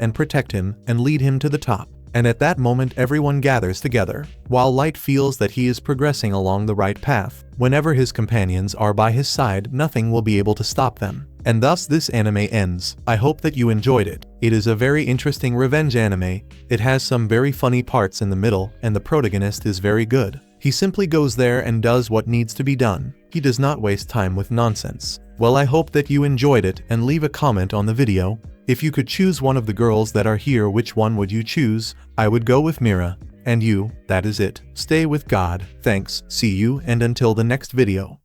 and protect him and lead him to the top. And at that moment everyone gathers together. While Light feels that he is progressing along the right path, whenever his companions are by his side, nothing will be able to stop them. And thus this anime ends. I hope that you enjoyed it. It is a very interesting revenge anime. It has some very funny parts in the middle, and the protagonist is very good. He simply goes there and does what needs to be done. He does not waste time with nonsense. Well, I hope that you enjoyed it, and leave a comment on the video. If you could choose one of the girls that are here, which one would you choose? I would go with Mira. And you, that is it. Stay with God. Thanks, see you, and until the next video.